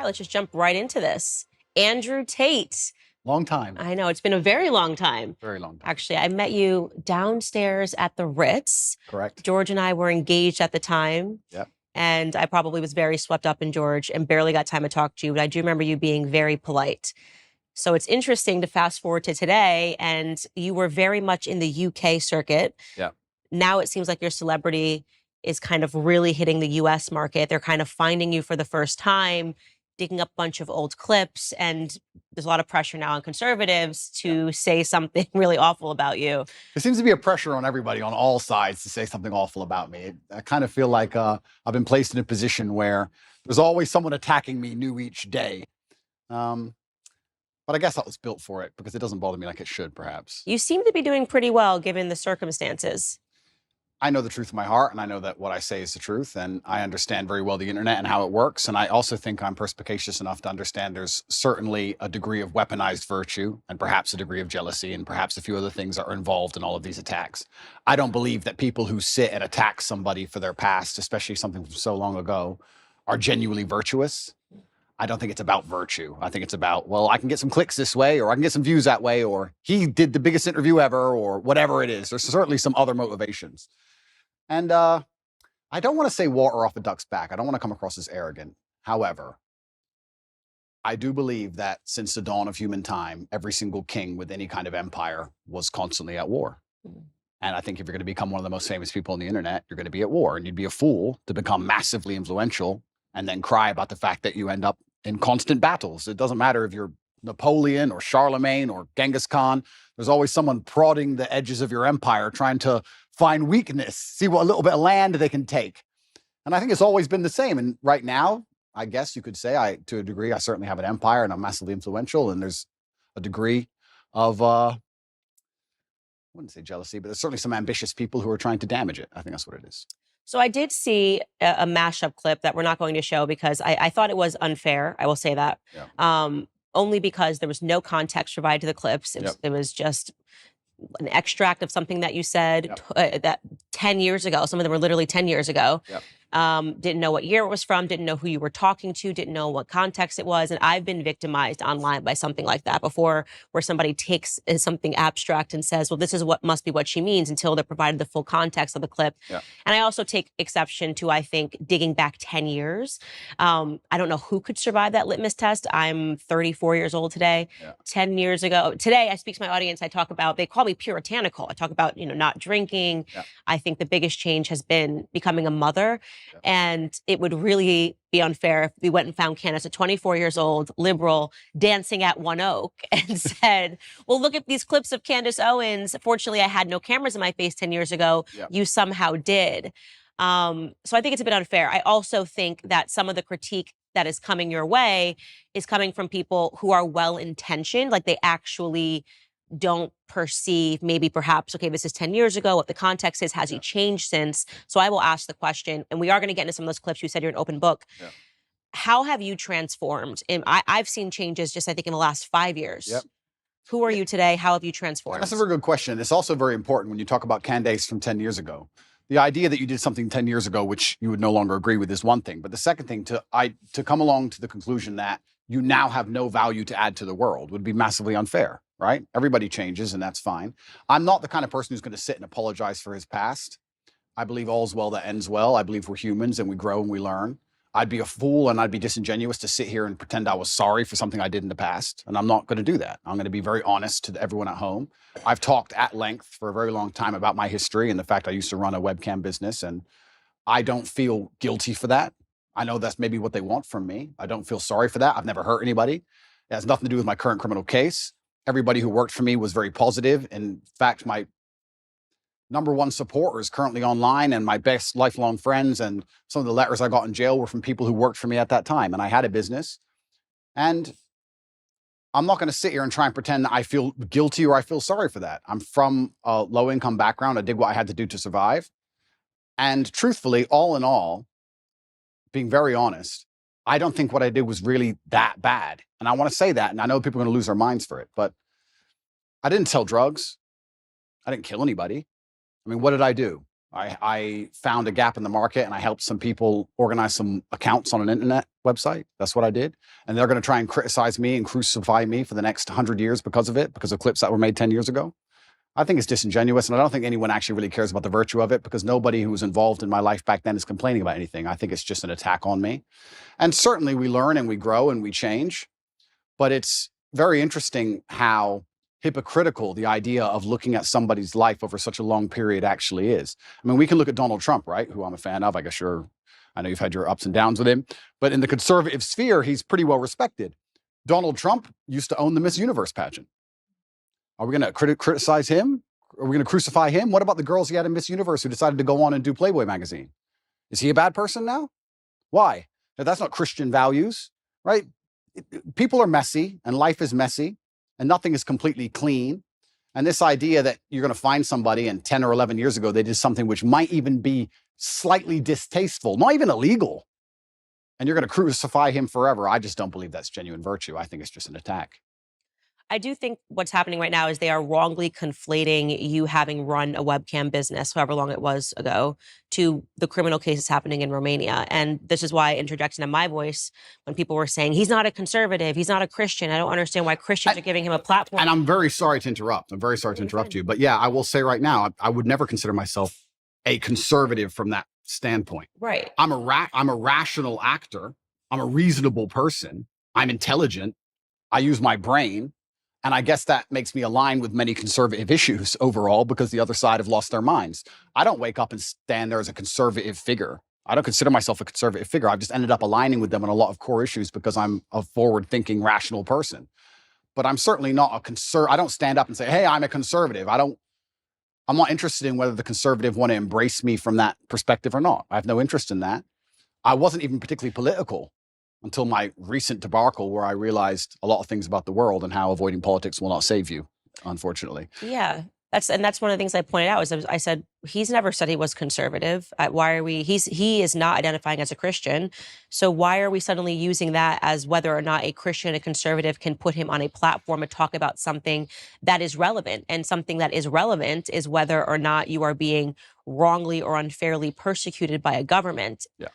let's just jump right into this. Andrew Tate. Long time. I know, it's been a very long time. Very long time. Actually, I met you downstairs at the Ritz. Correct. George and I were engaged at the time. Yep. And I probably was very swept up in George and barely got time to talk to you, but I do remember you being very polite. So it's interesting to fast forward to today, and you were very much in the UK circuit. Yeah. Now it seems like your celebrity is kind of really hitting the US market. They're kind of finding you for the first time, digging up a bunch of old clips, and there's a lot of pressure now on conservatives to say something really awful about you. There seems to be a pressure on everybody on all sides to say something awful about me. I kind of feel like I've been placed in a position where there's always someone attacking me new each day. But I guess I was built for it because it doesn't bother me like it should, perhaps. You seem to be doing pretty well given the circumstances. I know the truth in my heart, and I know that what I say is the truth, and I understand very well the internet and how it works. And I also think I'm perspicacious enough to understand there's certainly a degree of weaponized virtue and perhaps a degree of jealousy and perhaps a few other things that are involved in all of these attacks. I don't believe that people who sit and attack somebody for their past, especially something from so long ago, are genuinely virtuous. I don't think it's about virtue. I think it's about, well, I can get some clicks this way, or I can get some views that way, or he did the biggest interview ever, or whatever it is. There's certainly some other motivations. And I don't want to say water off a duck's back. I don't want to come across as arrogant. However, I do believe that since the dawn of human time, every single king with any kind of empire was constantly at war. And I think if you're going to become one of the most famous people on the internet, you're going to be at war. And you'd be a fool to become massively influential and then cry about the fact that you end up in constant battles. It doesn't matter if you're Napoleon or Charlemagne or Genghis Khan. There's always someone prodding the edges of your empire, trying to find weakness, see what a little bit of land they can take. And I think it's always been the same. And right now, I guess you could say, to a degree, I certainly have an empire and I'm massively influential. And there's a degree of, I wouldn't say jealousy, but there's certainly some ambitious people who are trying to damage it. I think that's what it is. So I did see a mashup clip that we're not going to show because I thought it was unfair. I will say that. Yeah. Only because there was no context provided to the clips. It was just an extract of something that you said that 10 years ago. Some of them were literally 10 years ago. Yep. Didn't know what year it was from, didn't know who you were talking to, didn't know what context it was. And I've been victimized online by something like that before, where somebody takes something abstract and says, well, this is what must be what she means, until they're provided the full context of the clip. Yep. And I also take exception to, I think, digging back 10 years. I don't know who could survive that litmus test. I'm 34 years old today. Yeah. 10 years ago. Today, I speak to my audience. I talk about, they call me puritanical. I talk about, not drinking. Yeah. I think the biggest change has been becoming a mother. Yeah. And it would really be unfair if we went and found Candace at 24 years old, liberal, dancing at One Oak, and said, well, look at these clips of Candace Owens. Fortunately, I had no cameras in my face 10 years ago. Yeah. You somehow did. So I think it's a bit unfair. I also think that some of the critique that is coming your way is coming from people who are well-intentioned, like they actually don't perceive, maybe perhaps, okay, this is 10 years ago, what the context is, has he changed since? So I will ask the question, and we are going to get into some of those clips. You said you're an open book. Yeah. How have you transformed? And I've seen changes just, I think, in the last 5 years. Yep. Who are you today? How have you transformed? That's a very good question. It's also very important when you talk about Candace from 10 years ago. The idea that you did something 10 years ago, which you would no longer agree with, is one thing. But the second thing, to come along to the conclusion that you now have no value to add to the world, would be massively unfair, right? Everybody changes, and that's fine. I'm not the kind of person who's going to sit and apologize for his past. I believe all's well that ends well. I believe we're humans and we grow and we learn. I'd be a fool and I'd be disingenuous to sit here and pretend I was sorry for something I did in the past. And I'm not going to do that. I'm going to be very honest to everyone at home. I've talked at length for a very long time about my history and the fact I used to run a webcam business, and I don't feel guilty for that. I know that's maybe what they want from me. I don't feel sorry for that. I've never hurt anybody. It has nothing to do with my current criminal case. Everybody who worked for me was very positive. In fact, my #1 supporter is currently online, and my best lifelong friends and some of the letters I got in jail were from people who worked for me at that time. And I had a business. And I'm not going to sit here and try and pretend that I feel guilty or I feel sorry for that. I'm from a low-income background. I did what I had to do to survive. And truthfully, all in all, being very honest, I don't think what I did was really that bad. And I want to say that, and I know people are going to lose their minds for it, but I didn't sell drugs. I didn't kill anybody. I mean, what did I do? I found a gap in the market and I helped some people organize some accounts on an internet website. That's what I did. And they're going to try and criticize me and crucify me for the next 100 years because of it, because of clips that were made 10 years ago. I think it's disingenuous, and I don't think anyone actually really cares about the virtue of it, because nobody who was involved in my life back then is complaining about anything. I think it's just an attack on me. And certainly we learn and we grow and we change, but it's very interesting how hypocritical the idea of looking at somebody's life over such a long period actually is. I mean, we can look at Donald Trump, right, who I'm a fan of. I guess I know you've had your ups and downs with him, but in the conservative sphere, he's pretty well respected. Donald Trump used to own the Miss Universe pageant. Are we going to criticize him? Are we going to crucify him? What about the girls he had in Miss Universe who decided to go on and do Playboy magazine? Is he a bad person now? Why? Now, that's not Christian values, right? People are messy and life is messy and nothing is completely clean. And this idea that you're going to find somebody and 10 or 11 years ago, they did something which might even be slightly distasteful, not even illegal, and you're going to crucify him forever. I just don't believe that's genuine virtue. I think it's just an attack. I do think what's happening right now is they are wrongly conflating you having run a webcam business, however long it was ago, to the criminal cases happening in Romania. And this is why I interjected in my voice when people were saying, he's not a conservative, he's not a Christian. I don't understand why Christians are giving him a platform. And I'm very sorry to interrupt. I'm very sorry to interrupt you. But yeah, I will say right now, I would never consider myself a conservative from that standpoint. Right. I'm a rational actor. I'm a reasonable person. I'm intelligent. I use my brain. And I guess that makes me align with many conservative issues overall, because the other side have lost their minds. I don't wake up and stand there as a conservative figure. I don't consider myself a conservative figure. I've just ended up aligning with them on a lot of core issues because I'm a forward-thinking, rational person. But I'm certainly not I don't stand up and say, hey, I'm a conservative. I'm not interested in whether the conservative want to embrace me from that perspective or not. I have no interest in that. I wasn't even particularly political until my recent debacle, where I realized a lot of things about the world and how avoiding politics will not save you, unfortunately. Yeah, that's one of the things I pointed out. I said, he's never said he was conservative. He is not identifying as a Christian. So why are we suddenly using that as whether or not a Christian, a conservative, can put him on a platform and talk about something that is relevant? And something that is relevant is whether or not you are being wrongly or unfairly persecuted by a government. Yeah.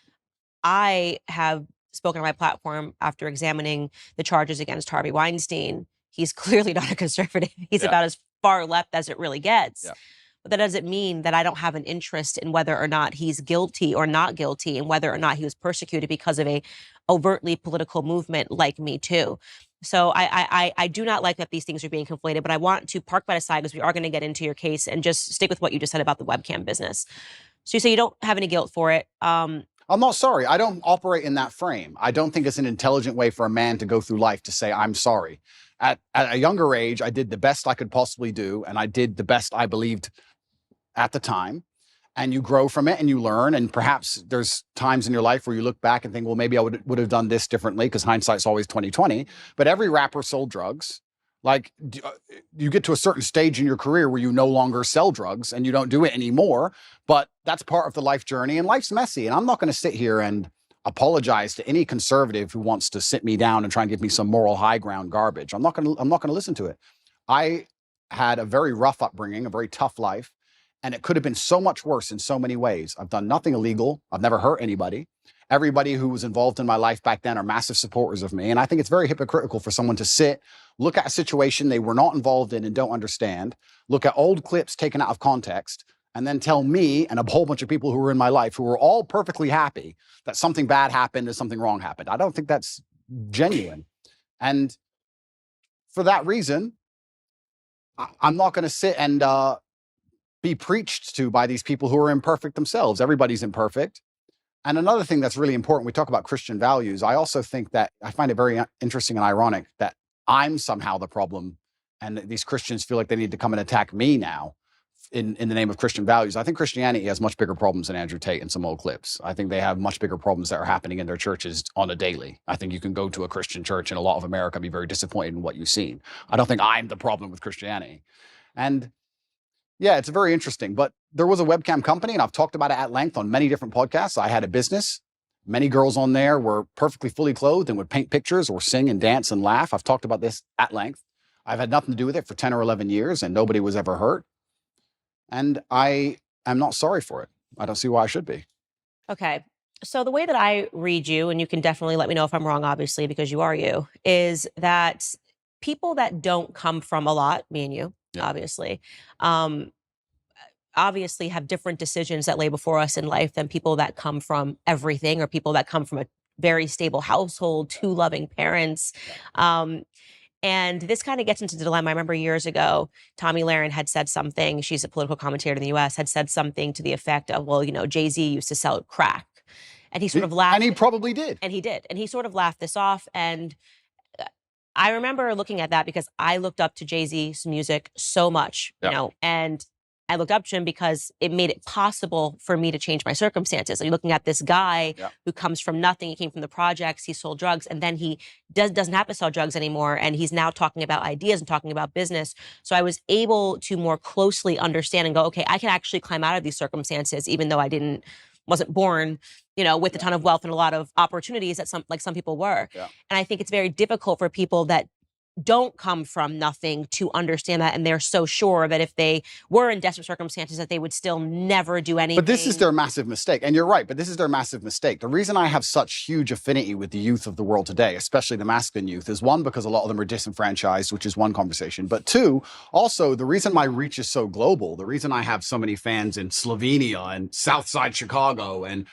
I have spoken on my platform after examining the charges against Harvey Weinstein. He's clearly not a conservative. He's about as far left as it really gets. Yeah. But that doesn't mean that I don't have an interest in whether or not he's guilty or not guilty, and whether or not he was persecuted because of a overtly political movement like Me Too. So I do not like that these things are being conflated, but I want to park that aside because we are going to get into your case, and just stick with what you just said about the webcam business. So you say you don't have any guilt for it. I'm not sorry. I don't operate in that frame. I don't think it's an intelligent way for a man to go through life to say, I'm sorry. At a younger age, I did the best I could possibly do, and I did the best I believed at the time. And you grow from it and you learn. And perhaps there's times in your life where you look back and think, well, maybe I would have done this differently, because hindsight's always 20/20. But every rapper sold drugs. Like, you get to a certain stage in your career where you no longer sell drugs and you don't do it anymore, but that's part of the life journey, and life's messy. And I'm not going to sit here and apologize to any conservative who wants to sit me down and try and give me some moral high ground garbage. I'm not going to listen to it. I had a very rough upbringing, a very tough life, and it could have been so much worse in so many ways. I've done nothing illegal. I've never hurt anybody. Everybody who was involved in my life back then are massive supporters of me. And I think it's very hypocritical for someone to sit, look at a situation they were not involved in and don't understand, look at old clips taken out of context, and then tell me and a whole bunch of people who were in my life who were all perfectly happy that something bad happened and something wrong happened. I don't think that's genuine. And for that reason, I'm not going to sit and be preached to by these people who are imperfect themselves. Everybody's imperfect. And another thing that's really important, we talk about Christian values. I also think that I find it very interesting and ironic that I'm somehow the problem, and these Christians feel like they need to come and attack me now in the name of Christian values. I think Christianity has much bigger problems than Andrew Tate and some old clips. I think they have much bigger problems that are happening in their churches on a daily. I think you can go to a Christian church in a lot of America and be very disappointed in what you've seen. I don't think I'm the problem with Christianity. And yeah, it's very interesting. But there was a webcam company, and I've talked about it at length on many different podcasts. I had a business. Many girls on there were perfectly fully clothed and would paint pictures or sing and dance and laugh. I've talked about this at length. I've had nothing to do with it for 10 or 11 years, and nobody was ever hurt. And I am not sorry for it. I don't see why I should be. Okay. So the way that I read you, and you can definitely let me know if I'm wrong, obviously, because you are you, is that people that don't come from a lot, me and you, Yeah. um, obviously have different decisions that lay before us in life than people that come from everything, or people that come from a very stable household, two loving parents. And this kind of gets into the dilemma. I remember years ago, Tommy Lahren had said something. She's a political commentator in the US, had said something to the effect of, well, Jay-Z used to sell crack. And he sort of laughed. And he probably did. And he did. And he sort of laughed this off. And I remember looking at that because I looked up to Jay-Z's music so much, and I looked up to him because it made it possible for me to change my circumstances. So you're looking at this guy who comes from nothing. He came from the projects. He sold drugs, and then he doesn't have to sell drugs anymore. And he's now talking about ideas and talking about business. So I was able to more closely understand and go, okay, I can actually climb out of these circumstances, even though I wasn't born, with a ton of wealth and a lot of opportunities that some people were. Yeah. And I think it's very difficult for people that don't come from nothing to understand that, and they're so sure that if they were in desperate circumstances that they would still never do anything. But this is their massive mistake. And you're right, but this is their massive mistake. The reason I have such huge affinity with the youth of the world today, especially the masculine youth, is one, because a lot of them are disenfranchised, which is one conversation. But two, also the reason my reach is so global, the reason I have so many fans in Slovenia and Southside Chicago, and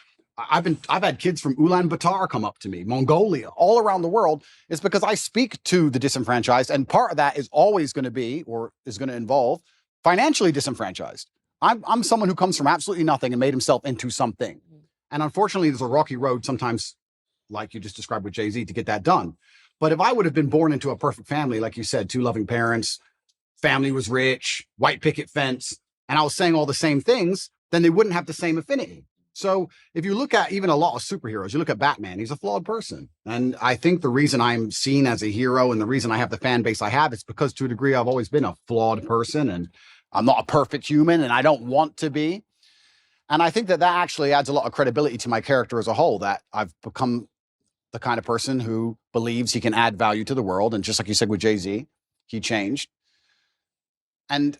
I've had kids from Ulaanbaatar come up to me, Mongolia, all around the world, is because I speak to the disenfranchised, and part of that is always going to be, or is going to involve, financially disenfranchised. I'm someone who comes from absolutely nothing and made himself into something. And unfortunately, there's a rocky road sometimes, like you just described with Jay-Z, to get that done. But if I would have been born into a perfect family, like you said, two loving parents, family was rich, white picket fence, and I was saying all the same things, then they wouldn't have the same affinity. So if you look at even a lot of superheroes, you look at Batman, he's a flawed person. And I think the reason I'm seen as a hero and the reason I have the fan base I have is because to a degree, I've always been a flawed person, and I'm not a perfect human, and I don't want to be. And I think that actually adds a lot of credibility to my character as a whole, that I've become the kind of person who believes he can add value to the world. And just like you said with Jay-Z, he changed. And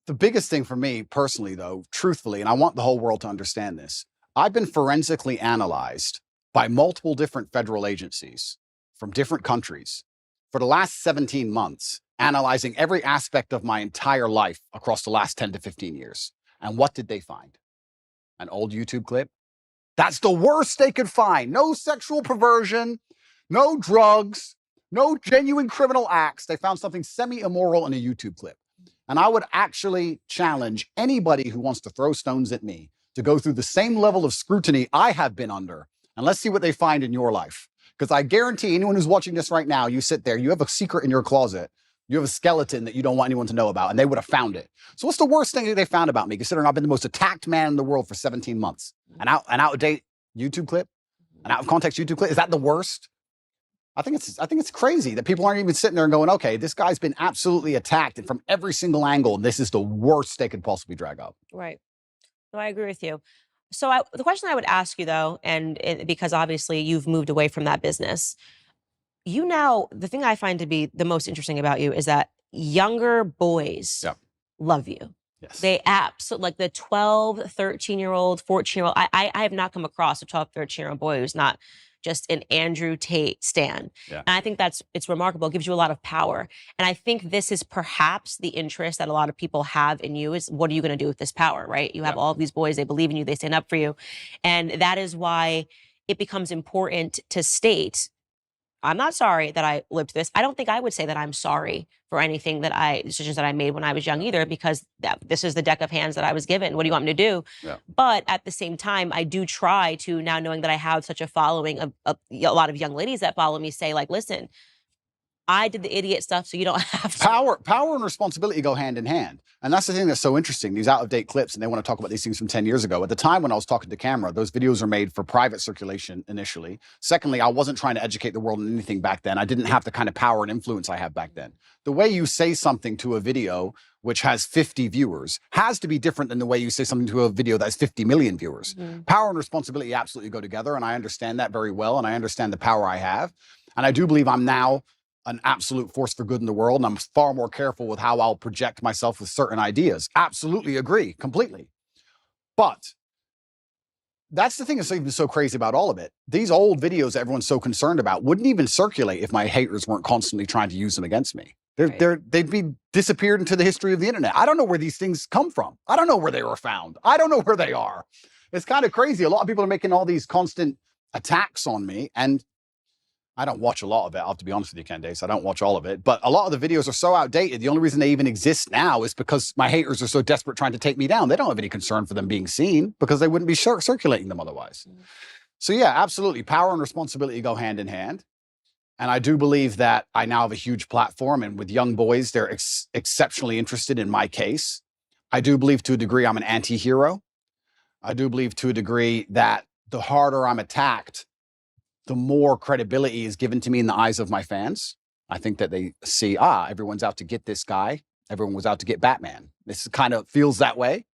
the biggest thing for me personally, though, truthfully, and I want the whole world to understand this, I've been forensically analyzed by multiple different federal agencies from different countries for the last 17 months, analyzing every aspect of my entire life across the last 10 to 15 years. And what did they find? An old YouTube clip? That's the worst they could find. No sexual perversion, no drugs, no genuine criminal acts. They found something semi-immoral in a YouTube clip. And I would actually challenge anybody who wants to throw stones at me to go through the same level of scrutiny I have been under. And let's see what they find in your life. Because I guarantee anyone who's watching this right now, you sit there, you have a secret in your closet, you have a skeleton that you don't want anyone to know about, and they would have found it. So what's the worst thing that they found about me, considering I've been the most attacked man in the world for 17 months? An out-of-date YouTube clip? An out-of-context YouTube clip? Is that the worst? I think it's crazy that people aren't even sitting there and going, okay, this guy's been absolutely attacked and from every single angle, and this is the worst they could possibly drag up. Right. No, I agree with you. So the question I would ask you, though, because obviously you've moved away from that business, the thing I find to be the most interesting about you is that younger boys love you. Yes. They absolutely, like the 12, 13-year-old, 14-year-old. I have not come across a 12, 13-year-old boy who's not just an Andrew Tate stan. Yeah. And I think it's remarkable. It gives you a lot of power. And I think this is perhaps the interest that a lot of people have in you is, what are you going to do with this power, right? You have all of these boys, they believe in you, they stand up for you. And that is why it becomes important to state, I'm not sorry that I lived through this. I don't think I would say that I'm sorry for anything decisions that I made when I was young either, because this is the deck of hands that I was given. What do you want me to do? Yeah. But at the same time, I do try to, now knowing that I have such a following of a lot of young ladies that follow me, say like, listen, I did the idiot stuff, so you don't have to. Power and responsibility go hand in hand. And that's the thing that's so interesting, these out-of-date clips, and they want to talk about these things from 10 years ago. At the time when I was talking to camera, those videos are made for private circulation initially. Secondly, I wasn't trying to educate the world on anything back then. I didn't have the kind of power and influence I have back then. The way you say something to a video which has 50 viewers has to be different than the way you say something to a video that has 50 million viewers. Mm-hmm. Power and responsibility absolutely go together, and I understand that very well, and I understand the power I have. And I do believe I'm now an absolute force for good in the world, and I'm far more careful with how I'll project myself with certain ideas. Absolutely agree, completely. But that's the thing that's even so crazy about all of it. These old videos everyone's so concerned about wouldn't even circulate if my haters weren't constantly trying to use them against me. They'd be disappeared into the history of the internet. I don't know where these things come from. I don't know where they were found. I don't know where they are. It's kind of crazy. A lot of people are making all these constant attacks on me, and I don't watch a lot of it. I'll have to be honest with you, Candace. I don't watch all of it, but a lot of the videos are so outdated. The only reason they even exist now is because my haters are so desperate trying to take me down. They don't have any concern for them being seen because they wouldn't be circulating them otherwise. So yeah, absolutely. Power and responsibility go hand in hand. And I do believe that I now have a huge platform, and with young boys, they're exceptionally interested in my case. I do believe to a degree I'm an anti-hero. I do believe to a degree that the harder I'm attacked, the more credibility is given to me in the eyes of my fans. I think that they see, everyone's out to get this guy. Everyone was out to get Batman. This kind of feels that way.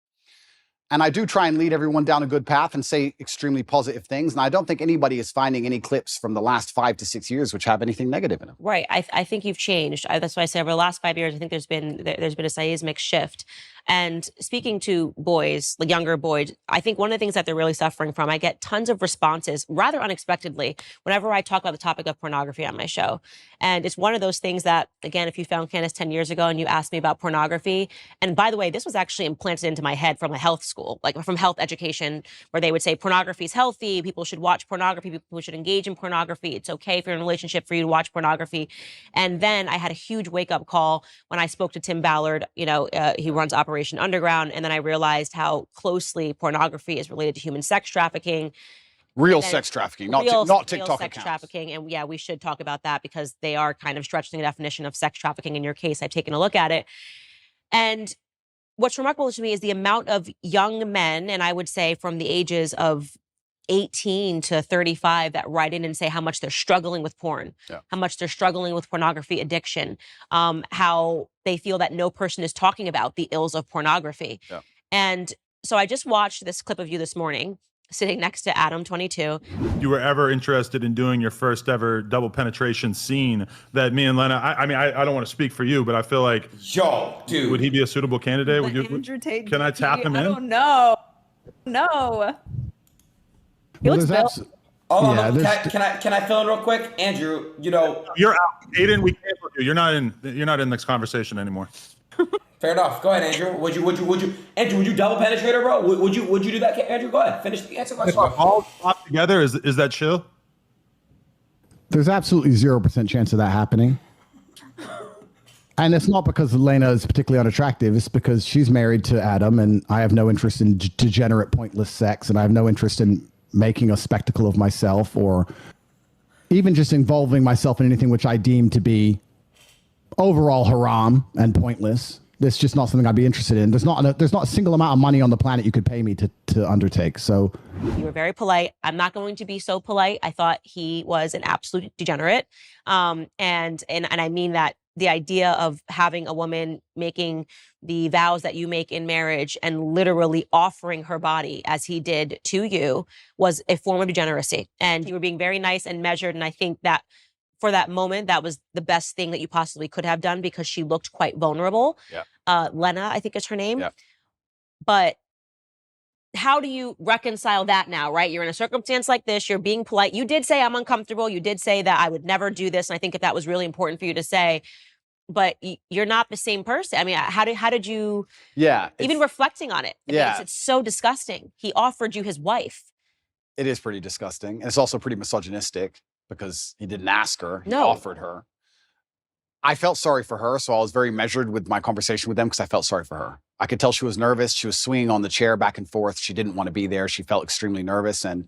And I do try and lead everyone down a good path and say extremely positive things. And I don't think anybody is finding any clips from the last 5 to 6 years which have anything negative in them. Right. I think you've changed. That's why I say over the last 5 years, I think there's been a seismic shift. And speaking to boys, like younger boys, I think one of the things that they're really suffering from, I get tons of responses rather unexpectedly whenever I talk about the topic of pornography on my show. And it's one of those things that, again, if you found Candace 10 years ago and you asked me about pornography, and by the way, this was actually implanted into my head from a health school, like from health education, where they would say pornography is healthy, people should watch pornography, people should engage in pornography, it's okay for your relationship for you to watch pornography. And then I had a huge wake-up call when I spoke to Tim Ballard, he runs Operation Underground, and then I realized how closely pornography is related to human sex trafficking. Real sex trafficking, not TikTok sex accounts. trafficking. And yeah, we should talk about that because they are kind of stretching the definition of sex trafficking in your case. I've taken a look at it. And what's remarkable to me is the amount of young men, and I would say from the ages of 18 to 35, that write in and say how much they're struggling with porn, how much they're struggling with pornography addiction, how they feel that no person is talking about the ills of pornography. And so I just watched this clip of you this morning sitting next to Adam, 22. You were ever interested in doing your first ever double penetration scene that me and Lena, I mean, I don't want to speak for you, but I feel like, yo, dude, would he be a suitable candidate? Would you, Andrew Tate, can I tap him in? I don't know. No. He looks built. Oh, yeah, can I fill in real quick, Andrew? You're out, Aiden. We canceled you. You're not in this conversation anymore. Fair enough. Go ahead, Andrew. Would you double penetrate her, bro? Would you do that, Andrew? Go ahead. Finish the answer question. All popped together. Is that chill? There's absolutely 0% chance of that happening. And it's not because Lena is particularly unattractive. It's because she's married to Adam, and I have no interest in degenerate, pointless sex, and I have no interest in making a spectacle of myself or even just involving myself in anything which I deem to be overall haram and pointless. It's just not something I'd be interested in. There's not a single amount of money on the planet you could pay me to undertake. So you were very polite. I'm not going to be so polite. I thought he was an absolute degenerate. And I mean that the idea of having a woman making the vows that you make in marriage and literally offering her body as he did to you was a form of degeneracy. And you were being very nice and measured. And I think that for that moment, that was the best thing that you possibly could have done because she looked quite vulnerable. Lena, I think is her name. But how do you reconcile that now, right? You're in a circumstance like this. You're being polite. You did say I'm uncomfortable. You did say that I would never do this. And I think that was really important for you to say. But you're not the same person. I mean, how did you? Even reflecting on it, it's so disgusting. He offered you his wife. It is pretty disgusting, and it's also pretty misogynistic because he didn't ask her. He offered her. I felt sorry for her, so I was very measured with my conversation with them because I felt sorry for her. I could tell she was nervous. She was swinging on the chair back and forth. She didn't want to be there. She felt extremely nervous, and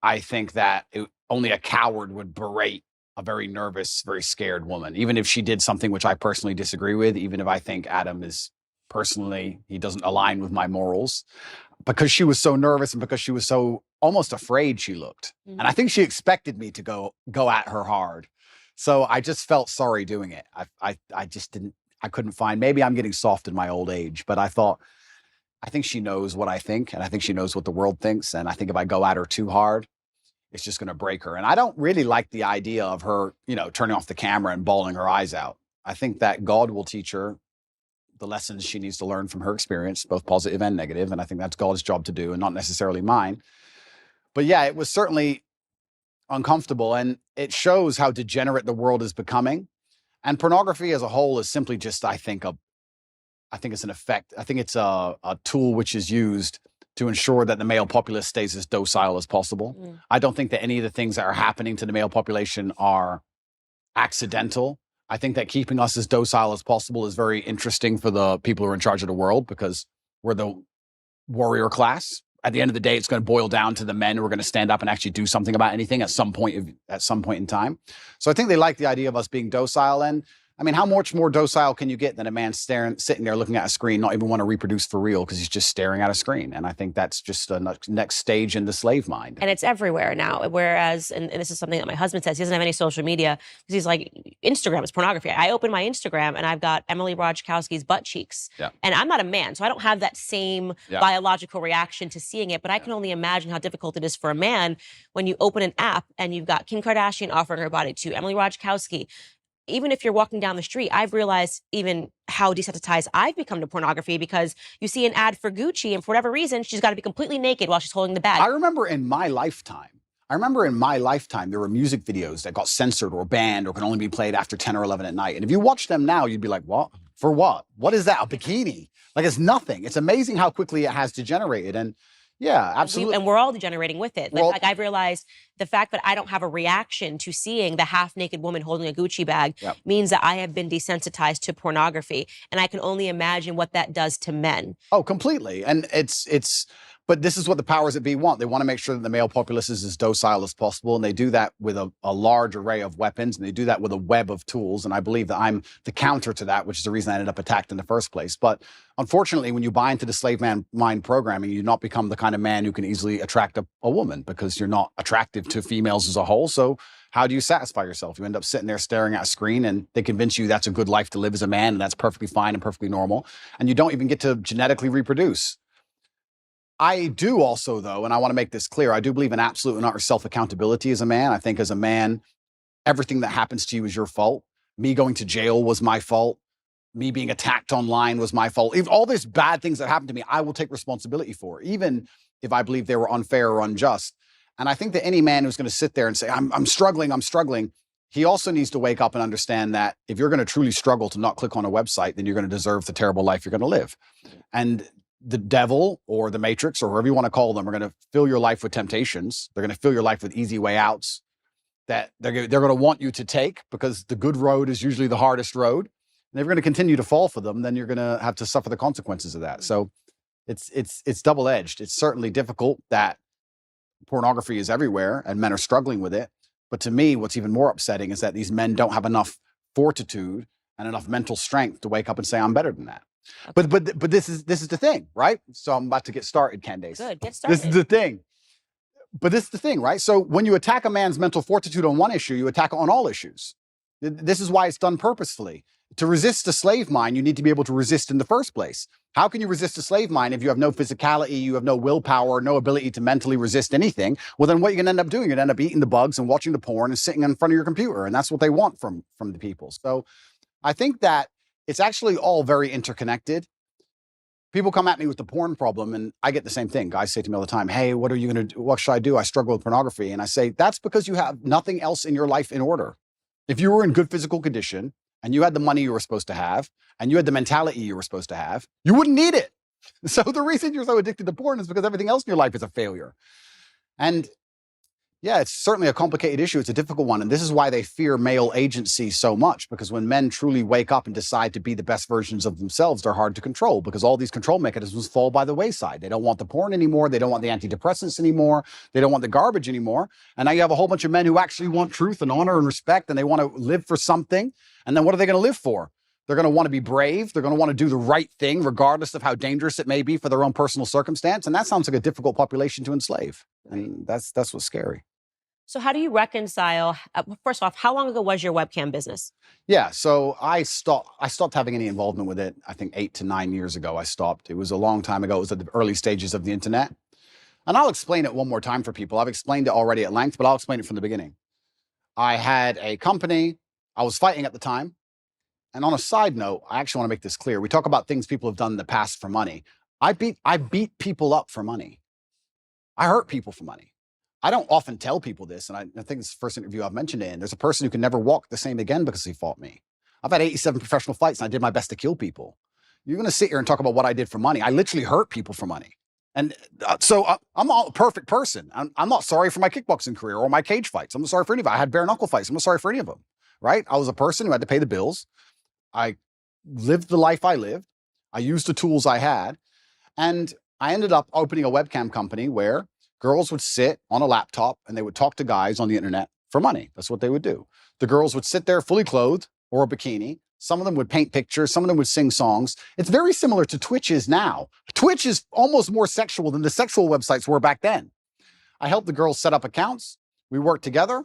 I think that only a coward would berate a very nervous, very scared woman, even if she did something which I personally disagree with, even if I think Adam is personally, he doesn't align with my morals, because she was so nervous and because she was so almost afraid she looked. And I think she expected me to go at her hard. So I just felt sorry doing it. I just couldn't find, maybe I'm getting soft in my old age, but I think she knows what I think, and I think she knows what the world thinks. And I think if I go at her too hard, it's just going to break her. And I don't really like the idea of her, you know, turning off the camera and bawling her eyes out. I think that God will teach her the lessons she needs to learn from her experience, both positive and negative. And I think that's God's job to do and not necessarily mine. But yeah, it was certainly uncomfortable, and it shows how degenerate the world is becoming. And pornography as a whole is simply just, I think it's an effect. I think it's a tool which is used to ensure that the male populace stays as docile as possible. I don't think that any of the things that are happening to the male population are accidental. I think that keeping us as docile as possible is very interesting for the people who are in charge of the world, because we're the warrior class. At the end of the day, it's going to boil down to the men who are going to stand up and actually do something about anything at some point in time. So I think they like the idea of us being docile. And I mean, how much more docile can you get than a man sitting there looking at a screen, not even want to reproduce for real because he's just staring at a screen? And I think that's just a next stage in the slave mind. And it's everywhere now. Whereas, and this is something that my husband says, he doesn't have any social media because he's like, Instagram is pornography. I open my Instagram and I've got Emily Ratajkowski's butt cheeks. Yeah. And I'm not a man, so I don't have that same biological reaction to seeing it. But I can only imagine how difficult it is for a man when you open an app and you've got Kim Kardashian offering her body to Emily Ratajkowski. Even if you're walking down the street, I've realized even how desensitized I've become to pornography, because you see an ad for Gucci and for whatever reason, she's got to be completely naked while she's holding the bag. I remember in my lifetime, there were music videos that got censored or banned or can only be played after 10 or 11 at night. And if you watch them now, you'd be like, what? For what? What is that? A bikini? Like, it's nothing. It's amazing how quickly it has degenerated. And yeah, absolutely. And we're all degenerating with it. Like I've realized the fact that I don't have a reaction to seeing the half-naked woman holding a Gucci bag means that I have been desensitized to pornography. And I can only imagine what that does to men. Oh, completely. And but this is what the powers that be want. They want to make sure that the male populace is as docile as possible. And they do that with a large array of weapons. And they do that with a web of tools. And I believe that I'm the counter to that, which is the reason I ended up attacked in the first place. But unfortunately, when you buy into the slave mind programming, you not become the kind of man who can easily attract a woman, because you're not attractive to females as a whole. So how do you satisfy yourself? You end up sitting there staring at a screen, and they convince you that's a good life to live as a man, and that's perfectly fine and perfectly normal. And you don't even get to genetically reproduce. I do also, though, and I want to make this clear, I do believe in absolute and utter self-accountability as a man. I think as a man, everything that happens to you is your fault. Me going to jail was my fault. Me being attacked online was my fault. If all these bad things that happened to me, I will take responsibility for, even if I believe they were unfair or unjust. And I think that any man who's going to sit there and say, I'm struggling, he also needs to wake up and understand that if you're going to truly struggle to not click on a website, then you're going to deserve the terrible life you're going to live. And the devil or the matrix or whoever you want to call them are going to fill your life with temptations. They're going to fill your life with easy way outs that they're going to want you to take, because the good road is usually the hardest road. And if you're going to continue to fall for them, then you're going to have to suffer the consequences of that. So it's double-edged. It's certainly difficult that pornography is everywhere and men are struggling with it. But to me, what's even more upsetting is that these men don't have enough fortitude and enough mental strength to wake up and say, I'm better than that. Okay. But this is the thing, right? So I'm about to get started, Candace. Good, get started. This is the thing. But this is the thing, right? So when you attack a man's mental fortitude on one issue, you attack it on all issues. This is why it's done purposefully. To resist a slave mind, you need to be able to resist in the first place. How can you resist a slave mind if you have no physicality, you have no willpower, no ability to mentally resist anything? Well, then what you're going to end up doing, you're going to end up eating the bugs and watching the porn and sitting in front of your computer. And that's what they want from the people. So I think that it's actually all very interconnected. People come at me with the porn problem, and I get the same thing. Guys say to me all the time, hey, what are you going to do? What should I do? I struggle with pornography. And I say, that's because you have nothing else in your life in order. If you were in good physical condition and you had the money you were supposed to have and you had the mentality you were supposed to have, you wouldn't need it. So the reason you're so addicted to porn is because everything else in your life is a failure. And yeah, it's certainly a complicated issue. It's a difficult one. And this is why they fear male agency so much, because when men truly wake up and decide to be the best versions of themselves, they're hard to control, because all these control mechanisms fall by the wayside. They don't want the porn anymore. They don't want the antidepressants anymore. They don't want the garbage anymore. And now you have a whole bunch of men who actually want truth and honor and respect, and they want to live for something. And then what are they going to live for? They're going to want to be brave. They're going to want to do the right thing, regardless of how dangerous it may be for their own personal circumstance. And that sounds like a difficult population to enslave. And that's what's scary. So how do you reconcile, first off, how long ago was your webcam business? Yeah, so I stopped having any involvement with it. I think 8 to 9 years ago I stopped. It was a long time ago. It was at the early stages of the internet. And I'll explain it one more time for people. I've explained it already at length, but I'll explain it from the beginning. I had a company. I was fighting at the time. And on a side note, I actually want to make this clear. We talk about things people have done in the past for money. I beat people up for money. I hurt people for money. I don't often tell people this, and I think it's the first interview I've mentioned it in. There's a person who can never walk the same again because he fought me. I've had 87 professional fights, and I did my best to kill people. You're going to sit here and talk about what I did for money. I literally hurt people for money. And so I'm not a perfect person. I'm not sorry for my kickboxing career or my cage fights. I'm not sorry for any of it. I had bare knuckle fights. I'm not sorry for any of them, right? I was a person who had to pay the bills. I lived the life I lived. I used the tools I had. And I ended up opening a webcam company where girls would sit on a laptop and they would talk to guys on the internet for money. That's what they would do. The girls would sit there fully clothed or a bikini. Some of them would paint pictures. Some of them would sing songs. It's very similar to Twitch is now. Twitch is almost more sexual than the sexual websites were back then. I helped the girls set up accounts. We worked together.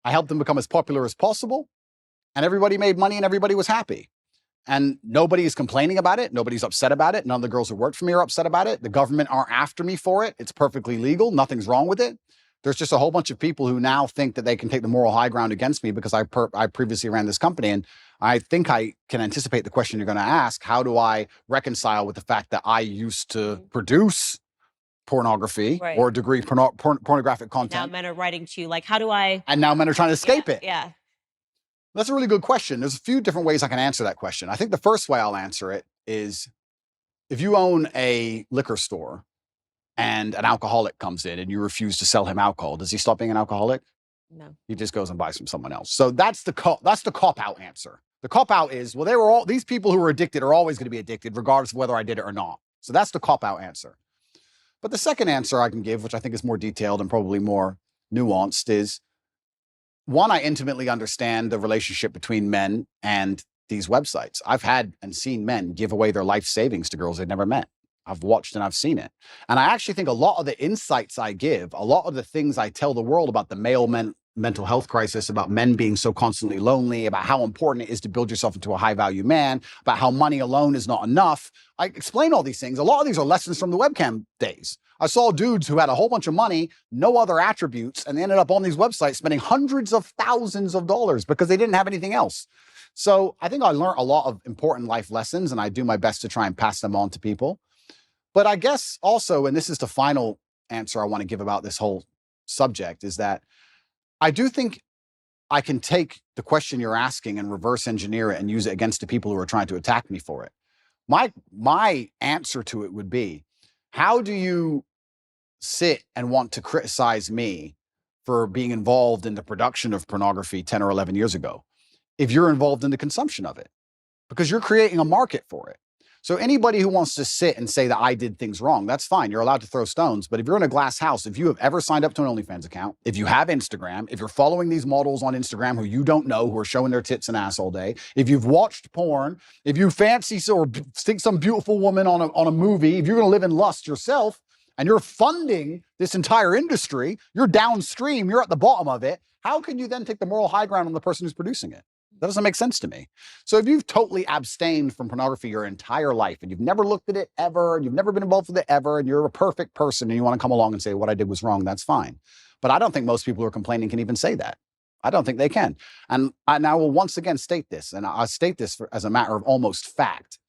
I helped them become as popular as possible. And everybody made money and everybody was happy. And nobody is complaining about it. Nobody's upset about it. None of the girls who worked for me are upset about it. The government aren't after me for it. It's perfectly legal. Nothing's wrong with it. There's just a whole bunch of people who now think that they can take the moral high ground against me because I previously ran this company. And I think I can anticipate the question you're going to ask. How do I reconcile with the fact that I used to produce pornography or degree pornographic content? Now men are writing to you like, how do I? And now men are trying to escape it. Yeah. That's a really good question. There's a few different ways I can answer that question. I think the first way I'll answer it is if you own a liquor store and an alcoholic comes in and you refuse to sell him alcohol, does he stop being an alcoholic? No. He just goes and buys from someone else. So that's the cop-out answer. The cop-out is, well, these people who are addicted are always going to be addicted regardless of whether I did it or not. So that's the cop-out answer. But the second answer I can give, which I think is more detailed and probably more nuanced, is one, I intimately understand the relationship between men and these websites. I've had and seen men give away their life savings to girls they've never met. I've watched and I've seen it. And I actually think a lot of the insights I give, a lot of the things I tell the world about the male mental health crisis, about men being so constantly lonely, about how important it is to build yourself into a high value man, about how money alone is not enough. I explain all these things. A lot of these are lessons from the webcam days. I saw dudes who had a whole bunch of money, no other attributes, and they ended up on these websites spending hundreds of thousands of dollars because they didn't have anything else. So I think I learned a lot of important life lessons, and I do my best to try and pass them on to people. But I guess also, and this is the final answer I want to give about this whole subject, is that I do think I can take the question you're asking and reverse engineer it and use it against the people who are trying to attack me for it. My answer to it would be, how do you sit and want to criticize me for being involved in the production of pornography 10 or 11 years ago if you're involved in the consumption of it? Because you're creating a market for it. So anybody who wants to sit and say that I did things wrong, that's fine. You're allowed to throw stones. But if you're in a glass house, if you have ever signed up to an OnlyFans account, if you have Instagram, if you're following these models on Instagram who you don't know, who are showing their tits and ass all day, if you've watched porn, if you fancy or think some beautiful woman on a movie, if you're going to live in lust yourself and you're funding this entire industry, you're downstream, you're at the bottom of it, how can you then take the moral high ground on the person who's producing it? That doesn't make sense to me. So if you've totally abstained from pornography your entire life and you've never looked at it ever, and you've never been involved with it ever, and you're a perfect person and you want to come along and say what I did was wrong, that's fine. But I don't think most people who are complaining can even say that. I don't think they can. And I will once again state this, and I state this as a matter of almost fact.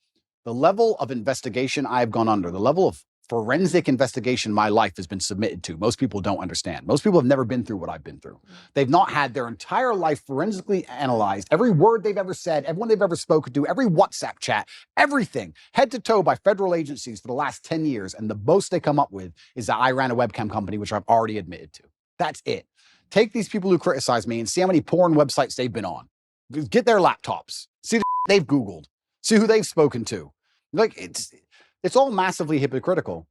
The level of investigation I've gone under, the level of forensic investigation my life has been submitted to, most people don't understand. Most people have never been through what I've been through. They've not had their entire life forensically analyzed, every word they've ever said, everyone they've ever spoken to, every WhatsApp chat, everything, head to toe by federal agencies for the last 10 years. And the most they come up with is that I ran a webcam company, which I've already admitted to. That's it. Take these people who criticize me and see how many porn websites they've been on. Get their laptops, see the they've Googled, see who they've spoken to. Like, it's all massively hypocritical.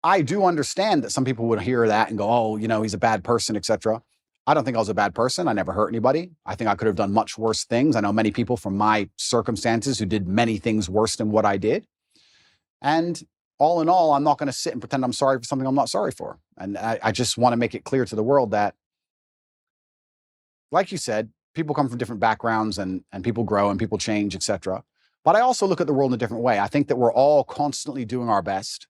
I do understand that some people would hear that and go, oh, you know, he's a bad person, etc. I don't think I was a bad person. I never hurt anybody. I think I could have done much worse things. I know many people from my circumstances who did many things worse than what I did. And all in all, I'm not going to sit and pretend I'm sorry for something I'm not sorry for. And I just want to make it clear to the world that, like you said, people come from different backgrounds and people grow and people change, etc. But I also look at the world in a different way. I think that we're all constantly doing our best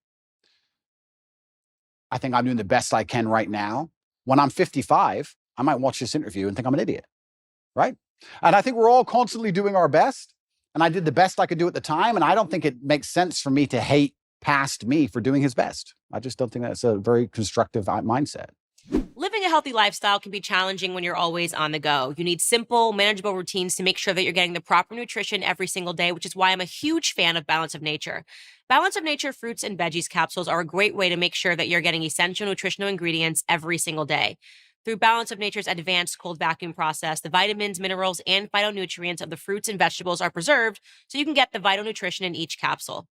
I think I'm doing the best I can right now. When I'm 55, I might watch this interview and think I'm an idiot, right? And I think we're all constantly doing our best. And I did the best I could do at the time. And I don't think it makes sense for me to hate past me for doing his best. I just don't think that's a very constructive mindset. Living a healthy lifestyle can be challenging when you're always on the go. You need simple, manageable routines to make sure that you're getting the proper nutrition every single day, which is why I'm a huge fan of Balance of Nature. Balance of Nature fruits and veggies capsules are a great way to make sure that you're getting essential nutritional ingredients every single day. Through Balance of Nature's advanced cold vacuum process, the vitamins, minerals, and phytonutrients of the fruits and vegetables are preserved so you can get the vital nutrition in each capsule.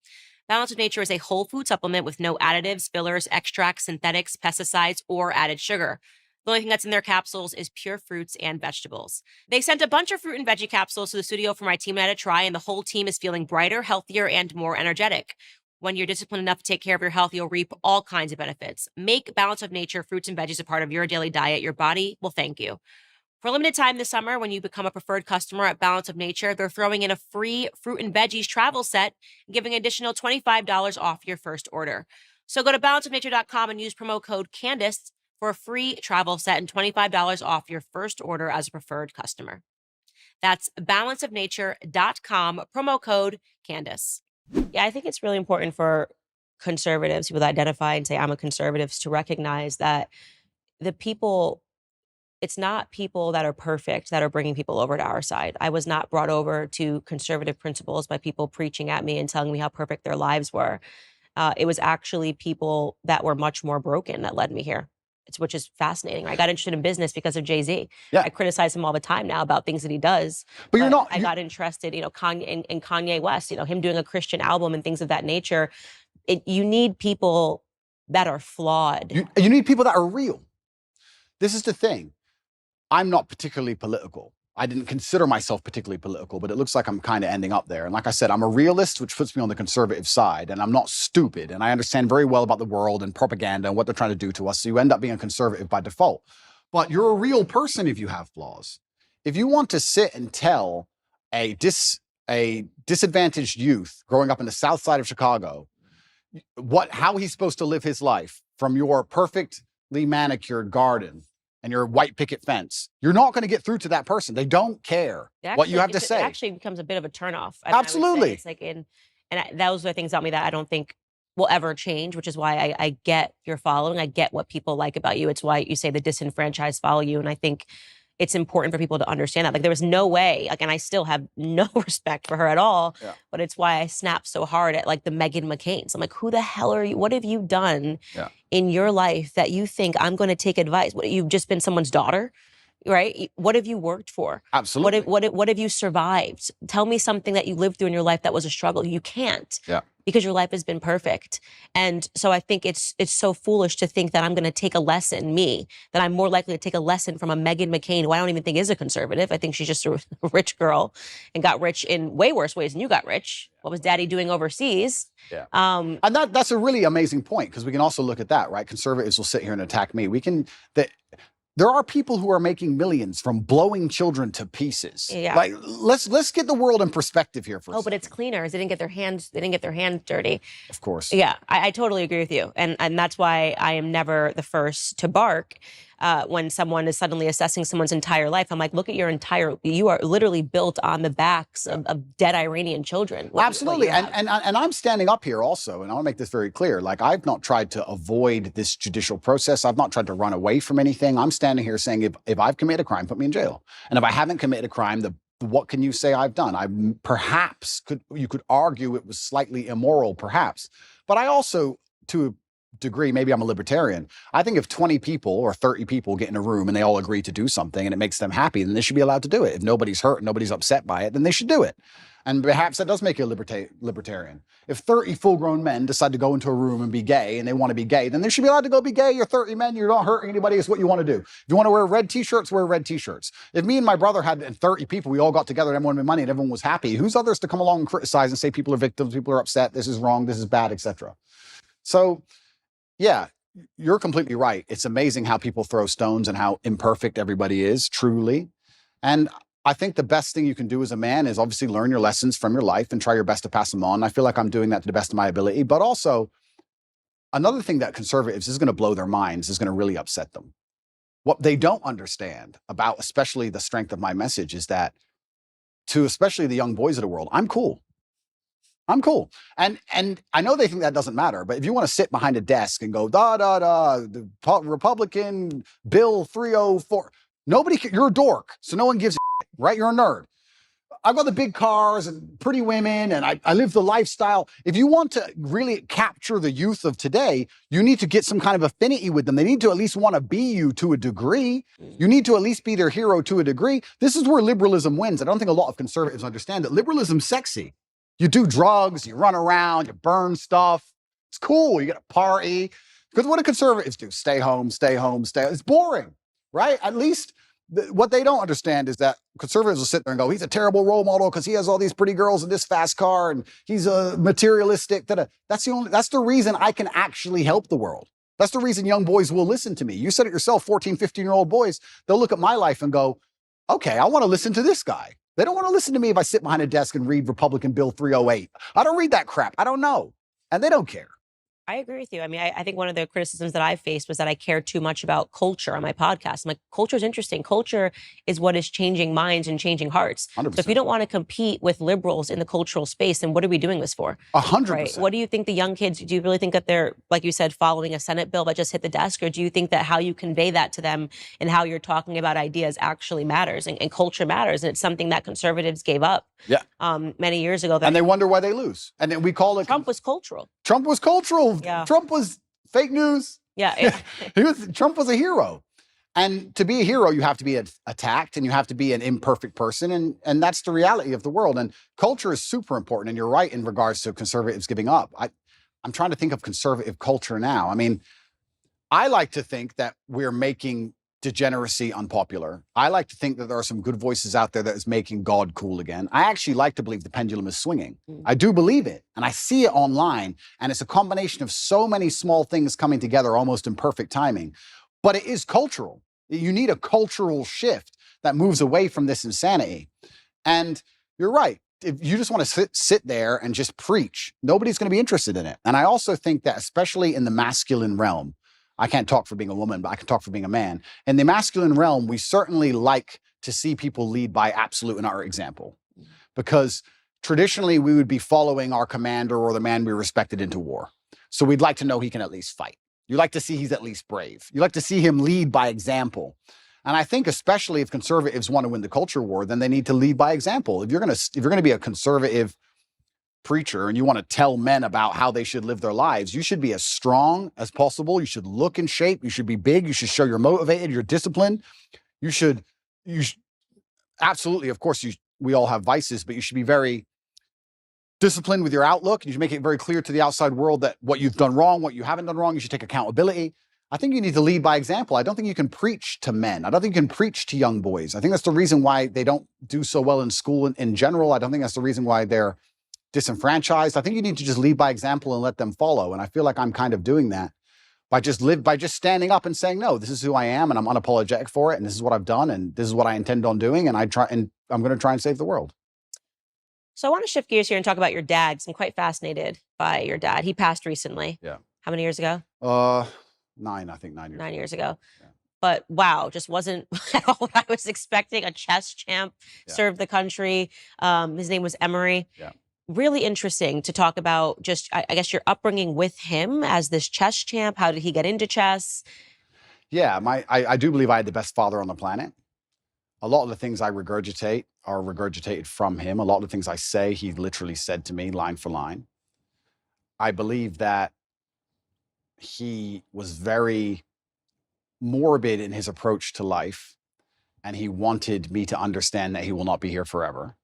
Balance of Nature is a whole food supplement with no additives, fillers, extracts, synthetics, pesticides, or added sugar. The only thing that's in their capsules is pure fruits and vegetables. They sent a bunch of fruit and veggie capsules to the studio for my team and I to try, and the whole team is feeling brighter, healthier, and more energetic. When you're disciplined enough to take care of your health, you'll reap all kinds of benefits. Make Balance of Nature fruits and veggies a part of your daily diet. Your body will thank you. For a limited time this summer, when you become a preferred customer at Balance of Nature, they're throwing in a free fruit and veggies travel set and giving an additional $25 off your first order. So go to balanceofnature.com and use promo code Candace for a free travel set and $25 off your first order as a preferred customer. That's balanceofnature.com, promo code Candace. Yeah, I think it's really important for conservatives, people that identify and say, I'm a conservative, to recognize that the people, it's not people that are perfect that are bringing people over to our side. I was not brought over to conservative principles by people preaching at me and telling me how perfect their lives were. It was actually people that were much more broken that led me here. Which is fascinating. I got interested in business because of Jay-Z. Yeah. I criticize him all the time now about things that he does. But you're not. I got interested, Kanye in Kanye West, him doing a Christian album and things of that nature. You need people that are flawed. You need people that are real. This is the thing. I'm not particularly political. I didn't consider myself particularly political, but it looks like I'm kind of ending up there. And like I said, I'm a realist, which puts me on the conservative side, and I'm not stupid. And I understand very well about the world and propaganda and what they're trying to do to us. So you end up being a conservative by default. But you're a real person if you have flaws. If you want to sit and tell a disadvantaged youth growing up in the south side of Chicago how he's supposed to live his life from your perfectly manicured garden and your white picket fence, you're not going to get through to that person. They don't care what you have to say. It actually becomes a bit of a turnoff. Absolutely. It's like those are things about me that I don't think will ever change, which is why I get your following. I get what people like about you. It's why you say the disenfranchised follow you. And I think it's important for people to understand that. Like, there was no way, and I still have no respect for her at all, but it's why I snap so hard at the Meghan McCains. I'm like, who the hell are you? What have you done in your life that you think I'm going to take advice? What, you've just been someone's daughter, right? What have you worked for? Absolutely. What have you survived? Tell me something that you lived through in your life that was a struggle. You can't. Because your life has been perfect. And so I think it's so foolish to think that I'm going to take a lesson, that I'm more likely to take a lesson from a Meghan McCain, who I don't even think is a conservative. I think she's just a rich girl and got rich in way worse ways than you got rich. What was daddy doing overseas? And that's a really amazing point, because we can also look at that, right? Conservatives will sit here and attack me. There are people who are making millions from blowing children to pieces. Like, let's get the world in perspective here for a second. But it's cleaners. They didn't get their hands dirty. Of course. Yeah, I totally agree with you. And that's why I am never the first to bark when someone is suddenly assessing someone's entire life. I'm like, look at you are literally built on the backs of dead Iranian children. Absolutely. And I'm standing up here also, and I want to make this very clear. Like, I've not tried to avoid this judicial process. I've not tried to run away from anything. I'm standing here saying, if I've committed a crime, put me in jail. And if I haven't committed a crime, what can you say I've done? You could argue it was slightly immoral, perhaps. But I also, to a degree, maybe I'm a libertarian, I think if 20 people or 30 people get in a room and they all agree to do something and it makes them happy, then they should be allowed to do it. If nobody's hurt, nobody's upset by it, then they should do it. And perhaps that does make you a libertarian. If 30 full-grown men decide to go into a room and be gay, and they want to be gay, then they should be allowed to go be gay. You're 30 men, you're not hurting anybody, it's what you want to do. If you want to wear red t-shirts, wear red t-shirts. If me and my brother had 30 people, we all got together and everyone made money and everyone was happy, who's others to come along and criticize and say people are victims, people are upset, this is wrong, this is bad, etc. So, yeah, you're completely right. It's amazing how people throw stones and how imperfect everybody is, truly. And I think the best thing you can do as a man is obviously learn your lessons from your life and try your best to pass them on. I feel like I'm doing that to the best of my ability, but also another thing that conservatives is going to blow their minds, is going to really upset them. What they don't understand about, especially the strength of my message, is that to especially the young boys of the world, I'm cool. I'm cool. And I know they think that doesn't matter, but if you want to sit behind a desk and go, the Republican Bill 304, you're a dork. So no one gives a shit, right? You're a nerd. I've got the big cars and pretty women, and I live the lifestyle. If you want to really capture the youth of today, you need to get some kind of affinity with them. They need to at least want to be you to a degree. You need to at least be their hero to a degree. This is where liberalism wins. I don't think a lot of conservatives understand that liberalism's sexy. You do drugs, you run around, you burn stuff. It's cool. You get a party. Because what do conservatives do? Stay home, stay home, stay home. It's boring, right? At least what they don't understand is that conservatives will sit there and go, he's a terrible role model because he has all these pretty girls in this fast car and he's a materialistic. That's the reason I can actually help the world. That's the reason young boys will listen to me. You said it yourself, 14, 15-year-old boys, they'll look at my life and go, okay, I want to listen to this guy. They don't want to listen to me if I sit behind a desk and read Republican Bill 308. I don't read that crap. I don't know. And they don't care. I agree with you. I mean, I think one of the criticisms that I faced was that I care too much about culture on my podcast. I'm like, culture is interesting. Culture is what is changing minds and changing hearts. 100%. So if you don't want to compete with liberals in the cultural space, then what are we doing this for? 100%. Right? What do you think the young kids, do you really think that they're, like you said, following a Senate bill that just hit the desk? Or do you think that how you convey that to them and how you're talking about ideas actually matters and culture matters? And it's something that conservatives gave up many years ago. And they wonder why they lose. And then we call it... Trump was cultural. Trump was cultural. Yeah. Trump was fake news. Yeah. Trump was a hero. And to be a hero, you have to be attacked and you have to be an imperfect person. And that's the reality of the world. And culture is super important. And you're right in regards to conservatives giving up. I'm trying to think of conservative culture now. I mean, I like to think that we're making degeneracy unpopular. I like to think that there are some good voices out there that is making God cool again. I actually like to believe the pendulum is swinging. I do believe it. And I see it online. And it's a combination of so many small things coming together almost in perfect timing. But it is cultural. You need a cultural shift that moves away from this insanity. And you're right. If you just want to sit there and just preach, nobody's going to be interested in it. And I also think that especially in the masculine realm, I can't talk for being a woman, but I can talk for being a man. In the masculine realm, we certainly like to see people lead by absolute and utter example. Because traditionally, we would be following our commander or the man we respected into war. So we'd like to know he can at least fight. You like to see he's at least brave. You like to see him lead by example. And I think especially if conservatives want to win the culture war, then they need to lead by example. If you're going to be a conservative preacher and you want to tell men about how they should live their lives, you should be as strong as possible. You should look in shape. You should be big. You should show you're motivated, you're disciplined. You should absolutely, of course, we all have vices, but you should be very disciplined with your outlook. You should make it very clear to the outside world that what you've done wrong, what you haven't done wrong, you should take accountability. I think you need to lead by example. I don't think you can preach to men. I don't think you can preach to young boys. I think that's the reason why they don't do so well in school in general. I don't think that's the reason why they're disenfranchised. I think you need to just lead by example and let them follow. And I feel like I'm kind of doing that by just standing up and saying, no, this is who I am and I'm unapologetic for it. And this is what I've done. And this is what I intend on doing. And I'm going to try and save the world. So I want to shift gears here and talk about your dad, because I'm quite fascinated by your dad. He passed recently. Yeah. How many years ago? 9 years. 9 years ago. Yeah. But wow, just wasn't at all what I was expecting. A chess champ, served the country. His name was Emery. Yeah. Really interesting to talk about just, I guess, your upbringing with him as this chess champ. How did he get into chess? Yeah, I do believe I had the best father on the planet. A lot of the things I regurgitate are regurgitated from him. A lot of the things I say, he literally said to me line for line. I believe that he was very morbid in his approach to life, and he wanted me to understand that he will not be here forever.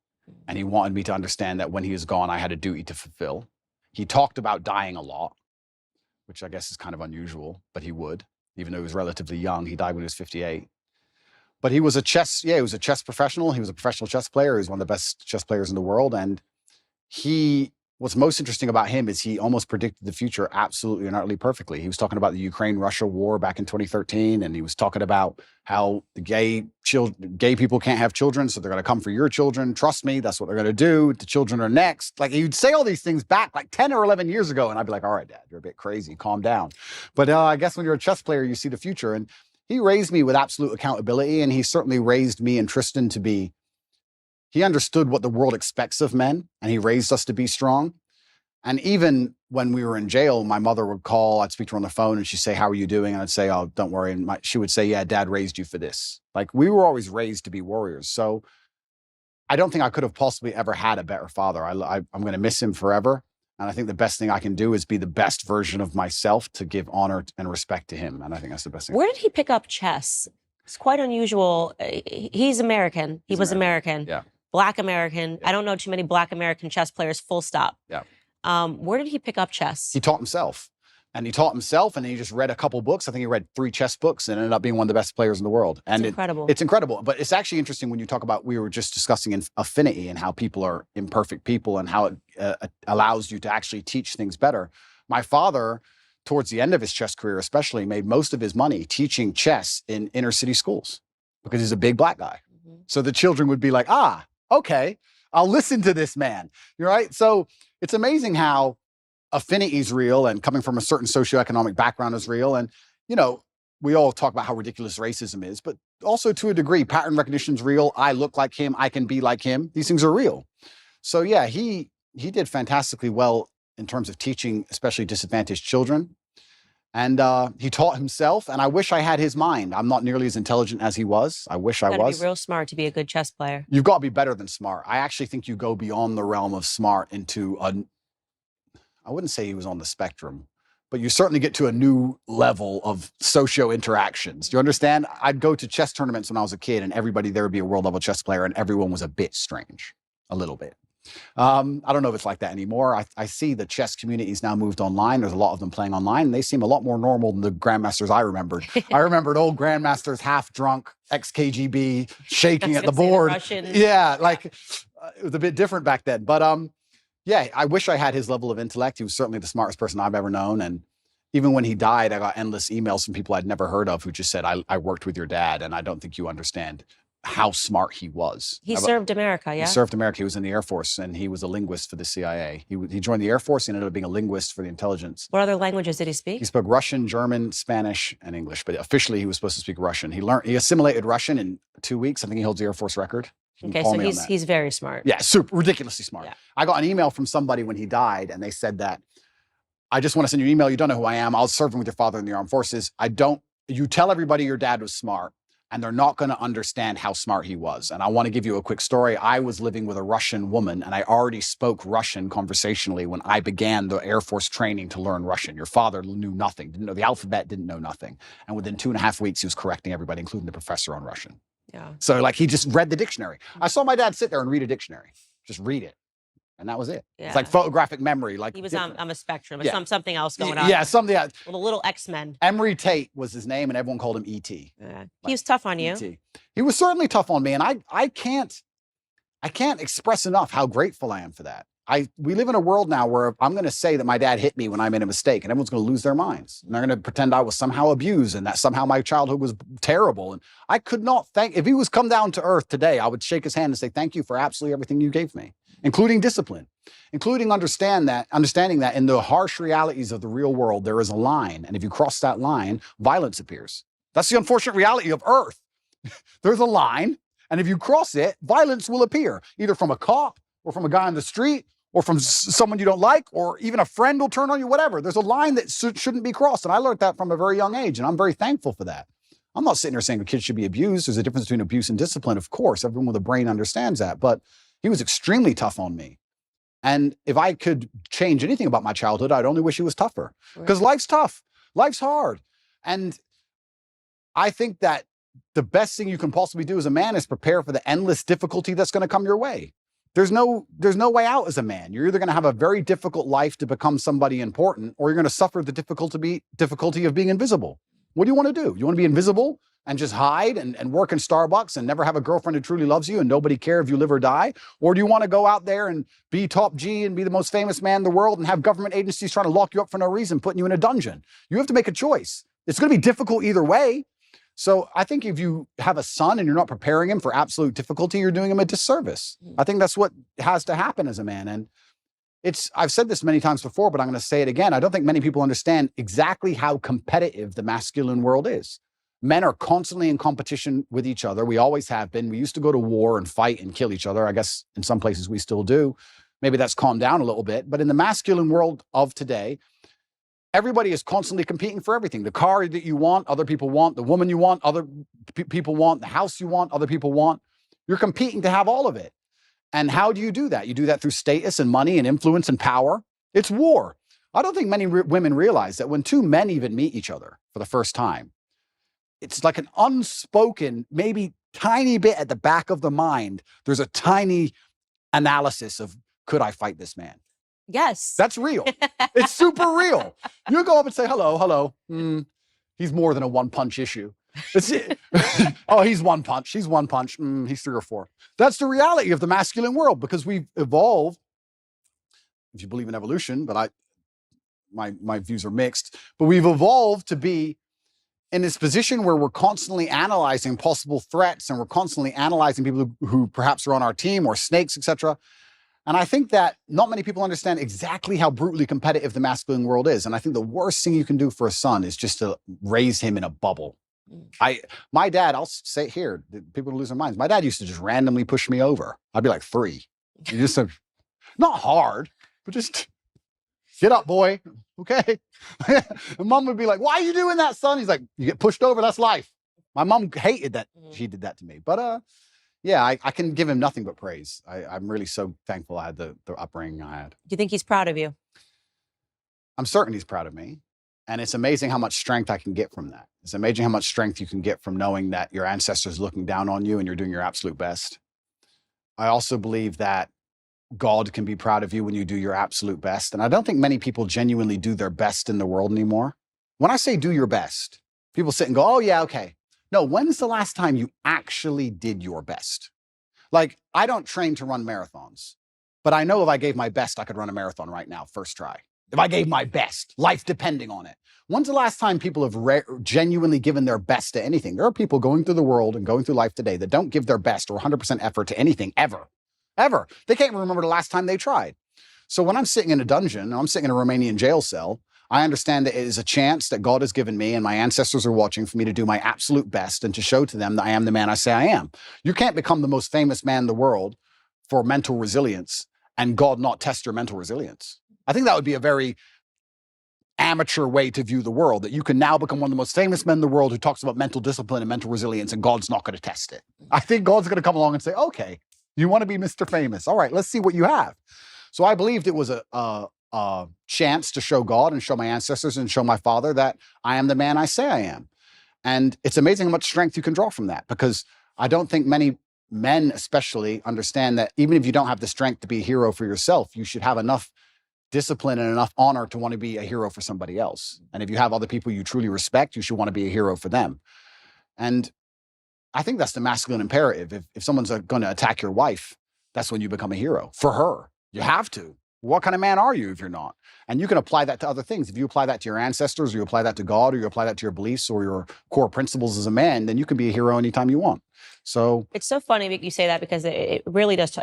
And he wanted me to understand that when he is gone, I had a duty to fulfill. He talked about dying a lot, which I guess is kind of unusual, but he would, even though he was relatively young. He died when he was 58. But he was a chess professional. He was a professional chess player. He was one of the best chess players in the world. And he what's most interesting about him is he almost predicted the future absolutely and utterly perfectly. He was talking about the Ukraine-Russia war back in 2013, and he was talking about how the gay people can't have children, so they're going to come for your children. Trust me, that's what they're going to do. The children are next. Like, he'd say all these things back like 10 or 11 years ago, and I'd be like, all right, Dad, you're a bit crazy. Calm down. But I guess when you're a chess player, you see the future. And he raised me with absolute accountability, and he certainly raised me and Tristan to be. He understood what the world expects of men, and he raised us to be strong. And even when we were in jail, my mother would call, I'd speak to her on the phone, and she'd say, how are you doing? And I'd say, oh, don't worry. And she would say, yeah, Dad raised you for this. Like, we were always raised to be warriors. So I don't think I could have possibly ever had a better father. I'm going to miss him forever. And I think the best thing I can do is be the best version of myself to give honor and respect to him. And I think that's the best thing. Where did he pick up chess? It's quite unusual. He's American. He was American. Yeah. Black American. Yeah. I don't know too many Black American chess players, full stop. Yeah. Where did he pick up chess? He taught himself. And he taught himself, and he just read a couple books. I think he read 3 chess books and ended up being one of the best players in the world. And it's incredible. It's incredible. But it's actually interesting when you talk about, we were just discussing affinity and how people are imperfect people and how it allows you to actually teach things better. My father, towards the end of his chess career especially, made most of his money teaching chess in inner city schools because he's a big Black guy. Mm-hmm. So the children would be like, okay, I'll listen to this man, right? So it's amazing how affinity is real, and coming from a certain socioeconomic background is real. And, you know, we all talk about how ridiculous racism is, but also to a degree, pattern recognition is real. I look like him. I can be like him. These things are real. So yeah, he did fantastically well in terms of teaching, especially disadvantaged children. And he taught himself, and I wish I had his mind. I'm not nearly as intelligent as he was. I wish I was. You gotta be real smart to be a good chess player. You've got to be better than smart. I actually think you go beyond the realm of smart into I wouldn't say he was on the spectrum, but you certainly get to a new level of socio interactions. Do you understand? I'd go to chess tournaments when I was a kid, and everybody there would be a world level chess player, and everyone was a bit strange, a little bit. I don't know if it's like that anymore. I see the chess community's now moved online. There's a lot of them playing online, and they seem a lot more normal than the grandmasters I remembered. I remembered old grandmasters, half drunk, ex-KGB, shaking at the board. Yeah, like it was a bit different back then. But yeah, I wish I had his level of intellect. He was certainly the smartest person I've ever known. And even when he died, I got endless emails from people I'd never heard of who just said, I worked with your dad, and I don't think you understand how smart he was. He served America, yeah? He served America. He was in the Air Force, and he was a linguist for the CIA. He joined the Air Force and ended up being a linguist for the intelligence. What other languages did he speak? He spoke Russian, German, Spanish, and English, but officially he was supposed to speak Russian. He assimilated Russian in 2 weeks. I think he holds the Air Force record. Okay, so he's very smart. Yeah, super ridiculously smart. Yeah. I got an email from somebody when he died, and they said that, I just want to send you an email. You don't know who I am. I'll serve him with your father in the armed forces. You tell everybody your dad was smart, and they're not going to understand how smart he was. And I want to give you a quick story. I was living with a Russian woman, and I already spoke Russian conversationally when I began the Air Force training to learn Russian. Your father knew nothing, didn't know the alphabet, didn't know nothing. And within 2.5 weeks, he was correcting everybody, including the professor on Russian. Yeah. So like he just read the dictionary. I saw my dad sit there and read a dictionary, just read it. And that was it. Yeah. It's like photographic memory. Like he was on a spectrum. It's something else going on. Yeah, something else. The little X-Men. Andrew Tate was his name, and everyone called him E.T. Yeah. He was tough on you. E.T. He was certainly tough on me, and I can't express enough how grateful I am for that. We live in a world now where I'm going to say that my dad hit me when I made a mistake, and everyone's going to lose their minds. And they're going to pretend I was somehow abused and that somehow my childhood was terrible. And I could not if he was come down to earth today, I would shake his hand and say, thank you for absolutely everything you gave me, including discipline, including understanding that in the harsh realities of the real world, there is a line. And if you cross that line, violence appears. That's the unfortunate reality of earth. There's a line. And if you cross it, violence will appear, either from a cop or from a guy on the street, or from someone you don't like, or even a friend will turn on you, whatever. There's a line that shouldn't be crossed. And I learned that from a very young age, and I'm very thankful for that. I'm not sitting here saying a kid should be abused. There's a difference between abuse and discipline, of course. Everyone with a brain understands that. But he was extremely tough on me. And if I could change anything about my childhood, I'd only wish he was tougher. Because life's tough. Life's hard. And I think that the best thing you can possibly do as a man is prepare for the endless difficulty that's going to come your way. There's no way out as a man. You're either going to have a very difficult life to become somebody important, or you're going to suffer the difficulty of being invisible. What do you want to do? You want to be invisible and just hide and work in Starbucks and never have a girlfriend who truly loves you and nobody care if you live or die? Or do you want to go out there and be top G and be the most famous man in the world and have government agencies trying to lock you up for no reason, putting you in a dungeon? You have to make a choice. It's going to be difficult either way. So I think if you have a son and you're not preparing him for absolute difficulty, you're doing him a disservice. I think that's what has to happen as a man. And I've said this many times before, but I'm going to say it again. I don't think many people understand exactly how competitive the masculine world is. Men are constantly in competition with each other. We always have been. We used to go to war and fight and kill each other. I guess in some places we still do. Maybe that's calmed down a little bit. But in the masculine world of today, everybody is constantly competing for everything. The car that you want, other people want. The woman you want, other people want. The house you want, other people want. You're competing to have all of it. And how do you do that? You do that through status and money and influence and power. It's war. I don't think many women realize that when two men even meet each other for the first time, it's like an unspoken, maybe tiny bit at the back of the mind. There's a tiny analysis of, could I fight this man? Yes. That's real. It's super real. You go up and say, hello. He's more than a one-punch issue. It's it. Oh, he's one punch. She's one punch. He's 3 or 4. That's the reality of the masculine world because we've evolved, if you believe in evolution, but my views are mixed, but we've evolved to be in this position where we're constantly analyzing possible threats and we're constantly analyzing people who perhaps are on our team or snakes, etc. And I think that not many people understand exactly how brutally competitive the masculine world is. And I think the worst thing you can do for a son is just to raise him in a bubble. My dad, I'll say it here, people lose their minds. My dad used to just randomly push me over. I'd be like 3. You just not hard, but just get up, boy. Okay. And mom would be like, why are you doing that, son? He's like, you get pushed over. That's life. My mom hated that she did that to me. But yeah, I can give him nothing but praise. I'm really so thankful I had the upbringing I had. Do you think he's proud of you? I'm certain he's proud of me. And it's amazing how much strength I can get from that. It's amazing how much strength you can get from knowing that your ancestors looking down on you and you're doing your absolute best. I also believe that God can be proud of you when you do your absolute best. And I don't think many people genuinely do their best in the world anymore. When I say do your best, people sit and go, oh yeah, okay. No, when's the last time you actually did your best? Like, I don't train to run marathons, but I know if I gave my best, I could run a marathon right now, first try. If I gave my best, life depending on it. When's the last time people have genuinely given their best to anything? There are people going through the world and going through life today that don't give their best or 100% effort to anything ever. Ever. They can't remember the last time they tried. So when I'm sitting in a dungeon, I'm sitting in a Romanian jail cell, I understand that it is a chance that God has given me and my ancestors are watching for me to do my absolute best and to show to them that I am the man I say I am. You can't become the most famous man in the world for mental resilience and God not test your mental resilience. I think that would be a very amateur way to view the world, that you can now become one of the most famous men in the world who talks about mental discipline and mental resilience and God's not going to test it. I think God's going to come along and say, okay, you want to be Mr. Famous. All right, let's see what you have. So I believed it was a chance to show God and show my ancestors and show my father that I am the man I say I am. And it's amazing how much strength you can draw from that, because I don't think many men especially understand that even if you don't have the strength to be a hero for yourself, you should have enough discipline and enough honor to want to be a hero for somebody else. And if you have other people you truly respect, you should want to be a hero for them. And I think that's the masculine imperative. If someone's going to attack your wife, that's when you become a hero for her. You have to. What kind of man are you if you're not? And you can apply that to other things. If you apply that to your ancestors, or you apply that to God, or you apply that to your beliefs or your core principles as a man, then you can be a hero anytime you want. So it's so funny that you say that, because it really does.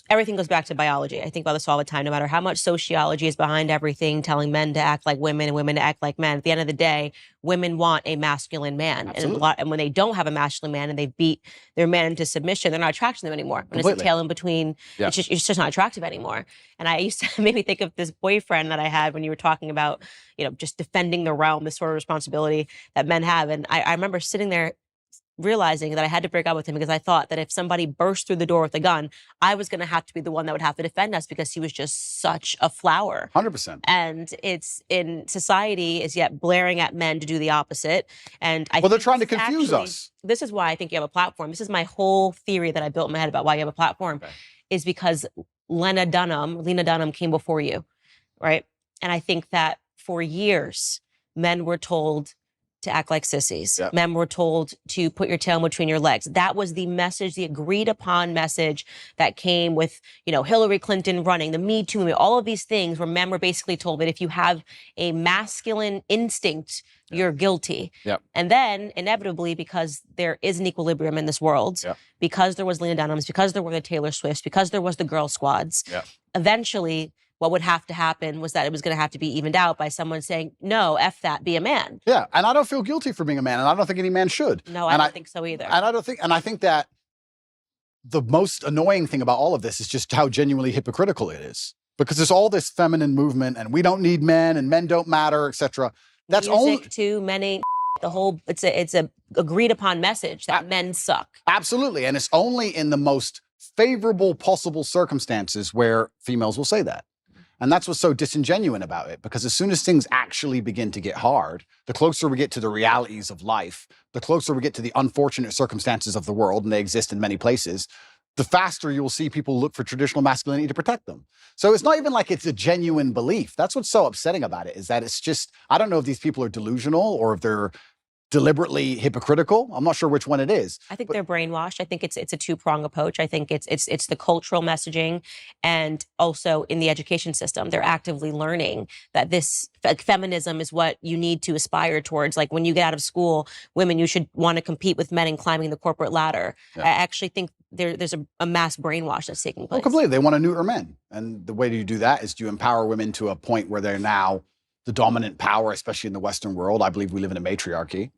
Everything goes back to biology. I think about this all the time, no matter how much sociology is behind everything, telling men to act like women and women to act like men. At the end of the day, women want a masculine man. And when they don't have a masculine man and they beat their man into submission, they're not attracted to them anymore. When it's a tail in between, it's just not attractive anymore. And I used to maybe think of this boyfriend that I had when you were talking about, just defending the realm, this sort of responsibility that men have. And I remember sitting there realizing that I had to break up with him, because I thought that if somebody burst through the door with a gun, I was going to have to be the one that would have to defend us, because he was just such a flower. 100%. And it's in society is yet blaring at men to do the opposite. And I they're trying to confuse us. This is why I think you have a platform. This is my whole theory that I built in my head about why you have a platform, is because Lena Dunham came before you, right? And I think that for years, men were told, to act like sissies. Yep. Men were told to put your tail between your legs. That was the message, the agreed upon message that came with, Hillary Clinton running, the Me Too movement, all of these things where men were basically told that if you have a masculine instinct, you're guilty. Yep. And then inevitably, because there is an equilibrium in this world, Yep. because there was Lena Dunham's, because there were the Taylor Swifts, because there was the Girl Squads, Yep. eventually what would have to happen was that it was going to have to be evened out by someone saying, no, F that, be a man. Yeah, and I don't feel guilty for being a man, and I don't think any man should. No, I don't think so either. And I think that the most annoying thing about all of this is just how genuinely hypocritical it is. Because there's all this feminine movement, and we don't need men, and men don't matter, etc. That's Music only too, men ain't the whole, it's a agreed upon message that men suck. Absolutely, and it's only in the most favorable possible circumstances where females will say that. And that's what's so disingenuous about it, because as soon as things actually begin to get hard, the closer we get to the realities of life, the closer we get to the unfortunate circumstances of the world, and they exist in many places, the faster you will see people look for traditional masculinity to protect them. So it's not even like it's a genuine belief. That's what's so upsetting about it, is that it's just, I don't know if these people are delusional or if they're deliberately hypocritical. I'm not sure which one it is. I think they're brainwashed. I think it's a two-prong approach. I think it's the cultural messaging, and also in the education system, they're actively learning that this feminism is what you need to aspire towards. Like when you get out of school, women, you should want to compete with men in climbing the corporate ladder. Yeah. I actually think there's a mass brainwash that's taking place. Oh, completely. They want to neuter men. And the way you do that is you empower women to a point where they're now the dominant power, especially in the Western world. I believe we live in a matriarchy.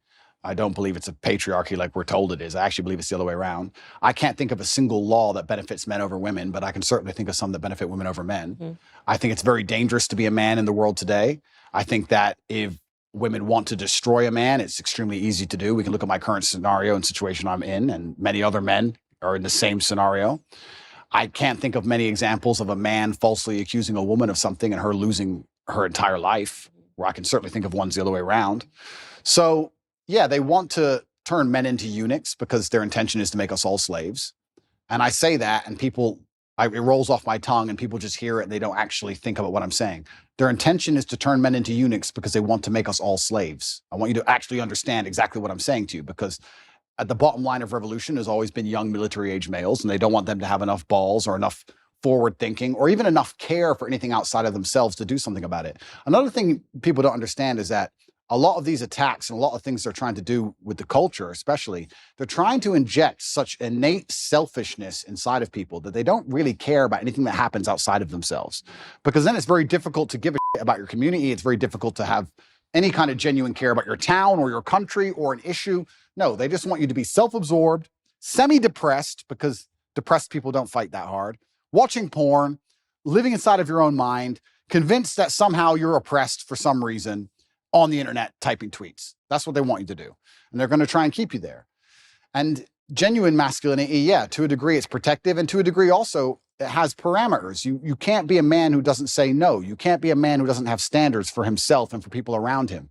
I don't believe it's a patriarchy like we're told it is. I actually believe it's the other way around. I can't think of a single law that benefits men over women, but I can certainly think of some that benefit women over men. Mm-hmm. I think it's very dangerous to be a man in the world today. I think that if women want to destroy a man, it's extremely easy to do. We can look at my current scenario and situation I'm in, and many other men are in the same scenario. I can't think of many examples of a man falsely accusing a woman of something and her losing her entire life, where I can certainly think of ones the other way around. So, yeah, they want to turn men into eunuchs because their intention is to make us all slaves. And I say that, and it rolls off my tongue, and people just hear it and they don't actually think about what I'm saying. Their intention is to turn men into eunuchs because they want to make us all slaves. I want you to actually understand exactly what I'm saying to you, because at the bottom line of revolution has always been young military-age males, and they don't want them to have enough balls or enough forward thinking or even enough care for anything outside of themselves to do something about it. Another thing people don't understand is that a lot of these attacks and a lot of things they're trying to do with the culture, especially, they're trying to inject such innate selfishness inside of people that they don't really care about anything that happens outside of themselves. Because then it's very difficult to give a shit about your community. It's very difficult to have any kind of genuine care about your town or your country or an issue. No, they just want you to be self-absorbed, semi-depressed, because depressed people don't fight that hard, watching porn, living inside of your own mind, convinced that somehow you're oppressed for some reason, on the internet typing tweets. That's what they want you to do. And they're going to try and keep you there. And genuine masculinity, yeah, to a degree it's protective, and to a degree also it has parameters. You can't be a man who doesn't say no. You can't be a man who doesn't have standards for himself and for people around him.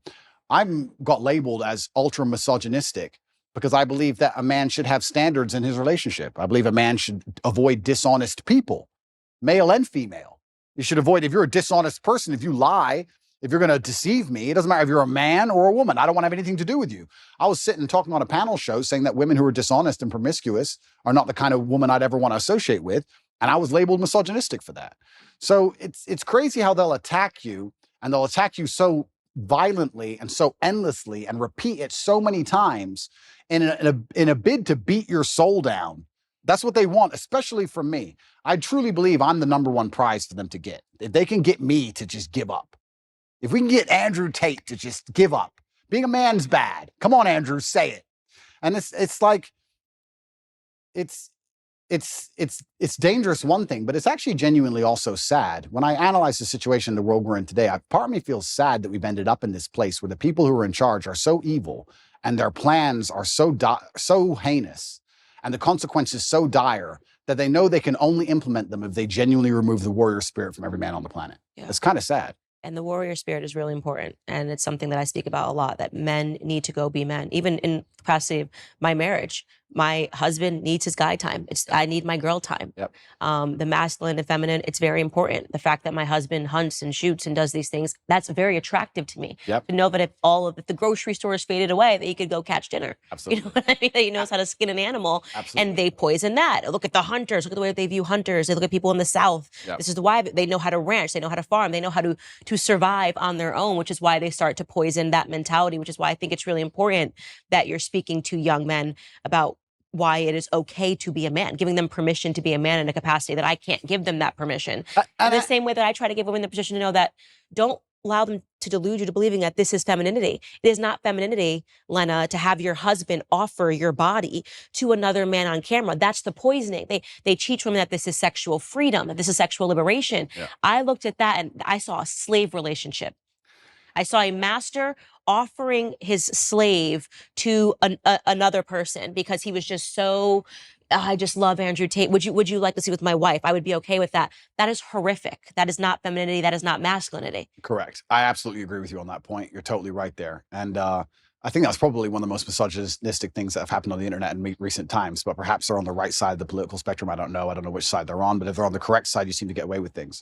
I've got labeled as ultra misogynistic because I believe that a man should have standards in his relationship. I believe a man should avoid dishonest people, male and female. You should avoid, if you're a dishonest person, if you lie, if you're going to deceive me, it doesn't matter if you're a man or a woman. I don't want to have anything to do with you. I was sitting talking on a panel show saying that women who are dishonest and promiscuous are not the kind of woman I'd ever want to associate with. And I was labeled misogynistic for that. So it's crazy how they'll attack you, and they'll attack you so violently and so endlessly and repeat it so many times in a bid to beat your soul down. That's what they want, especially from me. I truly believe I'm the number one prize for them to get. If they can get me to just give up. If we can get Andrew Tate to just give up, being a man's bad. Come on, Andrew, say it. And it's like, it's dangerous, one thing, but it's actually genuinely also sad. When I analyze the situation in the world we're in today, part of me feels sad that we've ended up in this place where the people who are in charge are so evil and their plans are so heinous and the consequences so dire that they know they can only implement them if they genuinely remove the warrior spirit from every man on the planet. Yeah. It's kind of sad. And the warrior spirit is really important. And it's something that I speak about a lot, that men need to go be men. Even in the capacity of my marriage, my husband needs his guy time. I need my girl time. Yep. The masculine and feminine, it's very important. The fact that my husband hunts and shoots and does these things, that's very attractive to me. Yep. To know that if the grocery store is faded away, that he could go catch dinner. Absolutely. You know what I mean? That he knows how to skin an animal. Absolutely. And they poison that. Look at the hunters. Look at the way they view hunters. They look at people in the South. Yep. This is why they know how to ranch. They know how to farm. They know how to survive on their own, which is why they start to poison that mentality, which is why I think it's really important that you're speaking to young men about why it is okay to be a man, giving them permission to be a man in a capacity that I can't give them that permission. In the same way that I try to give women the permission to know that don't allow them to delude you to believing that this is femininity. It is not femininity, Lena, to have your husband offer your body to another man on camera. That's the poisoning. They teach women that this is sexual freedom, that this is sexual liberation. Yeah. I looked at that and I saw a slave relationship. I saw a master offering his slave to another person because he was just so, I just love Andrew Tate. Would you like to see with my wife? I would be okay with that. That is horrific. That is not femininity. That is not masculinity. Correct. I absolutely agree with you on that point. You're totally right there. And I think that's probably one of the most misogynistic things that have happened on the internet in recent times, but perhaps they're on the right side of the political spectrum. I don't know. I don't know which side they're on, but if they're on the correct side, you seem to get away with things.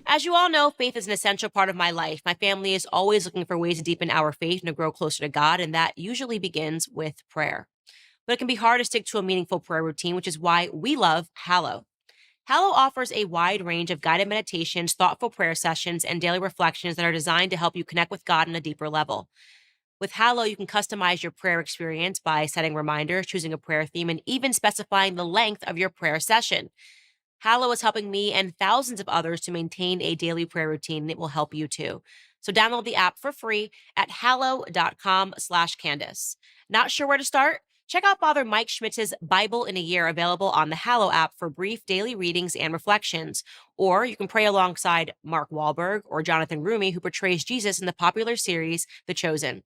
As you all know, faith is an essential part of my life. My family is always looking for ways to deepen our faith and to grow closer to God, and that usually begins with prayer. But it can be hard to stick to a meaningful prayer routine, which is why we love Hallow. Hallow offers a wide range of guided meditations, thoughtful prayer sessions, and daily reflections that are designed to help you connect with God on a deeper level. With Hallow, you can customize your prayer experience by setting reminders, choosing a prayer theme, and even specifying the length of your prayer session. Hallow is helping me and thousands of others to maintain a daily prayer routine, and it will help you too. So download the app for free at hallow.com/Candace. Not sure where to start? Check out Father Mike Schmitz's Bible in a Year, available on the Hallow app for brief daily readings and reflections. Or you can pray alongside Mark Wahlberg or Jonathan Rumi, who portrays Jesus in the popular series The Chosen.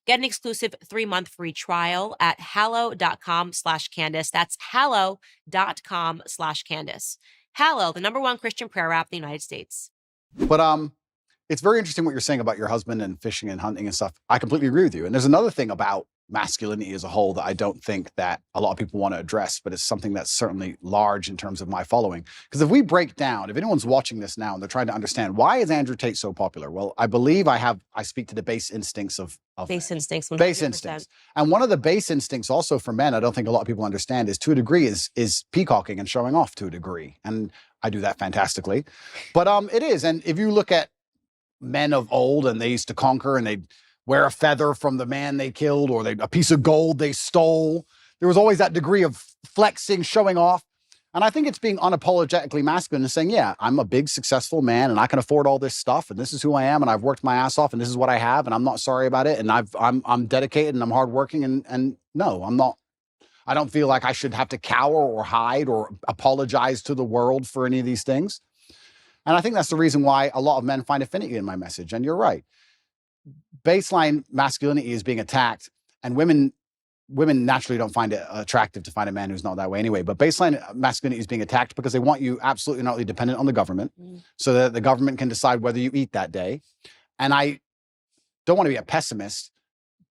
Get an exclusive 3-month free trial at hallow.com/Candace. That's hallow.com/Candace. Hallow, the #1 Christian prayer app in the United States. But it's very interesting what you're saying about your husband and fishing and hunting and stuff. I completely agree with you. And there's another thing about masculinity as a whole that I don't think that a lot of people want to address, but it's something that's certainly large in terms of my following. Because if we break down, if anyone's watching this now and they're trying to understand, why is Andrew Tate so popular? Well, I believe I speak to the base instincts of Base men. instincts. 100%. Base instincts. And one of the base instincts also for men, I don't think a lot of people understand, is to a degree is peacocking and showing off to a degree. And I do that fantastically. But it is. And if you look at men of old, and they used to conquer, and they'd wear a feather from the man they killed, or a piece of gold they stole. There was always that degree of flexing, showing off. And I think it's being unapologetically masculine and saying, yeah, I'm a big, successful man, and I can afford all this stuff, and this is who I am, and I've worked my ass off, and this is what I have, and I'm not sorry about it, and I'm dedicated, and I'm hardworking, and no, I'm not. I don't feel like I should have to cower or hide or apologize to the world for any of these things. And I think that's the reason why a lot of men find affinity in my message. And you're right. Baseline masculinity is being attacked, and women naturally don't find it attractive to find a man who's not that way anyway. But baseline masculinity is being attacked because they want you absolutely not dependent on the government, so that the government can decide whether you eat that day. And I don't want to be a pessimist,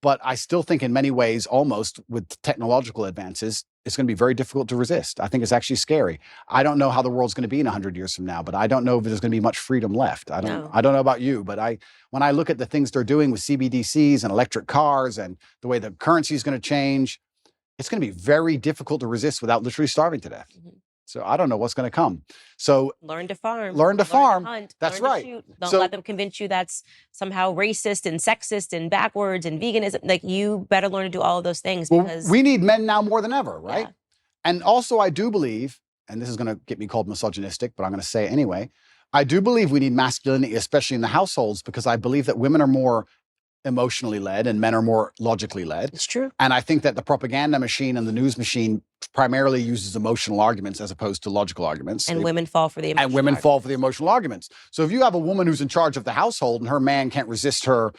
but I still think in many ways, almost with technological advances, it's going to be very difficult to resist. I think it's actually scary. I don't know how the world's going to be in 100 years from now, but I don't know if there's going to be much freedom left. I don't know about you, but when I look at the things they're doing with CBDCs and electric cars and the way the currency is going to change, it's going to be very difficult to resist without literally starving to death. So I don't know what's going to come. So learn to farm. Learn to farm. Hunt, That's learn to right. shoot. Don't let them convince you that's somehow racist and sexist and backwards and veganism. Like, you better learn to do all of those things, because we need men now more than ever, right? Yeah. And also I do believe, and this is going to get me called misogynistic, but I'm going to say it anyway, I do believe we need masculinity, especially in the households, because I believe that women are more emotionally led and men are more logically led. It's true. And I think that the propaganda machine and the news machine primarily uses emotional arguments as opposed to logical arguments. And women fall for the emotional And women fall for the emotional arguments. So if you have a woman who's in charge of the household and her man can't resist her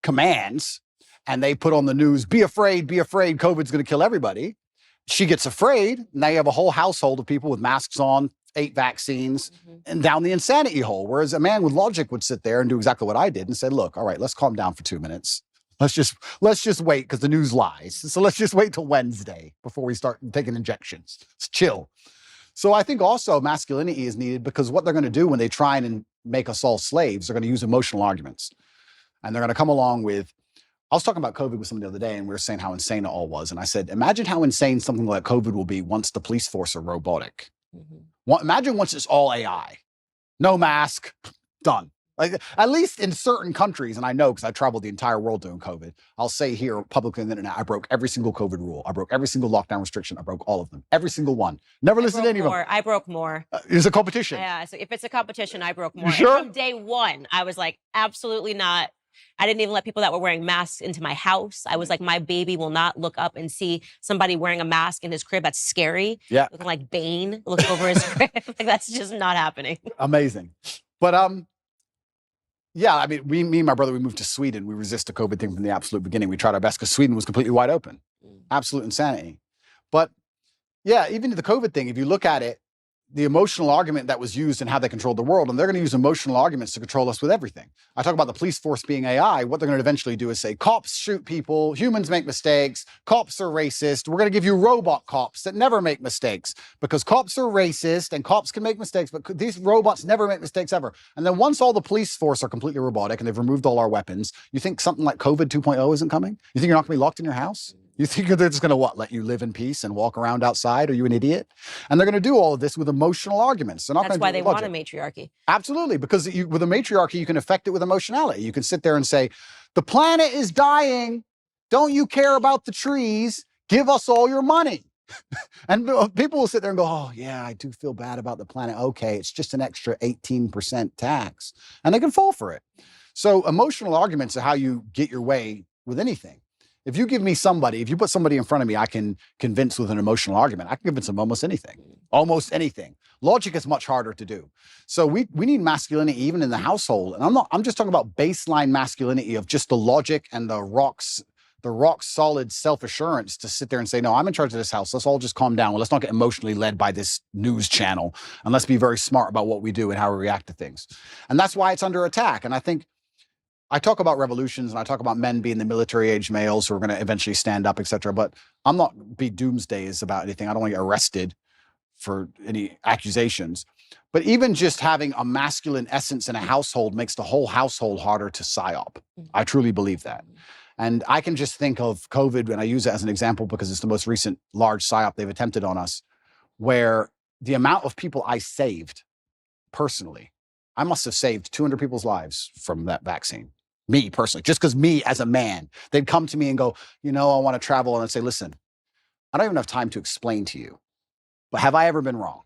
commands, and they put on the news, be afraid, COVID's going to kill everybody. She gets afraid. Now you have a whole household of people with masks on, 8 vaccines, and down the insanity hole. Whereas a man with logic would sit there and do exactly what I did and say, look, all right, let's calm down for 2 minutes. Let's just wait because the news lies. So let's just wait till Wednesday before we start taking injections. Let's chill. So I think also masculinity is needed because what they're going to do when they try and make us all slaves, they're going to use emotional arguments. And they're going to come along with, I was talking about COVID with someone the other day and we were saying how insane it all was. And I said, imagine how insane something like COVID will be once the police force are robotic. Imagine once it's all AI, no mask, done. Like, at least in certain countries, and I know because I traveled the entire world during COVID, I'll say here publicly on the internet, I broke every single COVID rule. I broke every single lockdown restriction. I broke all of them. Every single one. Never listened to any of them. I broke more. It's a competition. Yeah, so if it's a competition, I broke more. You sure? And from day one, I was like, absolutely not. I didn't even let people that were wearing masks into my house. I was like, my baby will not look up and see somebody wearing a mask in his crib. That's scary. Yeah. Looking like Bane, look over his crib. Like, that's just not happening. Amazing. But yeah, I mean, me and my brother, we moved to Sweden. We resist the COVID thing from the absolute beginning. We tried our best because Sweden was completely wide open. Absolute insanity. But yeah, even the COVID thing, if you look at it, the emotional argument that was used and how they controlled the world, and they're going to use emotional arguments to control us with everything. I talk about the police force being AI. What they're going to eventually do is say, cops shoot people, humans make mistakes, cops are racist. We're going to give you robot cops that never make mistakes because cops are racist and cops can make mistakes, but these robots never make mistakes ever. And then once all the police force are completely robotic and they've removed all our weapons, you think something like COVID 2.0 isn't coming? You think you're not going to be locked in your house? You think they're just going to what? Let you live in peace and walk around outside? Are you an idiot? And they're going to do all of this with emotional arguments. They're not That's going to why do it they with want a logic. matriarchy. Absolutely, because with a matriarchy, you can affect it with emotionality. You can sit there and say, the planet is dying. Don't you care about the trees? Give us all your money. And people will sit there and go, oh, yeah, I do feel bad about the planet. Okay, it's just an extra 18% tax. And they can fall for it. So emotional arguments are how you get your way with anything. If you give me somebody, if you put somebody in front of me, I can convince with an emotional argument. I can convince them almost anything. Almost anything. Logic is much harder to do. So we need masculinity even in the household. And I'm just talking about baseline masculinity of just the logic and the rock solid self-assurance to sit there and say, no, I'm in charge of this house. Let's all just calm down. Let's not get emotionally led by this news channel. And let's be very smart about what we do and how we react to things. And that's why it's under attack. And I think I talk about revolutions and I talk about men being the military age males who are going to eventually stand up, et cetera. But I'm not be doomsdays about anything. I don't want to get arrested for any accusations. But even just having a masculine essence in a household makes the whole household harder to psyop. I truly believe that. And I can just think of COVID, and I use it as an example because it's the most recent large psyop they've attempted on us, where the amount of people I saved personally, I must have saved 200 people's lives from that vaccine. Me personally, just because me as a man, they'd come to me and go, you know, I want to travel. And I'd say, listen, I don't even have time to explain to you, but have I ever been wrong?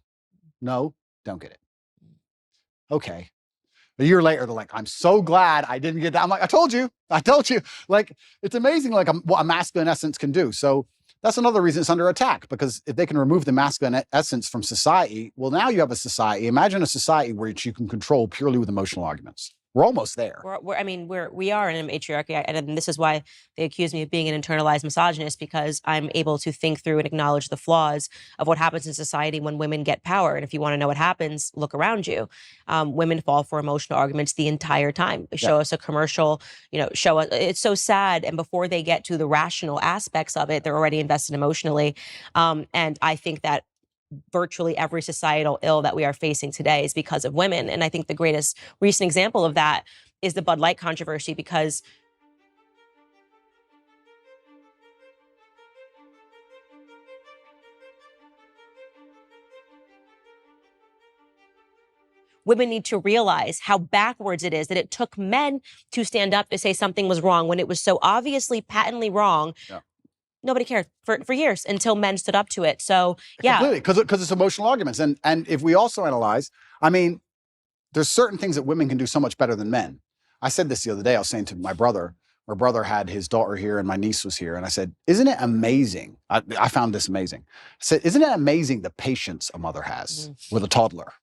No, don't get it. Okay. A year later, they're like, I'm so glad I didn't get that. I'm like, I told you. Like, it's amazing like what a masculine essence can do. So that's another reason it's under attack, because if they can remove the masculine essence from society, well, now you have a society. Imagine a society where you can control purely with emotional arguments. We're almost there. We are in a matriarchy, and this is why they accuse me of being an internalized misogynist, because I'm able to think through and acknowledge the flaws of what happens in society when women get power. And if you want to know what happens, look around you. Women fall for emotional arguments the entire time. Show us a commercial, show us. It's so sad. And before they get to the rational aspects of it, they're already invested emotionally. And I think that virtually every societal ill that we are facing today is because of women. And I think the greatest recent example of that is the Bud Light controversy, because women need to realize how backwards it is that it took men to stand up to say something was wrong when it was so obviously patently wrong. Yeah. Nobody cared for years until men stood up to it. So, yeah. Completely, because it's emotional arguments. And if we also analyze, I mean, there's certain things that women can do so much better than men. I said this the other day. I was saying to my brother had his daughter here and my niece was here. And I said, isn't it amazing? I found this amazing. I said, isn't it amazing the patience a mother has with a toddler?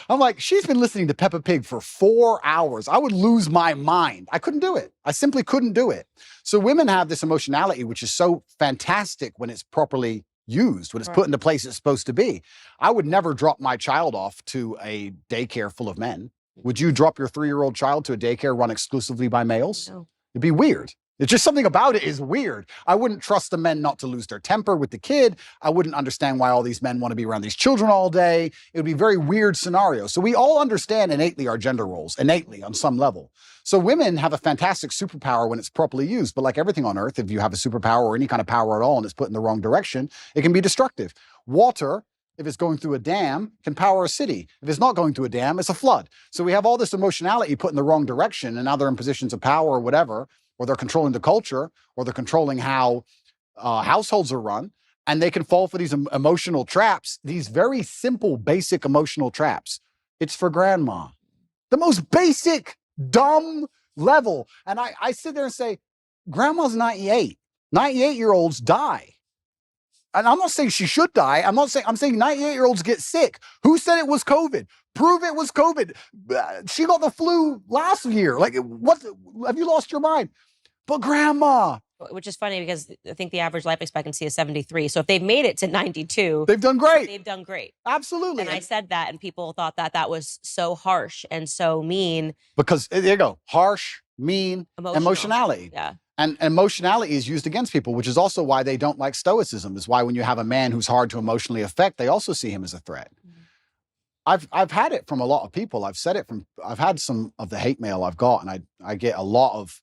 I'm like, she's been listening to Peppa Pig for 4 hours. I would lose my mind. I couldn't do it. I simply couldn't do it. So women have this emotionality, which is so fantastic when it's properly used, when it's put into place it's supposed to be. I would never drop my child off to a daycare full of men. Would you drop your 3-year-old child to a daycare run exclusively by males? No. It'd be weird. It's just something about it is weird. I wouldn't trust the men not to lose their temper with the kid. I wouldn't understand why all these men want to be around these children all day. It would be a very weird scenario. So we all understand innately our gender roles, innately on some level. So women have a fantastic superpower when it's properly used. But like everything on earth, if you have a superpower or any kind of power at all and it's put in the wrong direction, it can be destructive. Water, if it's going through a dam, can power a city. If it's not going through a dam, it's a flood. So we have all this emotionality put in the wrong direction, and now they're in positions of power or whatever, or they're controlling the culture, or they're controlling how households are run, and they can fall for these emotional traps, these very simple, basic emotional traps. It's for grandma. The most basic, dumb level. And I sit there and say, grandma's 98. 98-year-olds die. And I'm not saying she should die. I'm saying 98-year-olds get sick. Who said it was COVID? Prove it was COVID. She got the flu last year. Like, what? Have you lost your mind? But grandma. Which is funny because I think the average life expectancy is 73. So if they've made it to 92, they've done great. They've done great. Absolutely. And I said that, and people thought that was so harsh and so mean. Because there you go. Harsh, mean, emotionality. Yeah. And emotionality is used against people, which is also why they don't like stoicism, is why when you have a man who's hard to emotionally affect, they also see him as a threat. Mm-hmm. I've had it from a lot of people. I've had some of the hate mail I've got, and I get a lot of,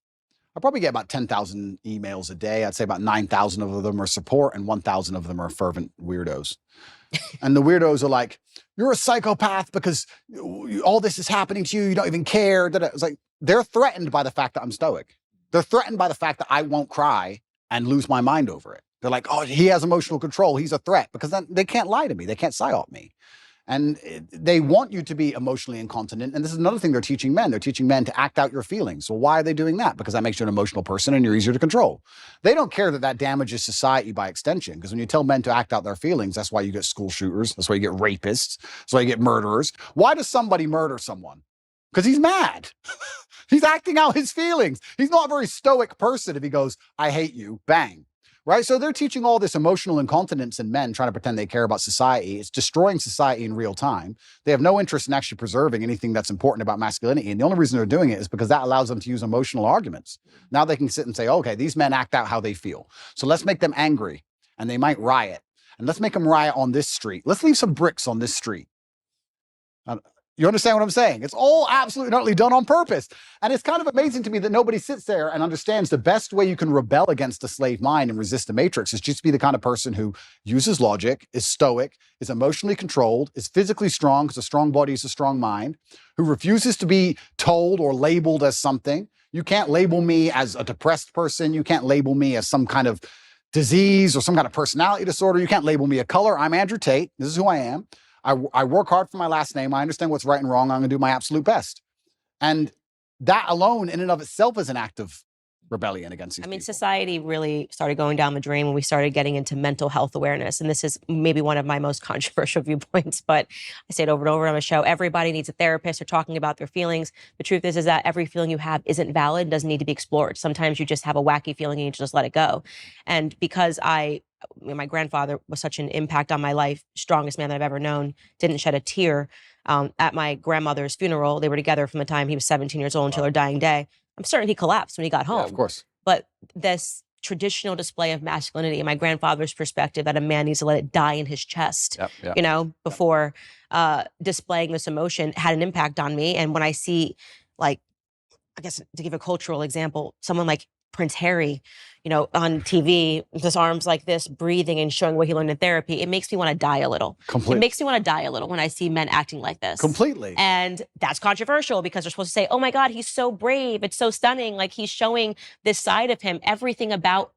I probably get about 10,000 emails a day. I'd say about 9,000 of them are support and 1,000 of them are fervent weirdos. And the weirdos are like, you're a psychopath because all this is happening to you. You don't even care. It's like, they're threatened by the fact that I'm stoic. They're threatened by the fact that I won't cry and lose my mind over it. They're like, oh, he has emotional control. He's a threat, because then they can't lie to me. They can't psyop me. And they want you to be emotionally incontinent. And this is another thing they're teaching men. They're teaching men to act out your feelings. Well, why are they doing that? Because that makes you an emotional person and you're easier to control. They don't care that damages society by extension. Because when you tell men to act out their feelings, that's why you get school shooters. That's why you get rapists. That's why you get murderers. Why does somebody murder someone? Because he's mad. He's acting out his feelings. He's not a very stoic person if he goes, I hate you, bang. Right? So they're teaching all this emotional incontinence in men, trying to pretend they care about society. It's destroying society in real time. They have no interest in actually preserving anything that's important about masculinity. And the only reason they're doing it is because that allows them to use emotional arguments. Now they can sit and say, okay, these men act out how they feel. So let's make them angry, and they might riot. And let's make them riot on this street. Let's leave some bricks on this street. You understand what I'm saying? It's all absolutely utterly done on purpose. And it's kind of amazing to me that nobody sits there and understands the best way you can rebel against the slave mind and resist the matrix is just to be the kind of person who uses logic, is stoic, is emotionally controlled, is physically strong, because a strong body is a strong mind, who refuses to be told or labeled as something. You can't label me as a depressed person. You can't label me as some kind of disease or some kind of personality disorder. You can't label me a color. I'm Andrew Tate. This is who I am. I work hard for my last name. I understand what's right and wrong. I'm going to do my absolute best. And that alone in and of itself is an act of rebellion against these people. Society really started going down the drain when we started getting into mental health awareness. And this is maybe one of my most controversial viewpoints, but I say it over and over on my show. Everybody needs a therapist. They're talking about their feelings. The truth is that every feeling you have isn't valid, doesn't need to be explored. Sometimes you just have a wacky feeling and you just let it go. And because my grandfather was such an impact on my life, strongest man that I've ever known, didn't shed a tear. At my grandmother's funeral, they were together from the time he was 17 years old until her dying day. I'm certain he collapsed when he got home. Yeah, of course. But this traditional display of masculinity, in my grandfather's perspective, that a man needs to let it die in his chest, before displaying this emotion, had an impact on me. And when I see, like, I guess to give a cultural example, someone like Prince Harry, on TV, with his arms like this, breathing and showing what he learned in therapy, it makes me want to die a little. Completely. It makes me want to die a little when I see men acting like this. Completely. And that's controversial because they're supposed to say, oh my God, he's so brave. It's so stunning. Like, he's showing this side of him. Everything about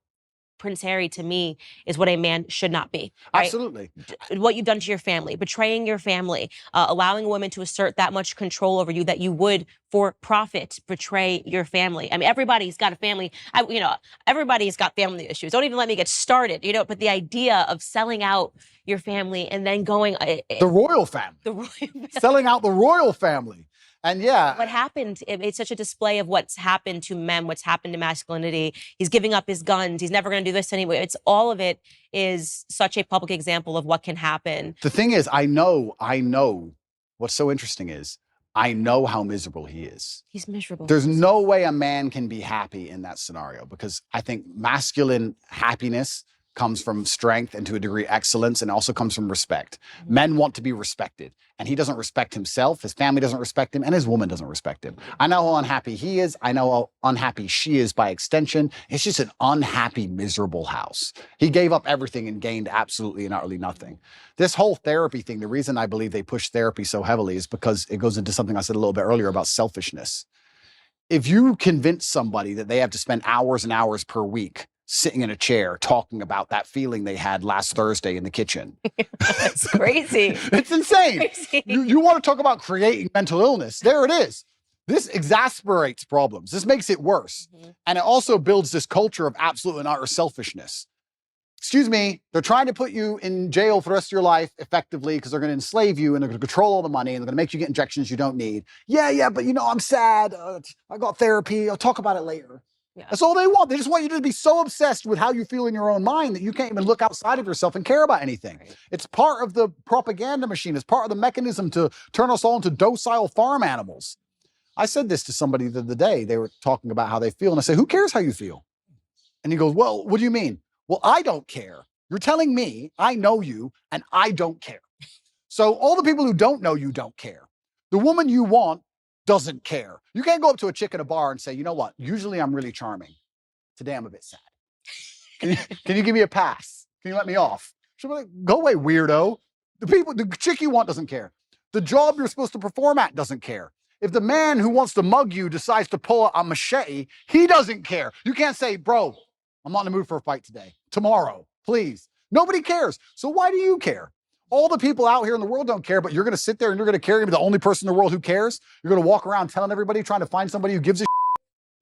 Prince Harry, to me, is what a man should not be. Right? Absolutely. What you've done to your family, betraying your family, allowing a woman to assert that much control over you that you would, for profit, betray your family. I mean, everybody's got a family. Everybody's got family issues. Don't even let me get started. But the idea of selling out your family and then going the royal family, selling out the royal family. And yeah. What happened, it's such a display of what's happened to men, what's happened to masculinity. He's giving up his guns. He's never going to do this anyway. It's all of it is such a public example of what can happen. The thing is, I know what's so interesting is I know how miserable he is. He's miserable. There's no way a man can be happy in that scenario, because I think masculine happiness comes from strength and to a degree excellence, and also comes from respect. Men want to be respected, and he doesn't respect himself, his family doesn't respect him, and his woman doesn't respect him. I know how unhappy he is. I know how unhappy she is by extension. It's just an unhappy, miserable house. He gave up everything and gained absolutely and utterly nothing. This whole therapy thing, the reason I believe they push therapy so heavily is because it goes into something I said a little bit earlier about selfishness. If you convince somebody that they have to spend hours and hours per week sitting in a chair talking about that feeling they had last Thursday in the kitchen. That's crazy. It's insane. Crazy. You want to talk about creating mental illness. There it is. This exasperates problems. This makes it worse. And it also builds this culture of absolute and utter selfishness. Excuse me, they're trying to put you in jail for the rest of your life effectively because they're going to enslave you and they're going to control all the money and they're going to make you get injections you don't need. Yeah, but you know, I'm sad. I got therapy. I'll talk about it later. Yeah. That's all they want. They just want you to be so obsessed with how you feel in your own mind that you can't even look outside of yourself and care about anything. Right. It's part of the propaganda machine. It's part of the mechanism to turn us all into docile farm animals. I said this to somebody the other day. They were talking about how they feel. And I said, who cares how you feel? And he goes, well, what do you mean? Well, I don't care. You're telling me I know you and I don't care. So all the people who don't know you don't care. The woman you want doesn't care. You can't go up to a chick in a bar and say, you know what? Usually I'm really charming. Today I'm a bit sad. Can you give me a pass? Can you let me off? She'll be like, go away, weirdo. The chick you want doesn't care. The job you're supposed to perform at doesn't care. If the man who wants to mug you decides to pull out a machete, he doesn't care. You can't say, bro, I'm not in the mood for a fight today. Tomorrow, please. Nobody cares. So why do you care? All the people out here in the world don't care, but you're going to sit there and you're going to care. You're the only person in the world who cares. You're going to walk around telling everybody, trying to find somebody who gives a shit.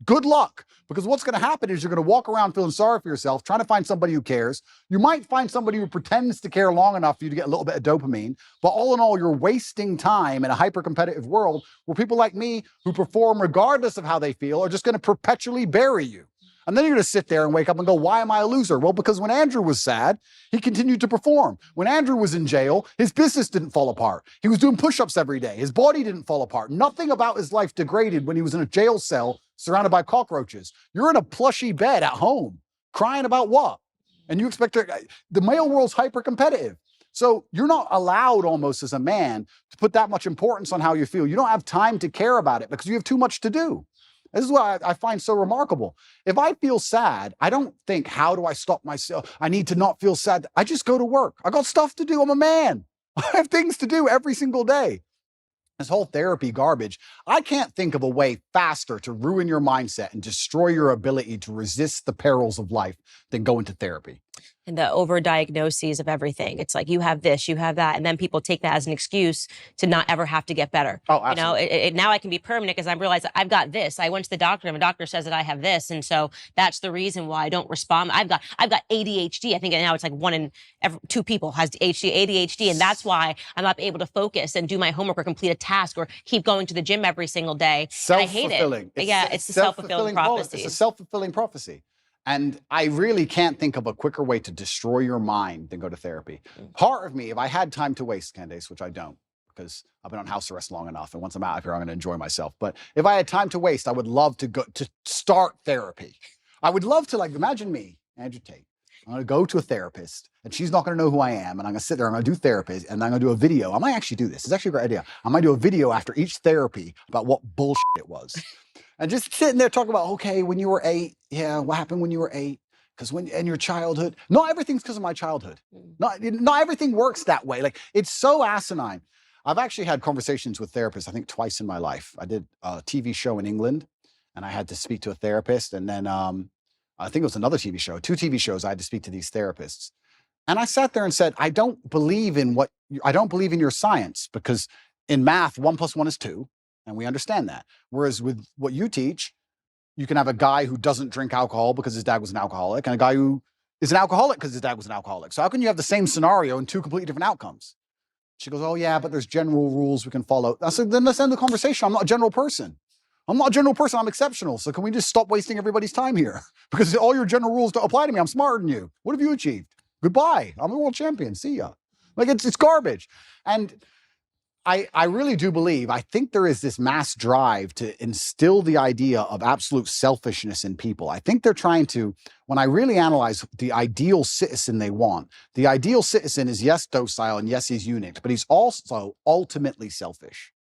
Good luck. Because what's going to happen is you're going to walk around feeling sorry for yourself, trying to find somebody who cares. You might find somebody who pretends to care long enough for you to get a little bit of dopamine. But all in all, you're wasting time in a hyper-competitive world where people like me who perform regardless of how they feel are just going to perpetually bury you. And then you're going to sit there and wake up and go, why am I a loser? Well, because when Andrew was sad, he continued to perform. When Andrew was in jail, his business didn't fall apart. He was doing push-ups every day. His body didn't fall apart. Nothing about his life degraded when he was in a jail cell surrounded by cockroaches. You're in a plushy bed at home, crying about what? And you expect the male world's hyper-competitive. So you're not allowed almost as a man to put that much importance on how you feel. You don't have time to care about it because you have too much to do. This is what I find so remarkable. If I feel sad, I don't think, how do I stop myself? I need to not feel sad. I just go to work. I got stuff to do. I'm a man. I have things to do every single day. This whole therapy garbage, I can't think of a way faster to ruin your mindset and destroy your ability to resist the perils of life than go into therapy. And the overdiagnoses of everything. It's like, you have this, you have that. And then people take that as an excuse to not ever have to get better. Oh, absolutely. You know, now I can be permanent because I realize I've got this. I went to the doctor and the doctor says that I have this. And so that's the reason why I don't respond. I've got ADHD. I think now it's like 1 in 2 people has ADHD. And that's why I'm not able to focus and do my homework or complete a task or keep going to the gym every single day. I hate it. It's the self-fulfilling prophecy. It's a self-fulfilling prophecy. And I really can't think of a quicker way to destroy your mind than go to therapy. Part of me, if I had time to waste, Candace, which I don't, because I've been on house arrest long enough, and once I'm out of here, I'm going to enjoy myself. But if I had time to waste, I would love to go to start therapy. I would love to, like, imagine me, Andrew Tate. I'm going to go to a therapist, and she's not going to know who I am, and I'm going to sit there, I'm going to do therapy, and I'm going to do a video. I might actually do this. It's actually a great idea. I might do a video after each therapy about what bullshit it was. And just sitting there talking about, okay, when you were 8, yeah, what happened when you were 8? Because in your childhood, not everything's because of my childhood. Not everything works that way. Like, it's so asinine. I've actually had conversations with therapists, I think twice in my life. I did a TV show in England, and I had to speak to a therapist. And then I think it was another TV show, 2 TV shows, I had to speak to these therapists. And I sat there and said, I don't believe in your science, because in math, 1 + 1 is 2. And we understand that. Whereas with what you teach, you can have a guy who doesn't drink alcohol because his dad was an alcoholic, and a guy who is an alcoholic because his dad was an alcoholic. So how can you have the same scenario and 2 completely different outcomes? She goes, oh yeah, but there's general rules we can follow. I said, then let's end the conversation. I'm not a general person. I'm exceptional. So can we just stop wasting everybody's time here? Because all your general rules don't apply to me. I'm smarter than you. What have you achieved? Goodbye. I'm a world champion. See ya. Like, it's garbage. And I really do believe, I think there is this mass drive to instill the idea of absolute selfishness in people. I think they're trying to, when I really analyze the ideal citizen they want, the ideal citizen is, yes, docile, and yes, he's unique, but he's also ultimately selfish,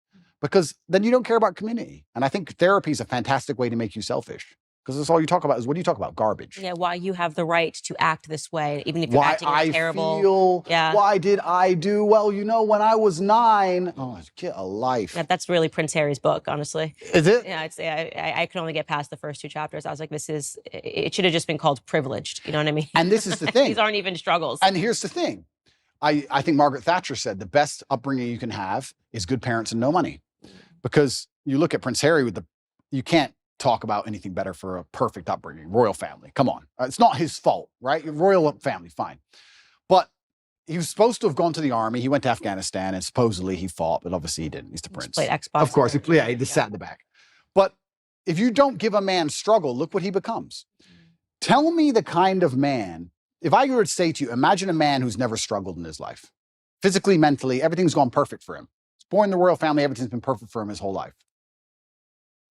because then you don't care about community. And I think therapy is a fantastic way to make you selfish, because that's all you talk about is, what do you talk about? Garbage. Yeah, why you have the right to act this way, even if you're acting terrible. Why did I do? Well, you know, when I was 9, oh, get a life. That's really Prince Harry's book, honestly. Is it? Yeah, I could only get past the first 2 chapters. I was like, it should have just been called Privileged. You know what I mean? And this is the thing. These aren't even struggles. And here's the thing. I think Margaret Thatcher said the best upbringing you can have is good parents and no money. Because you look at Prince Harry you can't talk about anything better for a perfect upbringing. Royal family, come on. It's not his fault, right? Royal family, fine. But he was supposed to have gone to the army. He went to Afghanistan and supposedly he fought, but obviously he didn't. He's the prince. Played Xbox. Of course, he just sat in the back. But if you don't give a man struggle, look what he becomes. Tell me the kind of man, if I were to say to you, imagine a man who's never struggled in his life. Physically, mentally, everything's gone perfect for him. He's born in the royal family, everything's been perfect for him his whole life.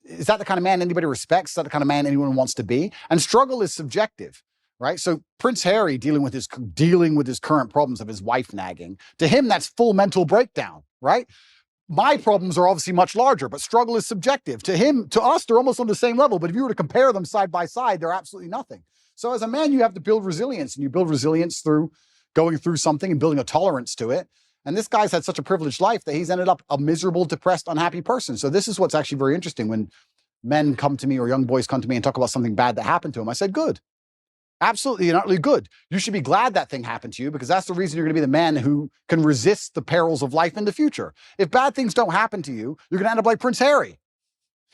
Is that the kind of man anybody respects? Is that the kind of man anyone wants to be? And struggle is subjective, right? So Prince Harry dealing with his current problems of his wife nagging, to him, that's full mental breakdown, right? My problems are obviously much larger, but struggle is subjective. To us, they're almost on the same level. But if you were to compare them side by side, they're absolutely nothing. So as a man, you have to build resilience, and you build resilience through going through something and building a tolerance to it. And this guy's had such a privileged life that he's ended up a miserable, depressed, unhappy person. So this is what's actually very interesting. When men come to me or young boys come to me and talk about something bad that happened to him, I said, good. Absolutely and utterly good. You should be glad that thing happened to you, because that's the reason you're going to be the man who can resist the perils of life in the future. If bad things don't happen to you, you're going to end up like Prince Harry.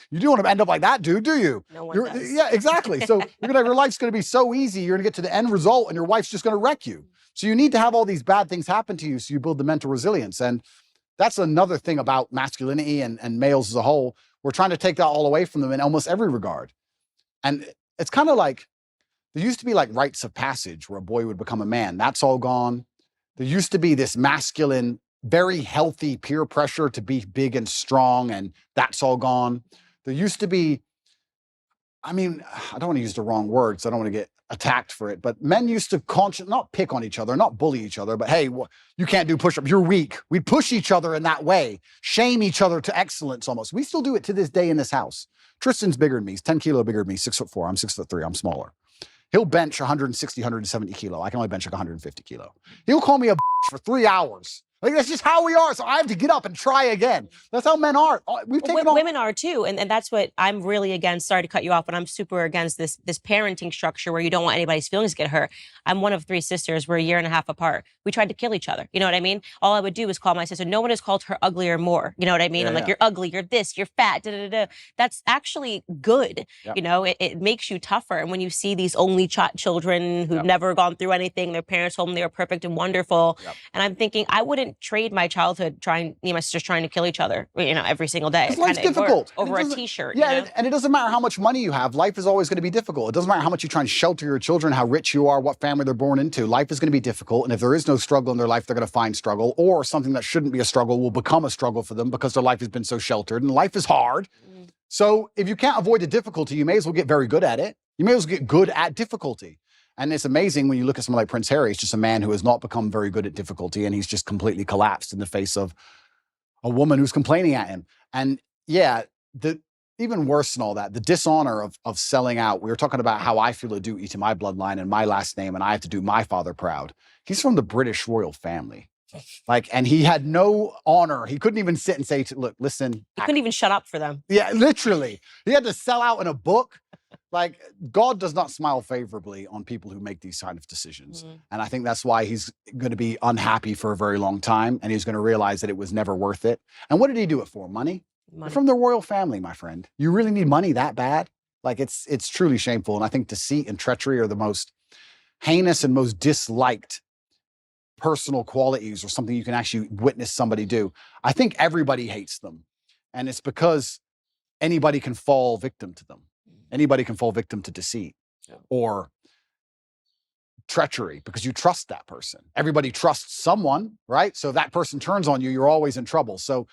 You don't want to end up like that dude, do you? No one does. Yeah, exactly. So your life's going to be so easy. You're going to get to the end result and your wife's just going to wreck you. So you need to have all these bad things happen to you so you build the mental resilience. And that's another thing about masculinity and males as a whole. We're trying to take that all away from them in almost every regard. And it's kind of like, there used to be like rites of passage where a boy would become a man. That's all gone. There used to be this masculine, very healthy peer pressure to be big and strong, and that's all gone. There used to be, I mean, I don't want to use the wrong words. I don't want to get attacked for it, but men used to not pick on each other, not bully each other, but hey, you can't do push-ups, you're weak. We'd push each other in that way, shame each other to excellence almost. We still do it to this day in this house. Tristan's bigger than me. He's 10 kilo bigger than me, 6'4". I'm 6'3". I'm smaller. He'll bench 160, 170 kilo. I can only bench like 150 kilo. He'll call me a for 3 hours. Like, that's just how we are. So I have to get up and try again. That's how men are. Women are too. And that's what I'm really against. Sorry to cut you off, but I'm super against this parenting structure where you don't want anybody's feelings to get hurt. I'm one of 3 sisters. We're a year and a half apart. We tried to kill each other. You know what I mean? All I would do is call my sister. No one has called her ugly or more. You know what I mean? I'm like, you're ugly, you're this, you're fat, That's actually good. Yep. You know, it makes you tougher. And when you see these only children who've never gone through anything, their parents told them they were perfect and wonderful. Yep. And I'm thinking, I wouldn't trade my childhood me and my sisters trying to kill each other, every single day. Life's difficult. Over a t-shirt. Yeah, and it doesn't matter how much money you have. Life is always going to be difficult. It doesn't matter how much you try and shelter your children, how rich you are, what family they're born into. Life is going to be difficult. And if there is no struggle in their life, they're going to find struggle, or something that shouldn't be a struggle will become a struggle for them because their life has been so sheltered. And life is hard. So if you can't avoid the difficulty, you may as well get very good at it. You may as well get good at difficulty. And it's amazing when you look at someone like Prince Harry. He's just a man who has not become very good at difficulty, and he's just completely collapsed in the face of a woman who's complaining at him. And yeah, even worse than all that, the dishonor of selling out. We were talking about how I feel a duty to my bloodline and my last name, and I have to do my father proud. He's from the British royal family. And he had no honor. He couldn't even sit and say, look, listen. He couldn't even shut up for them. Yeah, literally. He had to sell out in a book. Like, God does not smile favorably on people who make these kind of decisions. And I think that's why he's going to be unhappy for a very long time. And he's going to realize that it was never worth it. And what did he do it for? Money? You're from the royal family, my friend. You really need money that bad? Like, it's truly shameful. And I think deceit and treachery are the most heinous and most disliked personal qualities, or something you can actually witness somebody do. I think everybody hates them. And it's because anybody can fall victim to them. Anybody can fall victim to deceit or treachery because you trust that person. Everybody trusts someone, right? So if that person turns on you, you're always in trouble. So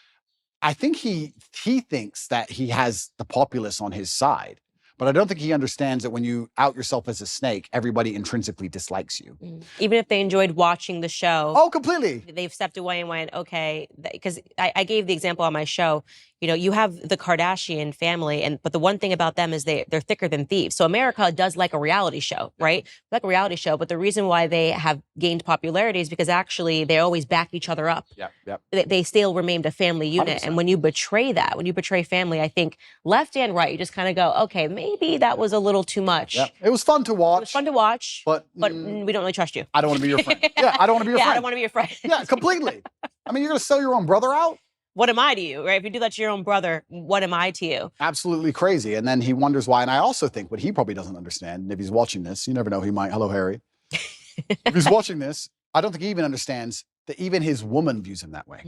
I think he thinks that he has the populace on his side, but I don't think he understands that when you out yourself as a snake, everybody intrinsically dislikes you. Even if they enjoyed watching the show. Oh, completely. They've stepped away and went, okay, because I gave the example on my show, you know, you have the Kardashian family, but the one thing about them is they're thicker than thieves. So America does like a reality show, right? Like a reality show, but the reason why they have gained popularity is because actually they always back each other up. Yep. They still remained a family unit. 100%. And when you betray that, when you betray family, I think left and right, you just kind of go, okay, maybe that was a little too much. Yep. It was fun to watch. It was fun to watch, but we don't really trust you. I don't want to be your friend. Yeah, I don't want to be your Yeah, friend. I don't want to be your friend. Yeah, completely. I mean, you're going to sell your own brother out? What am I to you, right? If you do that to your own brother, what am I to you? Absolutely crazy. And then he wonders why. And I also think what he probably doesn't understand, and if he's watching this, you never know, he might. Hello, Harry. If he's watching this, I don't think he even understands that even his woman views him that way.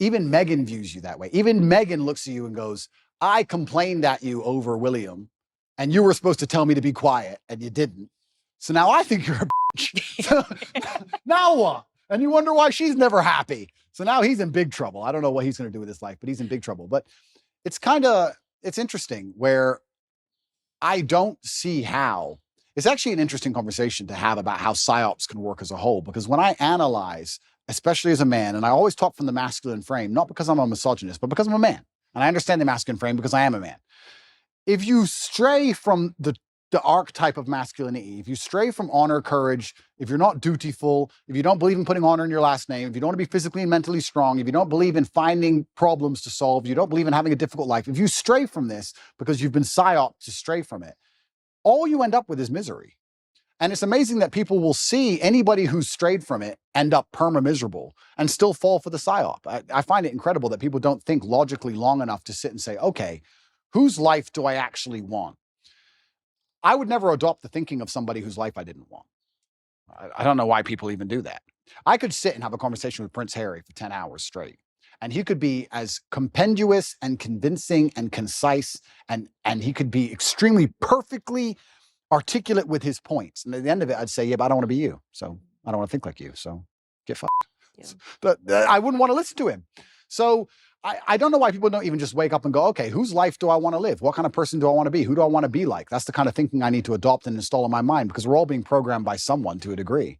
Even Megan views you that way. Even Megan looks at you and goes, I complained at you over William, and you were supposed to tell me to be quiet, and you didn't. So now I think you're a bitch. Now what? And you wonder why she's never happy. So now he's in big trouble. I don't know what he's going to do with his life, but he's in big trouble. But it's interesting where I don't see how. It's actually an interesting conversation to have about how psyops can work as a whole, because when I analyze, especially as a man, and I always talk from the masculine frame, not because I'm a misogynist, but because I'm a man. And I understand the masculine frame because I am a man. If you stray from the archetype of masculinity, if you stray from honor, courage, if you're not dutiful, if you don't believe in putting honor in your last name, if you don't want to be physically and mentally strong, if you don't believe in finding problems to solve, you don't believe in having a difficult life, if you stray from this because you've been psyoped to stray from it, all you end up with is misery. And it's amazing that people will see anybody who's strayed from it end up perma-miserable and still fall for the psyop. I find it incredible that people don't think logically long enough to sit and say, okay, whose life do I actually want? I would never adopt the thinking of somebody whose life I didn't want. I don't know why people even do that. I could sit and have a conversation with Prince Harry for 10 hours straight, and he could be as compendious and convincing and concise, and he could be extremely perfectly articulate with his points. And at the end of it, I'd say, yeah, but I don't want to be you. So I don't want to think like you. So get fucked. Yeah. I wouldn't want to listen to him. So I don't know why people don't even just wake up and go, okay, whose life do I want to live? What kind of person do I want to be? Who do I want to be like? That's the kind of thinking I need to adopt and install in my mind, because we're all being programmed by someone to a degree.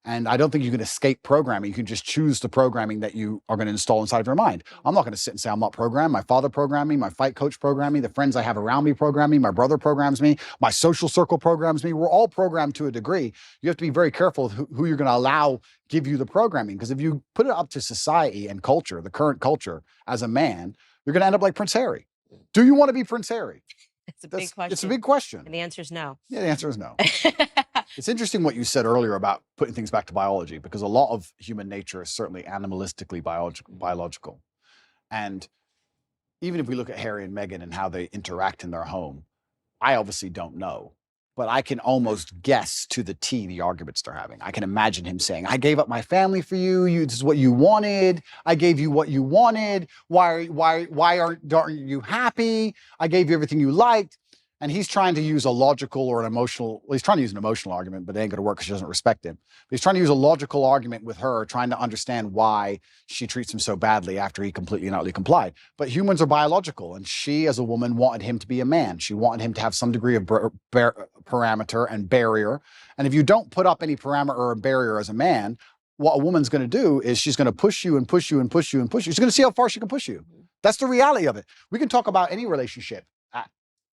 And I don't think you can escape programming. You can just choose the programming that you are going to install inside of your mind. I'm not going to sit and say I'm not programmed. My father programmed me. My fight coach programmed me. The friends I have around me program me. My brother programs me. My social circle programs me. We're all programmed to a degree. You have to be very careful with who you're going to allow give you the programming. Because if you put it up to society and culture, the current culture, as a man, you're going to end up like Prince Harry. Do you want to be Prince Harry? It's a big question. It's a big question. And the answer is no. Yeah, the answer is no. It's interesting what you said earlier about putting things back to biology, because a lot of human nature is certainly animalistically biological. And even if we look at Harry and Meghan and how they interact in their home, I obviously don't know, but I can almost guess to the T the arguments they're having. I can imagine him saying, I gave up my family for you. This is what you wanted. I gave you what you wanted. Why aren't you happy? I gave you everything you liked. And he's trying to use a logical or an emotional, well, he's trying to use an emotional argument, but it ain't going to work because she doesn't respect him. But he's trying to use a logical argument with her, trying to understand why she treats him so badly after he completely and utterly complied. But humans are biological, and she, as a woman, wanted him to be a man. She wanted him to have some degree of parameter and barrier. And if you don't put up any parameter or barrier as a man, what a woman's going to do is she's going to push you and push you and push you and push you. She's going to see how far she can push you. That's the reality of it. We can talk about any relationship,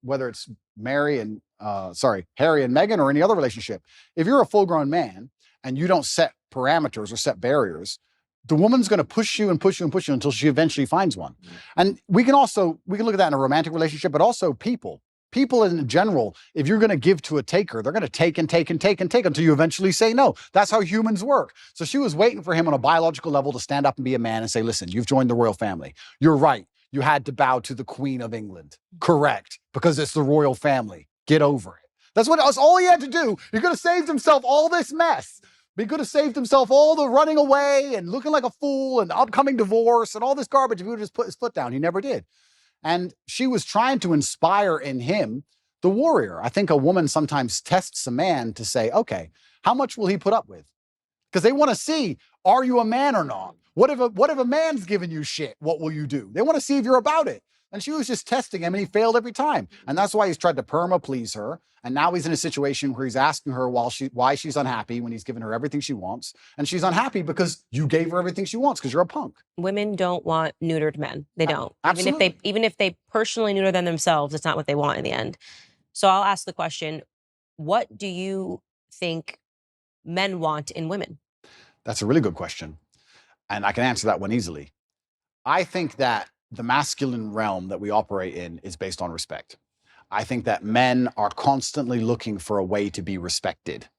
whether it's Harry and Meghan or any other relationship. If you're a full-grown man and you don't set parameters or set barriers, the woman's going to push you and push you and push you until she eventually finds one. And we can look at that in a romantic relationship, but also people. People in general, if you're going to give to a taker, they're going to take and take and take and take until you eventually say no. That's how humans work. So she was waiting for him on a biological level to stand up and be a man and say, listen, you've joined the royal family. You're right. You had to bow to the Queen of England. Correct. Because it's the royal family. Get over it. That's all he had to do. He could have saved himself all this mess. He could have saved himself all the running away and looking like a fool and the upcoming divorce and all this garbage if he would have just put his foot down. He never did. And she was trying to inspire in him the warrior. I think a woman sometimes tests a man to say, okay, How much will he put up with? Because they want to see, are you a man or not? What if a man's giving you shit? What will you do? They want to see if you're about it. And she was just testing him, and he failed every time. And that's why he's tried to perma please her. And now he's in a situation where he's asking her why she's unhappy when he's given her everything she wants. And she's unhappy because you gave her everything she wants because you're a punk. Women don't want neutered men. They don't. Absolutely. Even if they personally neuter them themselves, it's not what they want in the end. So I'll ask the question, what do you think men want in women? That's a really good question. And I can answer that one easily. I think that the masculine realm that we operate in is based on respect. I think that men are constantly looking for a way to be respected.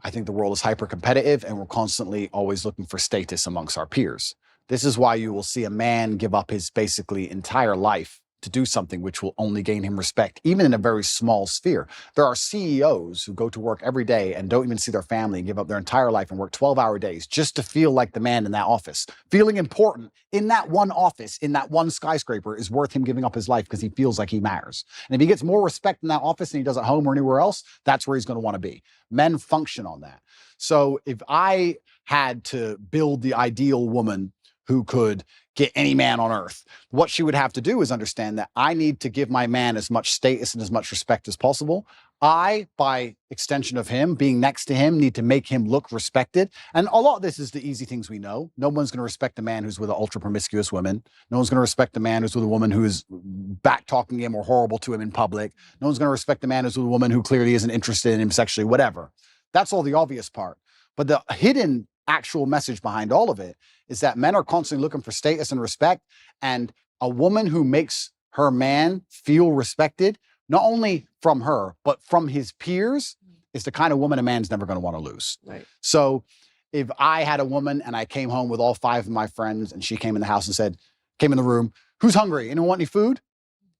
I think the world is hyper competitive and we're constantly always looking for status amongst our peers. This is why you will see a man give up his basically entire life to do something which will only gain him respect, even in a very small sphere. There are CEOs who go to work every day and don't even see their family and give up their entire life and work 12-hour days just to feel like the man in that office. Feeling important in that one office, in that one skyscraper, is worth him giving up his life because he feels like he matters. And if he gets more respect in that office than he does at home or anywhere else, that's where he's going to want to be. Men function on that. So if I had to build the ideal woman who could get any man on earth, what she would have to do is understand that I need to give my man as much status and as much respect as possible. I, by extension of him, being next to him, need to make him look respected. And a lot of this is the easy things we know. No one's going to respect a man who's with an ultra promiscuous woman. No one's going to respect a man who's with a woman who is back talking him or horrible to him in public. No one's going to respect a man who's with a woman who clearly isn't interested in him sexually, whatever. That's all the obvious part. But the hidden actual message behind all of it is that men are constantly looking for status and respect, and a woman who makes her man feel respected, not only from her, but from his peers, is the kind of woman a man's never going to want to lose. Right. So if I had a woman and I came home with all 5 of my friends and she came in the house and said, came in the room, who's hungry? Anyone want any food?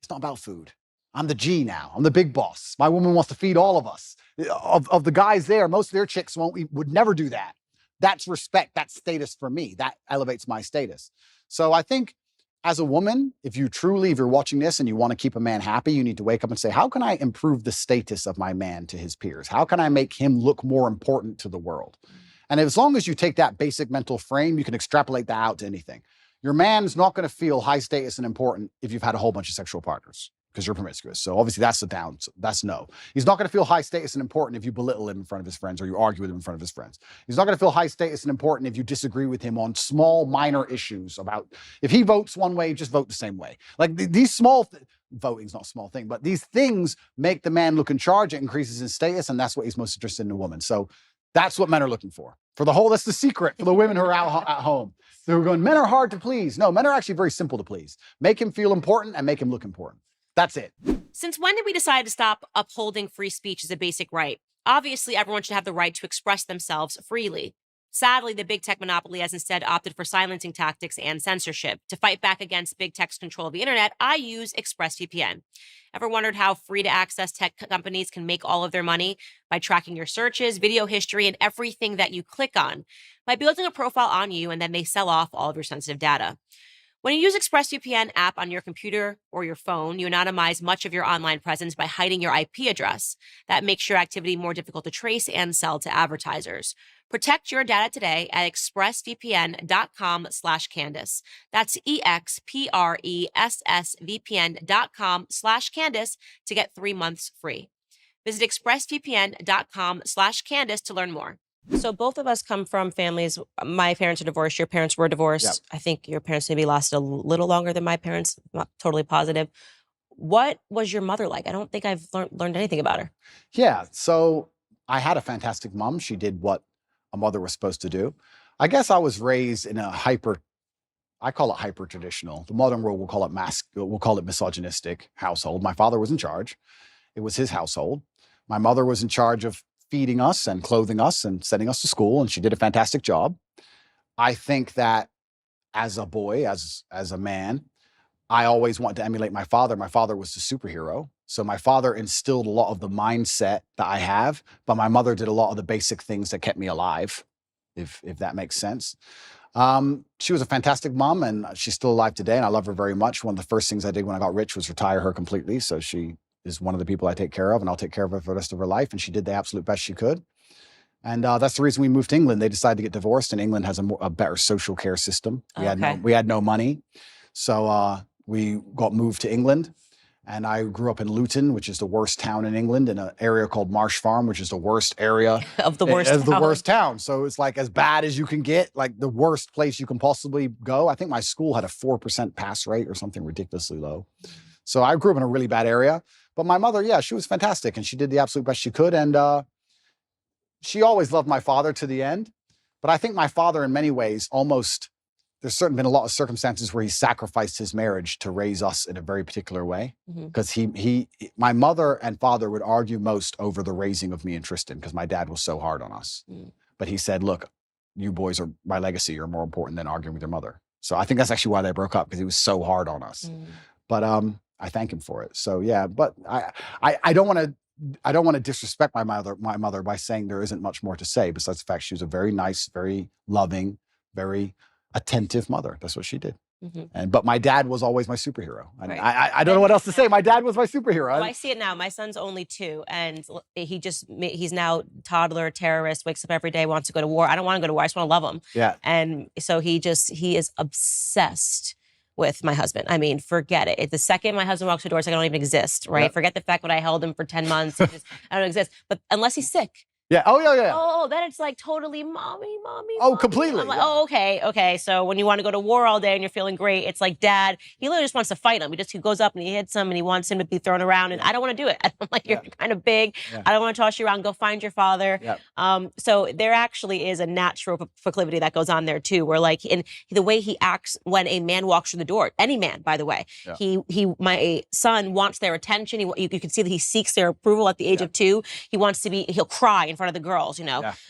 It's not about food. I'm the G now. I'm the big boss. My woman wants to feed all of us. Of the guys there, most of their chicks would never do that. That's respect. That's status for me. That elevates my status. So I think as a woman, if you're watching this and you want to keep a man happy, you need to wake up and say, how can I improve the status of my man to his peers? How can I make him look more important to the world? And as long as you take that basic mental frame, you can extrapolate that out to anything. Your man's not going to feel high status and important if you've had a whole bunch of sexual partners, because you're promiscuous. So obviously that's no. He's not going to feel high status and important if you belittle him in front of his friends or you argue with him in front of his friends. He's not going to feel high status and important if you disagree with him on small, minor issues about, if he votes one way, just vote the same way. Like these small, voting's not a small thing, but these things make the man look in charge. It increases his status, and that's what he's most interested in a woman. So that's what men are looking for. That's the secret for the women who are out at home. They're going, men are hard to please. No, men are actually very simple to please. Make him feel important and make him look important. That's it. Since when did we decide to stop upholding free speech as a basic right? Obviously, everyone should have the right to express themselves freely. Sadly, the big tech monopoly has instead opted for silencing tactics and censorship. To fight back against big tech's control of the internet, I use ExpressVPN. Ever wondered how free-to-access tech companies can make all of their money? By tracking your searches, video history, and everything that you click on. By building a profile on you, and then they sell off all of your sensitive data. When you use ExpressVPN app on your computer or your phone, you anonymize much of your online presence by hiding your IP address. That makes your activity more difficult to trace and sell to advertisers. Protect your data today at expressvpn.com/Candace. That's expressvpn.com/Candace to get 3 months free. Visit expressvpn.com/Candace to learn more. So both of us come from families. My parents are divorced. Your parents were divorced. Yep. I think your parents maybe lasted a little longer than my parents. Not totally positive. What was your mother like? I don't think I've learned anything about her. Yeah. So I had a fantastic mom. She did what a mother was supposed to do. I guess I was raised in a I call it hyper traditional. The modern world will call it misogynistic household. My father was in charge. It was his household. My mother was in charge of feeding us and clothing us and sending us to school, and she did a fantastic job. I think that as a boy, as a man, I always wanted to emulate my father. My father was a superhero. So my father instilled a lot of the mindset that I have, but my mother did a lot of the basic things that kept me alive, if that makes sense. She was a fantastic mom, and she's still alive today, and I love her very much. One of the first things I did when I got rich was retire her completely. So she is one of the people I take care of, and I'll take care of her for the rest of her life. And she did the absolute best she could. And that's the reason we moved to England. They decided to get divorced, and England has a better social care system. We had no money. So we got moved to England. And I grew up in Luton, which is the worst town in England, in an area called Marsh Farm, which is the worst area of the worst town. So it's like as bad as you can get, like the worst place you can possibly go. I think my school had a 4% pass rate or something ridiculously low. So I grew up in a really bad area. But my mother, yeah, she was fantastic, and she did the absolute best she could. And she always loved my father to the end. But I think my father, in many ways, there's certainly been a lot of circumstances where he sacrificed his marriage to raise us in a very particular way. Because my mother and father would argue most over the raising of me and Tristan, because my dad was so hard on us. But he said, look, you boys are my legacy. You're more important than arguing with your mother. So I think that's actually why they broke up, because he was so hard on us. But I thank him for it. So yeah, but I don't want to disrespect my mother by saying there isn't much more to say, besides the fact she was a very nice, very loving, very attentive mother. That's what she did. But my dad was always my superhero. And I don't know what else to say. My dad was my superhero. Well, I see it now. My son's only 2, and he's now toddler terrorist, wakes up every day, wants to go to war. I don't want to go to war. I just want to love him. Yeah. And so he is obsessed with my husband. I mean, forget it. The second my husband walks through the door, it's like I don't even exist, right? Yep. Forget the fact that I held him for 10 months. I don't exist. But unless he's sick. Yeah. Oh, yeah. Oh, then it's like totally mommy. Oh, completely. I'm like, oh, okay. So when you want to go to war all day and you're feeling great, it's like dad, he literally just wants to fight him. He goes up and he hits him and he wants him to be thrown around. And I don't want to do it. I'm like, you're kind of big. I don't want to toss you around. Go find your father. So there actually is a natural proclivity that goes on there too, where like in the way he acts when a man walks through the door, any man, by the way, my son wants their attention. You can see that he seeks their approval at the age of 2. He'll cry in front of the girls,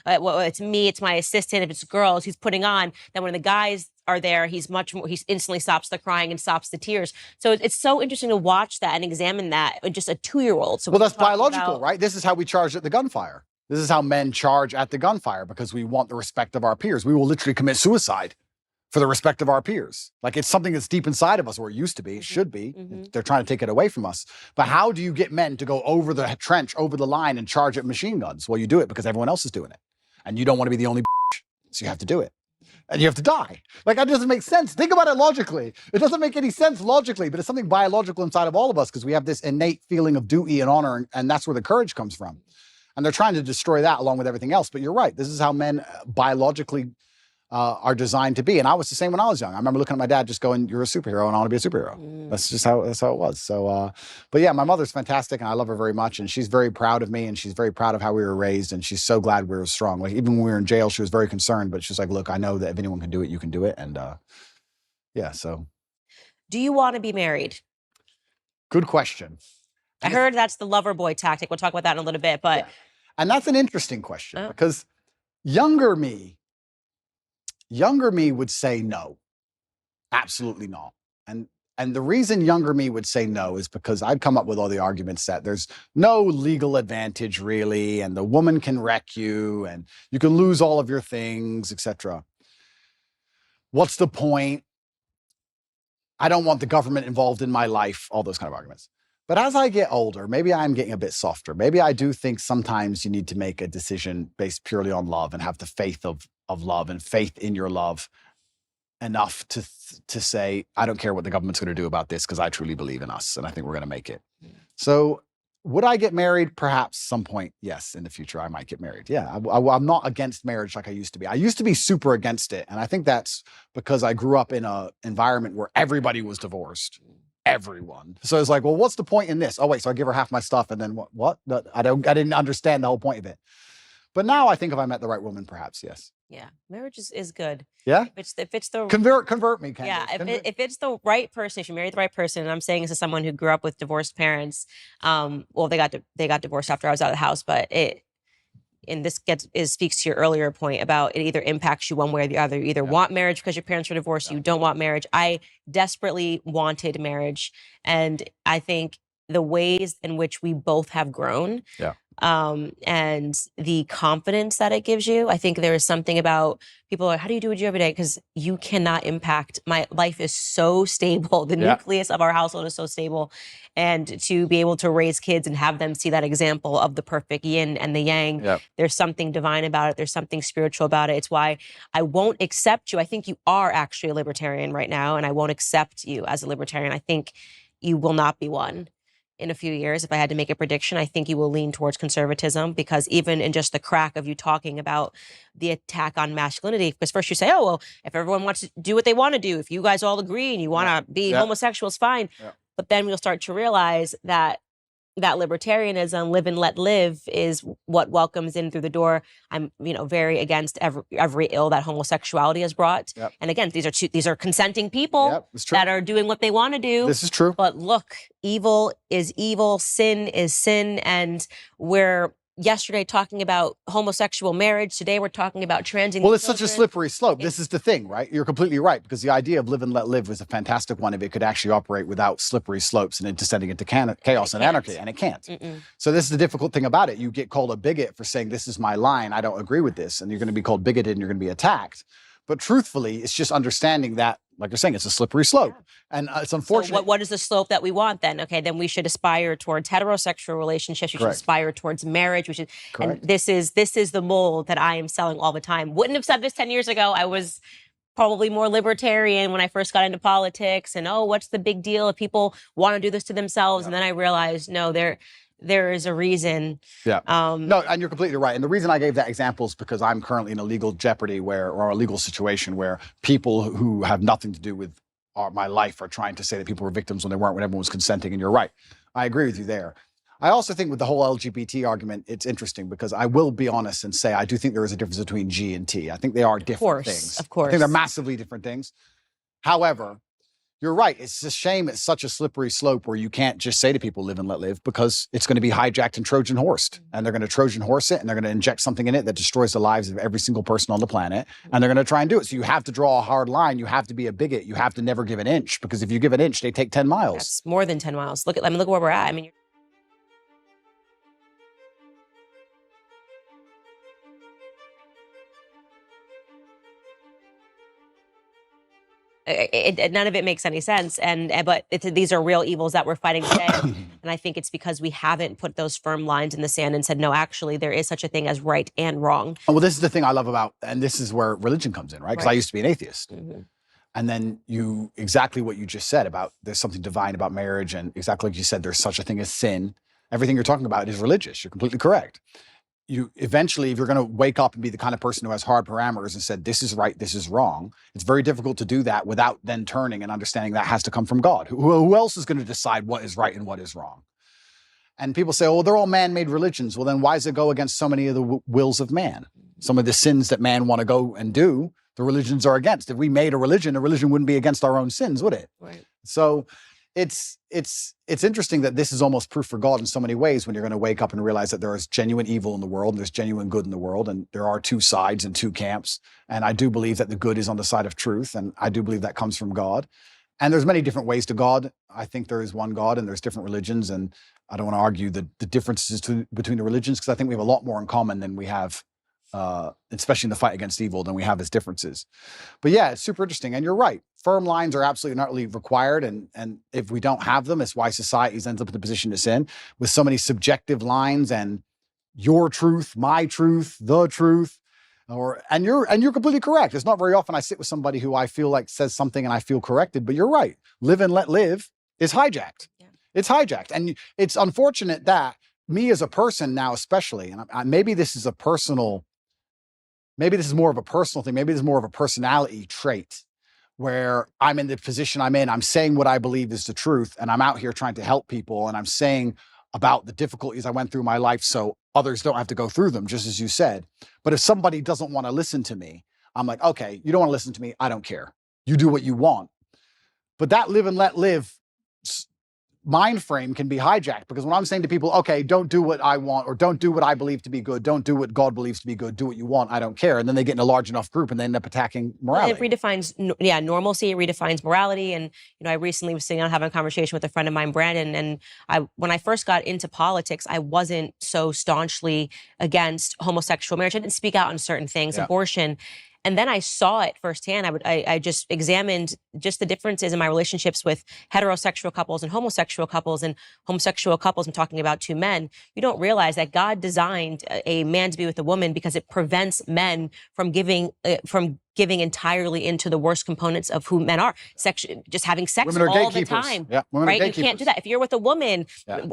well, it's me, it's my assistant. If it's girls he's putting on, then when the guys are there, he instantly stops the crying and stops the tears. So it's so interesting to watch that and examine that in just a 2-year-old. So well, that's biological, right? This is how we charge at the gunfire. This is how men charge at the gunfire, because we want the respect of our peers. We will literally commit suicide for the respect of our peers. Like it's something that's deep inside of us, or it used to be, it should be. They're trying to take it away from us. But how do you get men to go over the trench, over the line and charge at machine guns? Well, you do it because everyone else is doing it. And you don't want to be the only so you have to do it. And you have to die. Like that doesn't make sense. Think about it logically. It doesn't make any sense logically, but it's something biological inside of all of us, because we have this innate feeling of duty and honor, and that's where the courage comes from. And they're trying to destroy that along with everything else. But you're right. This is how men biologically are designed to be. And I was the same when I was young. I remember looking at my dad just going, you're a superhero and I want to be a superhero. That's just how it was. So, but yeah, my mother's fantastic and I love her very much. And she's very proud of me and she's very proud of how we were raised. And she's so glad we were strong. Like even when we were in jail, she was very concerned, but she's like, look, I know that if anyone can do it, you can do it. And yeah, so. Do you want to be married? Good question. I heard that's the lover boy tactic. We'll talk about that in a little bit, but. Yeah. And that's an interesting question because younger me would say no, absolutely not. And the reason younger me would say no is because I'd come up with all the arguments that there's no legal advantage really, and the woman can wreck you and you can lose all of your things, etc. What's the point? I don't want the government involved in my life, all those kind of arguments. But as I get older, maybe I'm getting a bit softer. Maybe I do think sometimes you need to make a decision based purely on love and have the faith of love and faith in your love enough to say, I don't care what the government's going to do about this because I truly believe in us and I think we're going to make it. So would I get married? Perhaps some point, yes, in the future I might get married. Yeah, I'm not against marriage like I used to be. I used to be super against it. And I think that's because I grew up in an environment where everybody was divorced. Everyone. So it's like, well, what's the point in this? Oh, wait, so I give her half my stuff and then what? I didn't understand the whole point of it. But now I think if I met the right woman, perhaps, yes. Yeah, marriage is good. Yeah? If it's the convert me, Candace. Yeah, if it's the right person, if you marry the right person, and I'm saying this as someone who grew up with divorced parents, well, they got divorced after I was out of the house, but this speaks to your earlier point about it either impacts you one way or the other. You either want marriage because your parents were divorced, you don't want marriage. I desperately wanted marriage, and I think the ways in which we both have grown and the confidence that it gives you. I think there is something about people are, how do you do what you do every day? Because you cannot impact. My life is so stable. The nucleus of our household is so stable. And to be able to raise kids and have them see that example of the perfect yin and the yang, there's something divine about it. There's something spiritual about it. It's why I won't accept you. I think you are actually a libertarian right now, and I won't accept you as a libertarian. I think you will not be one. In a few years, if I had to make a prediction, I think you will lean towards conservatism, because even in just the crack of you talking about the attack on masculinity, because first you say, oh, well, if everyone wants to do what they want to do, if you guys all agree and you want to be homosexuals, fine. But then we'll start to realize that libertarianism, live and let live, is what welcomes in through the door. I'm, very against every ill that homosexuality has brought. And again, these are consenting people that are doing what they want to do. This is true. But look, evil is evil, sin is sin, and we're yesterday talking about homosexual marriage. Today we're talking about transing. Well, it's such a slippery slope. This is the thing, right? You're completely right, because the idea of live and let live was a fantastic one if it could actually operate without slippery slopes and it descending into chaos and anarchy, and it can't. So this is the difficult thing about it. You get called a bigot for saying, this is my line, I don't agree with this, and you're going to be called bigoted and you're going to be attacked. But truthfully, it's just understanding that, like you're saying, it's a slippery slope. And it's unfortunate. So what is the slope that we want then? Okay, then we should aspire towards heterosexual relationships. We should aspire towards marriage. We should, and this is the mold that I am selling all the time. Wouldn't have said this 10 years ago. I was probably more libertarian when I first got into politics. And what's the big deal if people want to do this to themselves? And then I realized, no, there is a reason. No, and you're completely right. And the reason I gave that example is because I'm currently in a legal jeopardy or a legal situation where people who have nothing to do with my life are trying to say that people were victims when they weren't, when everyone was consenting. And you're right. I agree with you there. I also think with the whole LGBT argument, it's interesting because I will be honest and say I do think there is a difference between G and T. I think they are different things. Of course. I think they're massively different things. However, you're right. It's a shame it's such a slippery slope where you can't just say to people live and let live, because it's going to be hijacked and Trojan horsed. And they're going to Trojan horse it, and they're going to inject something in it that destroys the lives of every single person on the planet. And they're going to try and do it. So you have to draw a hard line. You have to be a bigot. You have to never give an inch, because if you give an inch, they take 10 miles. That's more than 10 miles. Look where we're at. I mean, none of it makes any sense, but these are real evils that we're fighting today. And I think it's because we haven't put those firm lines in the sand and said, no, actually, there is such a thing as right and wrong. Well, this is the thing I love about, and this is where religion comes in, right? Because I used to be an atheist. And then exactly what you just said about there's something divine about marriage, and exactly like you said, there's such a thing as sin. Everything you're talking about is religious. You're completely correct. You eventually, if you're going to wake up and be the kind of person who has hard parameters and said, this is right, this is wrong, it's very difficult to do that without then turning and understanding that has to come from God. Who else is going to decide what is right and what is wrong? And people say, oh, they're all man-made religions. Well, then why does it go against so many of the wills of man? Some of the sins that man want to go and do, the religions are against. If we made a religion, the religion wouldn't be against our own sins, would it? Right. So it's interesting that this is almost proof for God in so many ways, when you're going to wake up and realize that there is genuine evil in the world and there's genuine good in the world, and there are two sides and two camps. And I do believe that the good is on the side of truth, and I do believe that comes from God. And there's many different ways to God. I think there is one God, and there's different religions, and I don't want to argue the differences between the religions, because I think we have a lot more in common than we have, especially in the fight against evil, than we have as differences. But yeah, it's super interesting. And you're right. Firm lines are absolutely not really required. And if we don't have them, it's why society ends up in the position it's in, with so many subjective lines and your truth, my truth, the truth. And you're completely correct. It's not very often I sit with somebody who I feel like says something and I feel corrected, but you're right. Live and let live is hijacked. Yeah. It's hijacked. And it's unfortunate that me as a person now, especially, and maybe this is more of a personal thing. Maybe this is more of a personality trait, where I'm in the position I'm in. I'm saying what I believe is the truth, and I'm out here trying to help people, and I'm saying about the difficulties I went through in my life so others don't have to go through them, just as you said. But if somebody doesn't want to listen to me, I'm like, okay, you don't want to listen to me. I don't care. You do what you want. But that live and let live mind frame can be hijacked, because when I'm saying to people, okay, don't do what I want, or don't do what I believe to be good, don't do what God believes to be good, do what you want, I don't care. And then they get in a large enough group and they end up attacking morality. It redefines, normalcy. It redefines morality. And, I recently was sitting down having a conversation with a friend of mine, Brandon, and when I first got into politics, I wasn't so staunchly against homosexual marriage. I didn't speak out on certain things, abortion. And then I saw it firsthand. I just examined just the differences in my relationships with heterosexual couples and homosexual couples. And homosexual couples, I'm talking about two men. You don't realize that God designed a man to be with a woman because it prevents men from giving entirely into the worst components of who men are. Just having sex all the time. Yeah, right? You can't do that. If you're with a woman,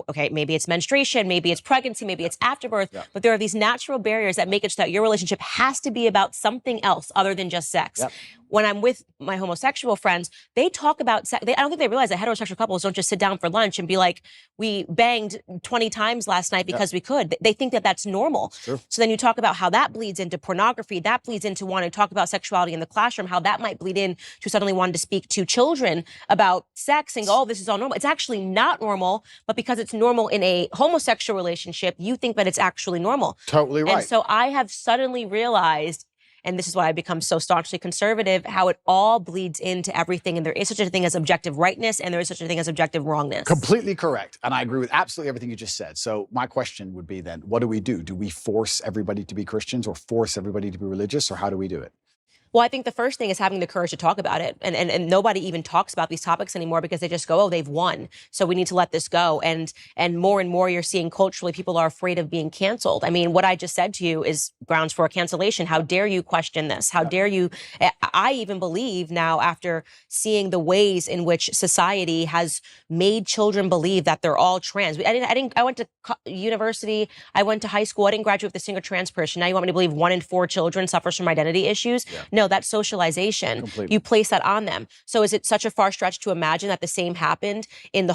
okay, maybe it's menstruation, maybe it's pregnancy, maybe it's afterbirth, but there are these natural barriers that make it so that your relationship has to be about something else other than just sex. When I'm with my homosexual friends, they talk about sex. I don't think they realize that heterosexual couples don't just sit down for lunch and be like, we banged 20 times last night because we could. They think that that's normal. So then you talk about how that bleeds into pornography, that bleeds into wanting to talk about sexuality in the classroom, how that might bleed in to suddenly wanting to speak to children about sex and go, oh, this is all normal. It's actually not normal, but because it's normal in a homosexual relationship, you think that it's actually normal. Totally right. And so I have suddenly realized, and this is why I become so staunchly conservative, how it all bleeds into everything. And there is such a thing as objective rightness, and there is such a thing as objective wrongness. Completely correct. And I agree with absolutely everything you just said. So my question would be then, what do we do? Do we force everybody to be Christians, or force everybody to be religious, or how do we do it? Well, I think the first thing is having the courage to talk about it. And nobody even talks about these topics anymore because they just go, oh, they've won, so we need to let this go. And more you're seeing culturally, people are afraid of being canceled. I mean, what I just said to you is grounds for a cancellation. How dare you question this? How dare you? I even believe now, after seeing the ways in which society has made children believe that they're all trans. I went to university, I went to high school, I didn't graduate with a single trans person. Now you want me to believe 1 in 4 children suffers from identity issues? No, that's socialization. Completely. You place that on them. So is it such a far stretch to imagine that the same happened in the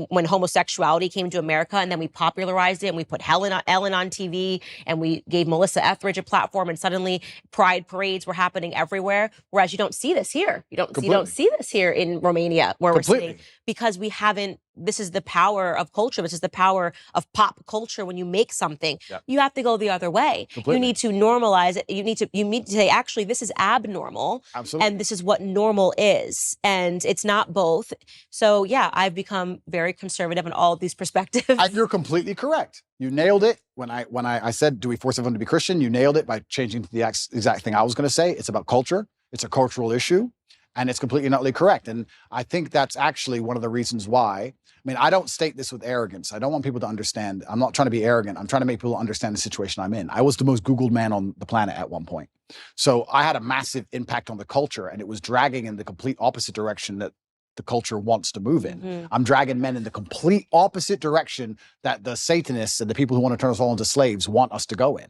when homosexuality came to America, and then we popularized it and we put Ellen on TV and we gave Melissa Etheridge a platform, and suddenly pride parades were happening everywhere, whereas you don't see this here. You don't see this here in Romania, where we're sitting, because we haven't. This is the power of culture. This is the power of pop culture. When you make something, you have to go the other way. Completely. You need to normalize it. You need to say, actually, this is abnormal. Absolutely. And this is what normal is. And it's not both. So yeah, I've become very conservative in all of these perspectives. And you're completely correct. You nailed it. When I said, do we force everyone to be Christian? You nailed it by changing to the exact thing I was going to say. It's about culture. It's a cultural issue. And it's completely and utterly correct. And I think that's actually one of the reasons why. I mean, I don't state this with arrogance. I don't want people to understand. I'm not trying to be arrogant. I'm trying to make people understand the situation I'm in. I was the most Googled man on the planet at one point. So I had a massive impact on the culture, and it was dragging in the complete opposite direction that the culture wants to move in. Mm-hmm. I'm dragging men in the complete opposite direction that the Satanists and the people who want to turn us all into slaves want us to go in.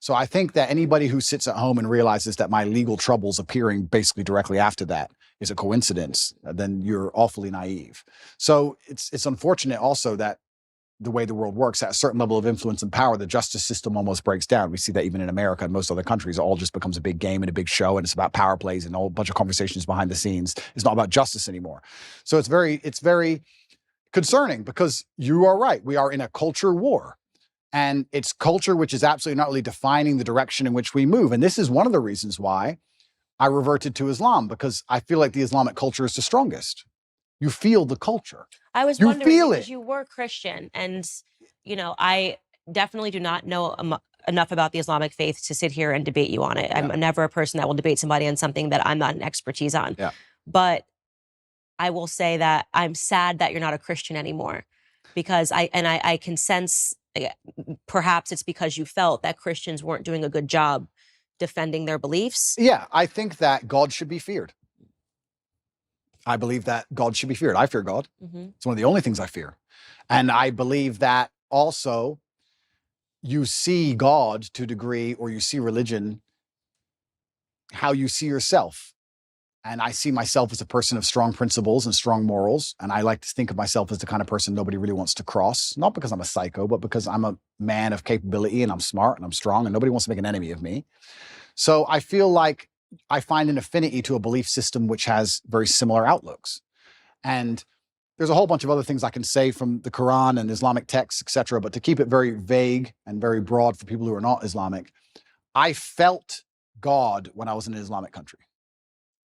So I think that anybody who sits at home and realizes that my legal troubles appearing basically directly after that is a coincidence, then you're awfully naive. So it's unfortunate also that the way the world works, at a certain level of influence and power, the justice system almost breaks down. We see that even in America and most other countries. It all just becomes a big game and a big show, and it's about power plays and a whole bunch of conversations behind the scenes. It's not about justice anymore. So it's very concerning, because you are right. We are in a culture war. And it's culture which is absolutely not really defining the direction in which we move. And this is one of the reasons why I reverted to Islam, because I feel like the Islamic culture is the strongest. You feel the culture. I was wondering, because you were Christian, and I definitely do not know enough about the Islamic faith to sit here and debate you on it. I'm never a person that will debate somebody on something that I'm not an expertise on. But I will say that I'm sad that you're not a Christian anymore, because I can sense, perhaps it's because you felt that Christians weren't doing a good job defending their beliefs. Yeah, I think that God should be feared. I believe that God should be feared. I fear God. Mm-hmm. It's one of the only things I fear. And I believe that also you see God to a degree, or you see religion, how you see yourself. And I see myself as a person of strong principles and strong morals. And I like to think of myself as the kind of person nobody really wants to cross, not because I'm a psycho, but because I'm a man of capability, and I'm smart and I'm strong, and nobody wants to make an enemy of me. So I feel like I find an affinity to a belief system which has very similar outlooks. And there's a whole bunch of other things I can say from the Quran and Islamic texts, etc. But to keep it very vague and very broad for people who are not Islamic, I felt God when I was in an Islamic country.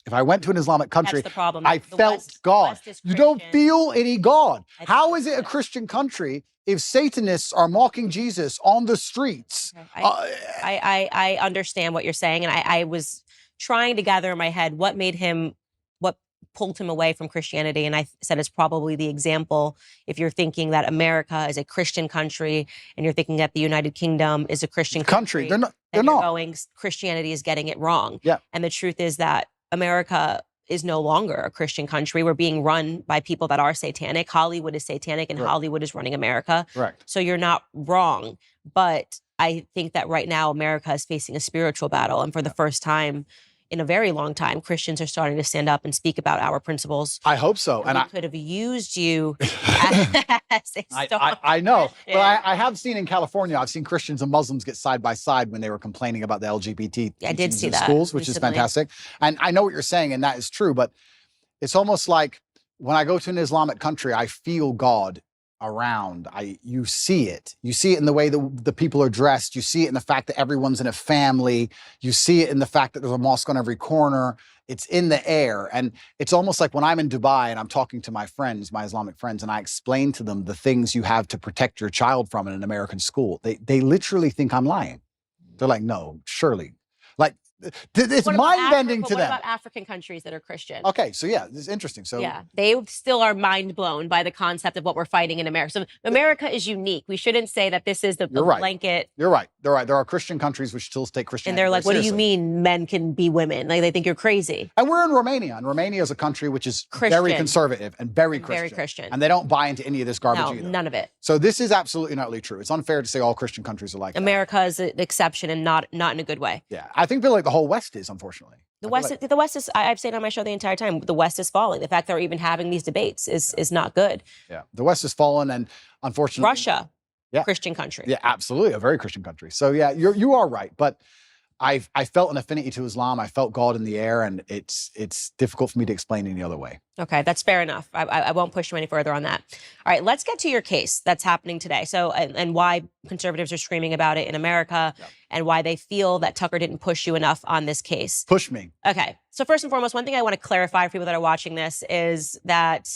If I went to an Islamic country, That's the problem. I The felt West- God. West is You don't Christian. feel any God. I think How that's is it a it. Christian country if Satanists are mocking Jesus on the streets? I understand what you're saying, and I was trying to gather in my head what pulled him away from Christianity, and I said it's probably the example. If you're thinking that America is a Christian country, and you're thinking that the United Kingdom is a Christian country, They're not. then you're going, Christianity is getting it wrong. Yeah. And the truth is that America is no longer a Christian country. We're being run by people that are satanic. Hollywood is satanic, and Correct. Hollywood is running America. Correct. So you're not wrong. But I think that right now America is facing a spiritual battle. And for the first time in a very long time, Christians are starting to stand up and speak about our principles. I hope so. And I could have used you as a I know. Christian. But I have seen in California, I've seen Christians and Muslims get side by side when they were complaining about the LGBT I did teachings see in that schools, which recently. is fantastic. And I know what you're saying, and that is true. But it's almost like when I go to an Islamic country, I feel God around. You see it. You see it in the way the people are dressed. You see it in the fact that everyone's in a family. You see it in the fact that there's a mosque on every corner. It's in the air. And it's almost like when I'm in Dubai and I'm talking to my friends, my Islamic friends, and I explain to them the things you have to protect your child from in an American school, they literally think I'm lying. They're like, no, surely. Like, it's What about mind-bending to What them. about African countries that are Christian? Okay, so yeah, this is interesting. So yeah, they still are mind blown by the concept of what we're fighting in America. So America is unique. We shouldn't say that this is the You're right. blanket. You're right. They're right. There are Christian countries which still take Christianity. And they're like, what very do you seriously. mean men can be women? Like they think you're crazy. And we're in Romania, and Romania is a country which is very Christian. conservative and very And Christian. very Christian. And they don't buy into any of this garbage No, either. none of it. So this is absolutely not really true. It's unfair to say all Christian countries are like that. America is an exception and not in a good way. Yeah, I feel like the whole West is, unfortunately. The West is. I've said on my show the entire time. The West is falling. The fact that we're even having these debates is not good. Yeah, the West has fallen, and unfortunately, Russia, Yeah. Christian country. Yeah, absolutely, a very Christian country. So yeah, you are right, but I felt an affinity to Islam. I felt God in the air, and it's difficult for me to explain any other way. Okay, that's fair enough. I won't push you any further on that. All right, let's get to your case that's happening today. So, and why conservatives are screaming about it in America, and why they feel that Tucker didn't push you enough on this case. Push me. Okay, so first and foremost, one thing I want to clarify for people that are watching this is that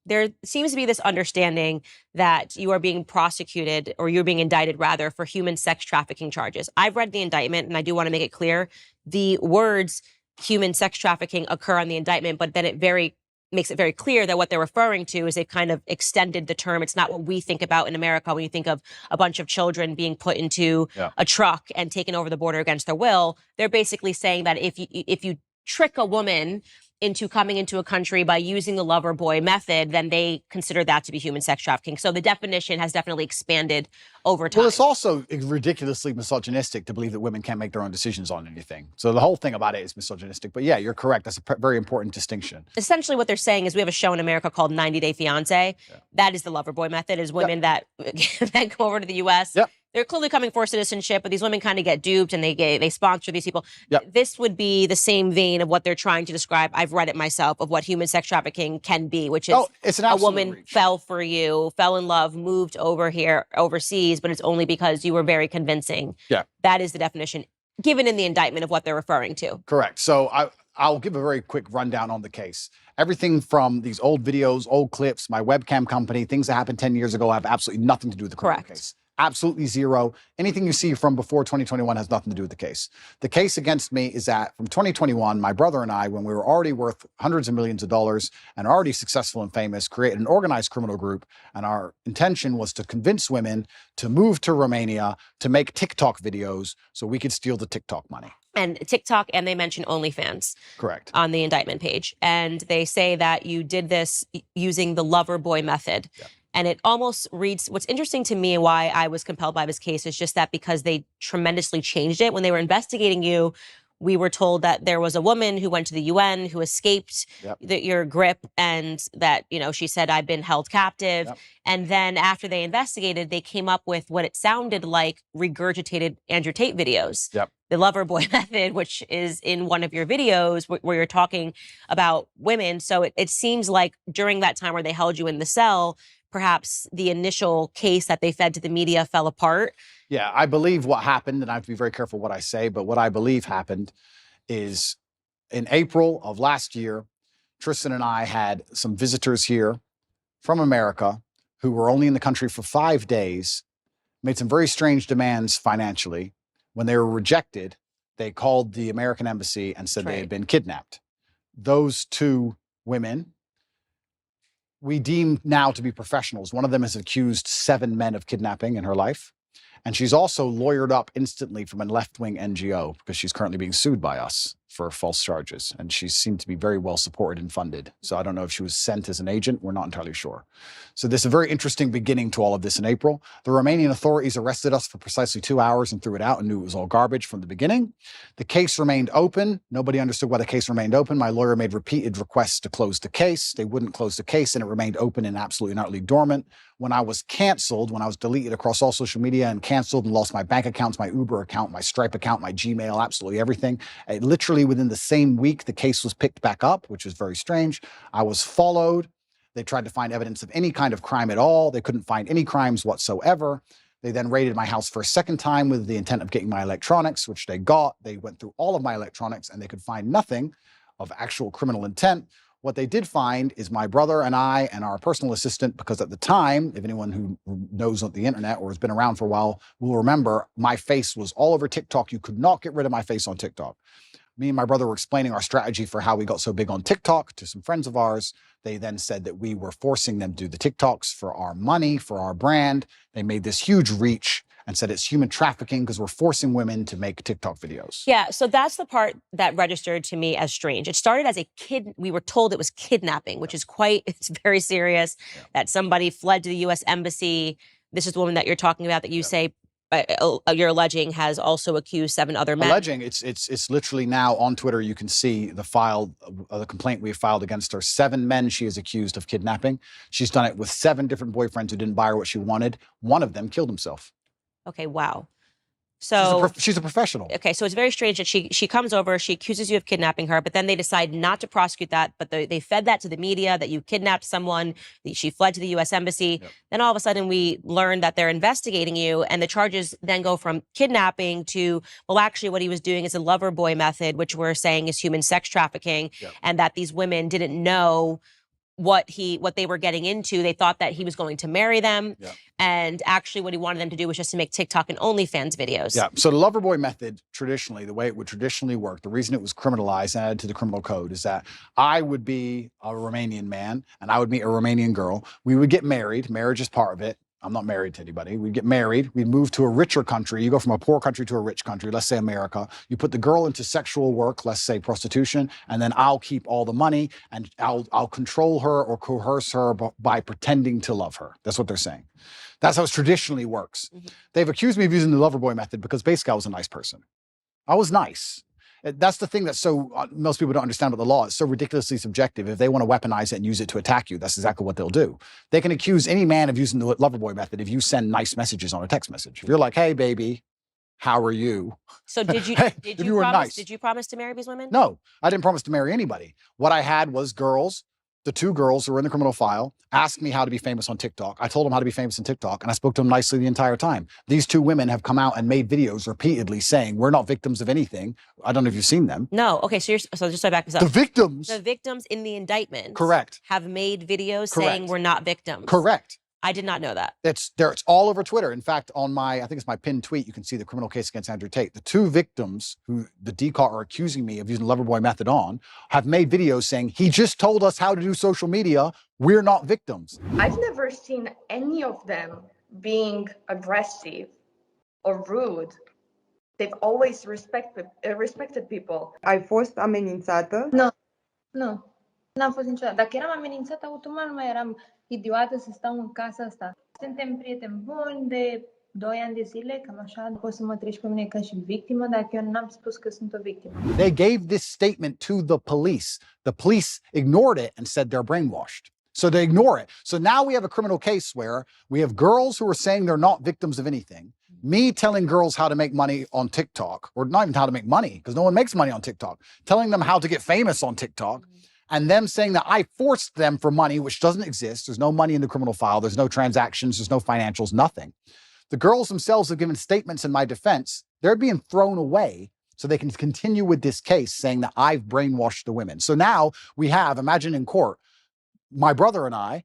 there seems to be this understanding that you are being prosecuted, or you're being indicted rather, for human sex trafficking charges. I've read the indictment, and I do want to make it clear the words human sex trafficking occur on the indictment, but then it makes it very clear that what they're referring to is they've kind of extended the term. It's not what we think about in America when you think of a bunch of children being put into a truck and taken over the border against their will. They're basically saying that if you trick a woman into coming into a country by using the lover boy method, then they consider that to be human sex trafficking. So the definition has definitely expanded over time. Well, it's also ridiculously misogynistic to believe that women can't make their own decisions on anything. So the whole thing about it is misogynistic. But yeah, you're correct. That's a very important distinction. Essentially what they're saying is we have a show in America called 90 Day Fiancé. That is the lover boy method, is women that then go over to the U.S. They're clearly coming for citizenship, but these women kind of get duped and they sponsor these people. This would be the same vein of what they're trying to describe. I've read it myself, of what human sex trafficking can be, which is it's an a absolute woman reach. fell for you, fell in love, moved over here overseas, but it's only because you were very convincing. Yeah. That is the definition given in the indictment of what they're referring to. Correct. So I'll give a very quick rundown on the case. Everything from these old videos, old clips, my webcam company, things that happened 10 years ago have absolutely nothing to do with the criminal case. Absolutely zero. Anything you see from before 2021 has nothing to do with the case. The case against me is that from 2021, my brother and I, when we were already worth hundreds of millions of dollars and already successful and famous, created an organized criminal group. And our intention was to convince women to move to Romania to make TikTok videos so we could steal the TikTok money. And TikTok, and they mention OnlyFans. Correct. On the indictment page. And they say that you did this using the lover boy method. And it almost reads, what's interesting to me and why I was compelled by this case is just that because they tremendously changed it. When they were investigating you, we were told that there was a woman who went to the UN who escaped your grip, and that, you know, she said, I've been held captive. And then after they investigated, they came up with what it sounded like regurgitated Andrew Tate videos. The lover boy method, which is in one of your videos where you're talking about women. So it seems like during that time where they held you in the cell, perhaps the initial case that they fed to the media fell apart. Yeah, I believe what happened, and I have to be very careful what I say, but what I believe happened is in April of last year, Tristan and I had some visitors here from America who were only in the country for 5 days, made some very strange demands financially. When they were rejected, they called the American embassy and said they had been kidnapped. Those two women, we deem now to be professionals. One of them has accused 7 men of kidnapping in her life. And she's also lawyered up instantly from a left-wing NGO because she's currently being sued by us for false charges. And she seemed to be very well supported and funded. So I don't know if she was sent as an agent. We're not entirely sure. So there's a very interesting beginning to all of this in April. The Romanian authorities arrested us for precisely 2 hours and threw it out and knew it was all garbage from the beginning. The case remained open. Nobody understood why the case remained open. My lawyer made repeated requests to close the case. They wouldn't close the case, and it remained open and absolutely and utterly dormant. When I was canceled, when I was deleted across all social media and canceled and lost my bank accounts, my Uber account, my Stripe account, my Gmail, absolutely everything, literally within the same week, the case was picked back up, which was very strange. I was followed. They tried to find evidence of any kind of crime at all. They couldn't find any crimes whatsoever. They then raided my house for a second time with the intent of getting my electronics, which they got. They went through all of my electronics and they could find nothing of actual criminal intent. What they did find is my brother and I and our personal assistant, because at the time, if anyone who knows the internet or has been around for a while will remember, my face was all over TikTok. You could not get rid of my face on TikTok. Me and my brother were explaining our strategy for how we got so big on TikTok to some friends of ours. They then said that we were forcing them to do the TikToks for our money, for our brand. They made this huge reach and said it's human trafficking because we're forcing women to make TikTok videos. Yeah, so that's the part that registered to me as strange. It started as we were told it was kidnapping, which is it's very serious, that somebody fled to the U.S. Embassy. This is the woman that you're talking about that you say you're alleging has also accused 7 other men. Alleging, it's literally now on Twitter. You can see the complaint we have filed against her. 7 men she is accused of kidnapping. She's done it with 7 different boyfriends who didn't buy her what she wanted. One of them killed himself. Okay, wow. So she's a professional. Okay, so it's very strange that she comes over, she accuses you of kidnapping her, but then they decide not to prosecute that, but they fed that to the media, that you kidnapped someone, that she fled to the U.S. Embassy. Then all of a sudden we learn that they're investigating you, and the charges then go from kidnapping to, well, actually what he was doing is a lover boy method, which we're saying is human sex trafficking, and that these women didn't know what they were getting into. They thought that he was going to marry them. And actually what he wanted them to do was just to make TikTok and OnlyFans videos. Yeah, so the lover boy method, traditionally, the way it would traditionally work, the reason it was criminalized and added to the criminal code is that I would be a Romanian man and I would meet a Romanian girl. We would get married. Marriage is part of it. I'm not married to anybody. We'd get married. We'd move to a richer country. You go from a poor country to a rich country, let's say America. You put the girl into sexual work, let's say prostitution, and then I'll keep all the money and I'll control her or coerce her by pretending to love her. That's what they're saying. That's how it traditionally works. They've accused me of using the lover boy method because basically I was a nice person. I was nice. That's the thing that most people don't understand about the law. It's so ridiculously subjective. If they want to weaponize it and use it to attack you, that's exactly what they'll do. They can accuse any man of using the lover boy method if you send nice messages on a text message. If you're like, hey, baby, how are you? So did you, hey, did you promise to marry these women? No, I didn't promise to marry anybody. What I had was girls. The 2 girls who were in the criminal file asked me how to be famous on TikTok. I told them how to be famous on TikTok, and I spoke to them nicely the entire time. These 2 women have come out and made videos repeatedly saying, we're not victims of anything. I don't know if you've seen them. No. Okay, so just so I back this up. The victims in the indictment. Correct. Have made videos saying we're not victims. Correct. I did not know that. It's all over Twitter. In fact, on I think it's my pinned tweet, you can see the criminal case against Andrew Tate. The 2 victims who the DCAR are accusing me of using the loverboy method on have made videos saying, he just told us how to do social media. We're not victims. I've never seen any of them being aggressive or rude. They've always respected people. Ai fost amenințată? Nu, n-am fost niciodată. Dacă eram amenințată, automat nu mai eram idiotă să stau în casa asta. Suntem prieteni buni de 2 ani de zile, cam așa, poți să mă treci pe mine ca și victimă, dacă eu n-am spus că sunt o victimă. They gave this statement to the police. The police ignored it and said they're brainwashed. So they ignore it. So now we have a criminal case where we have girls who are saying they're not victims of anything. Me telling girls how to make money on TikTok, or not even how to make money, because no one makes money on TikTok, telling them how to get famous on TikTok, and them saying that I forced them for money, which doesn't exist. There's no money in the criminal file. There's no transactions. There's no financials, nothing. The girls themselves have given statements in my defense. They're being thrown away so they can continue with this case saying that I've brainwashed the women. So now we have, imagine in court, my brother and I,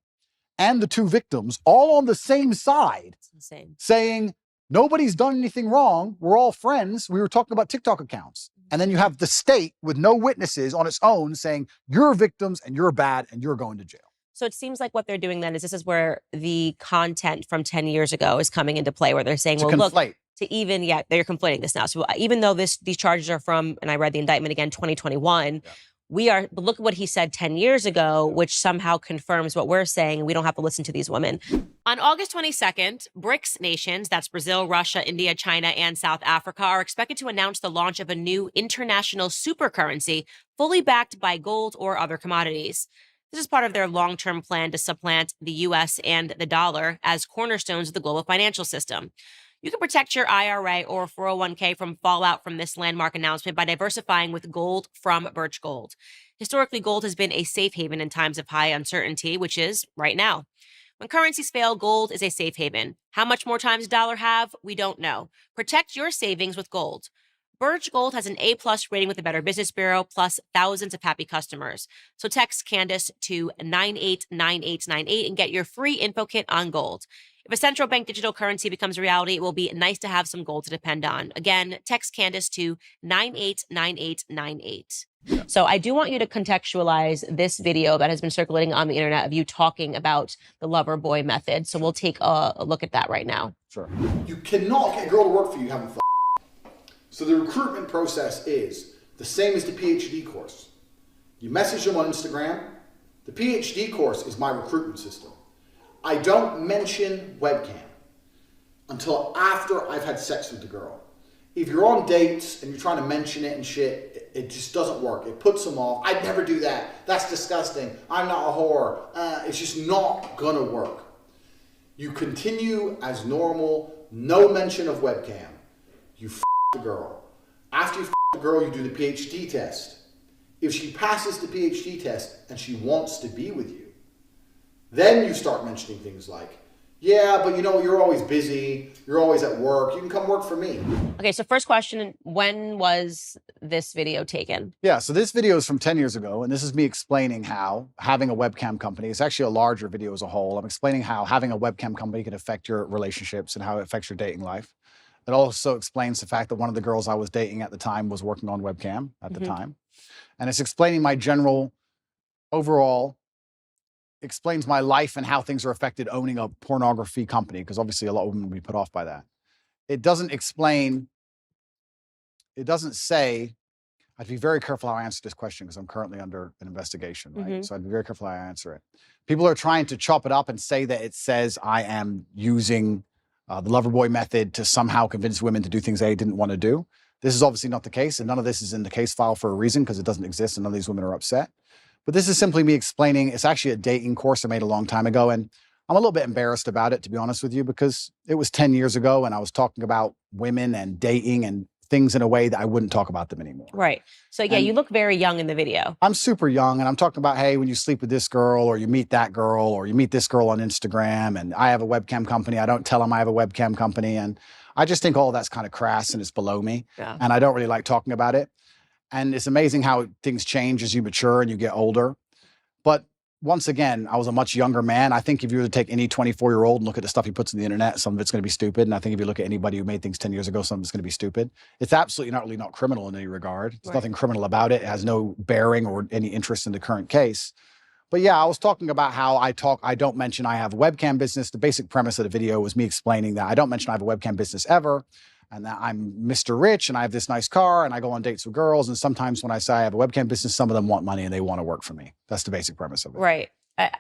and the two victims all on the same side, Insane. saying nobody's done anything wrong. We're all friends. We were talking about TikTok accounts. And then you have the state with no witnesses on its own saying you're victims and you're bad and you're going to jail. So it seems like what they're doing then is this is where the content from 10 years ago is coming into play, where they're saying, To well, look, conflate. they're conflating this now. So even though these charges are from, and I read the indictment again, 2021, but look at what he said 10 years ago, which somehow confirms what we're saying. We don't have to listen to these women. On August 22nd, BRICS nations, that's Brazil, Russia, India, China, and South Africa, are expected to announce the launch of a new international supercurrency fully backed by gold or other commodities. This is part of their long-term plan to supplant the U.S. and the dollar as cornerstones of the global financial system. You can protect your IRA or 401k from fallout from this landmark announcement by diversifying with gold from Birch Gold. Historically, gold has been a safe haven in times of high uncertainty, which is right now. When currencies fail, gold is a safe haven. How much more time does dollar have? We don't know. Protect your savings with gold. Birch Gold has an A+ rating with the Better Business Bureau, plus thousands of happy customers. So text Candace to 989898 and get your free info kit on gold. If a central bank digital currency becomes a reality, it will be nice to have some gold to depend on. Again, text Candace to 989898. So I do want you to contextualize this video that has been circulating on the internet of you talking about the lover boy method. So we'll take a look at that right now. Sure. You cannot get a girl to work for you having fun. So the recruitment process is the same as the PhD course. You message them on Instagram. The PhD course is my recruitment system. I don't mention webcam until after I've had sex with the girl. If you're on dates and you're trying to mention it and shit, it just doesn't work. It puts them off. I'd never do that. That's disgusting. I'm not a whore. It's just not gonna work. You continue as normal, no mention of webcam. You the girl. After you the girl, you do the PhD test. If she passes the PhD test and she wants to be with you, then you start mentioning things like, yeah, but you know, you're always busy. You're always at work. You can come work for me. Okay, so first question, when was this video taken? Yeah, so this video is from 10 years ago, and this is me explaining how having a webcam company, it's actually a larger video as a whole. I'm explaining how having a webcam company can affect your relationships and how it affects your dating life. It also explains the fact that one of the girls I was dating at the time was working on webcam at the time. And it's explaining my general, overall, explains my life and how things are affected owning a pornography company, because obviously a lot of women will be put off by that. It doesn't explain, it doesn't say, I have to be very careful how I answer this question because I'm currently under an investigation, right? So I'd be very careful how I answer it. People are trying to chop it up and say that it says I am using the lover boy method to somehow convince women to do things they didn't want to do. This is obviously not the case, and none of this is in the case file for a reason because it doesn't exist and none of these women are upset. But this is simply me explaining, it's actually a dating course I made a long time ago, and I'm a little bit embarrassed about it, to be honest with you, because it was 10 years ago and I was talking about women and dating and things in a way that I wouldn't talk about them anymore. Right. So yeah, you look very young in the video. I'm super young and I'm talking about, hey, when you sleep with this girl or you meet that girl or you meet this girl on Instagram and I have a webcam company, I don't tell them I have a webcam company. And I just think all that's kind of crass and it's below me. And I don't really like talking about it. And it's amazing how things change as you mature and you get older. But once again, I was a much younger man. I think if you were to take any 24-year-old and look at the stuff he puts on the internet, some of it's going to be stupid. And I think if you look at anybody who made things 10 years ago, some of it's going to be stupid. It's absolutely not really not criminal in any regard. There's nothing criminal about it. It has no bearing or any interest in the current case. But yeah, I was talking about how I don't mention I have a webcam business. The basic premise of the video was me explaining that I don't mention I have a webcam business ever, and that I'm Mr. Rich and I have this nice car and I go on dates with girls. And sometimes when I say I have a webcam business, some of them want money and they want to work for me. That's the basic premise of it. Right.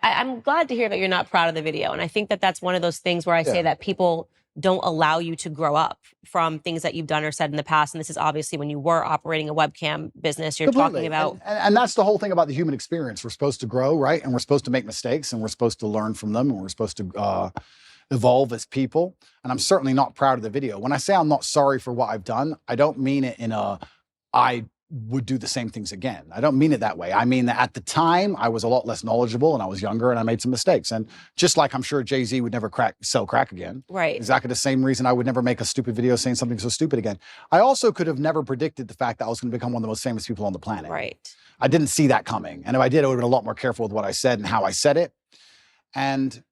I'm glad to hear that you're not proud of the video. And I think that that's one of those things where I say that people don't allow you to grow up from things that you've done or said in the past. And this is obviously when you were operating a webcam business. You're Completely. talking about. And that's the whole thing about the human experience. We're supposed to grow, right? And we're supposed to make mistakes, and we're supposed to learn from them, and we're supposed to evolve as people. And I'm certainly not proud of the video. When I say I'm not sorry for what I've done, I don't mean it in a, I would do the same things again. I don't mean it that way. I mean that at the time I was a lot less knowledgeable and I was younger and I made some mistakes. And just like I'm sure Jay-Z would never sell crack again. Right. Exactly the same reason I would never make a stupid video saying something so stupid again. I also could have never predicted the fact that I was going to become one of the most famous people on the planet. Right. I didn't see that coming. And if I did, I would have been a lot more careful with what I said and how I said it. And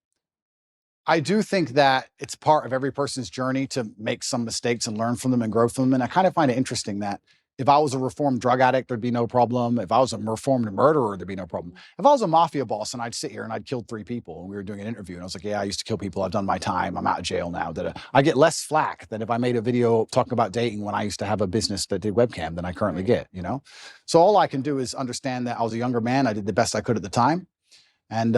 I do think that it's part of every person's journey to make some mistakes and learn from them and grow from them. And I kind of find it interesting that if I was a reformed drug addict, there'd be no problem. If I was a reformed murderer, there'd be no problem. If I was a mafia boss and I'd sit here and I'd killed 3 people and we were doing an interview and I was like, yeah, I used to kill people. I've done my time. I'm out of jail now. I get less flack than if I made a video talking about dating when I used to have a business that did webcam than I currently get, you know? So all I can do is understand that I was a younger man. I did the best I could at the time. And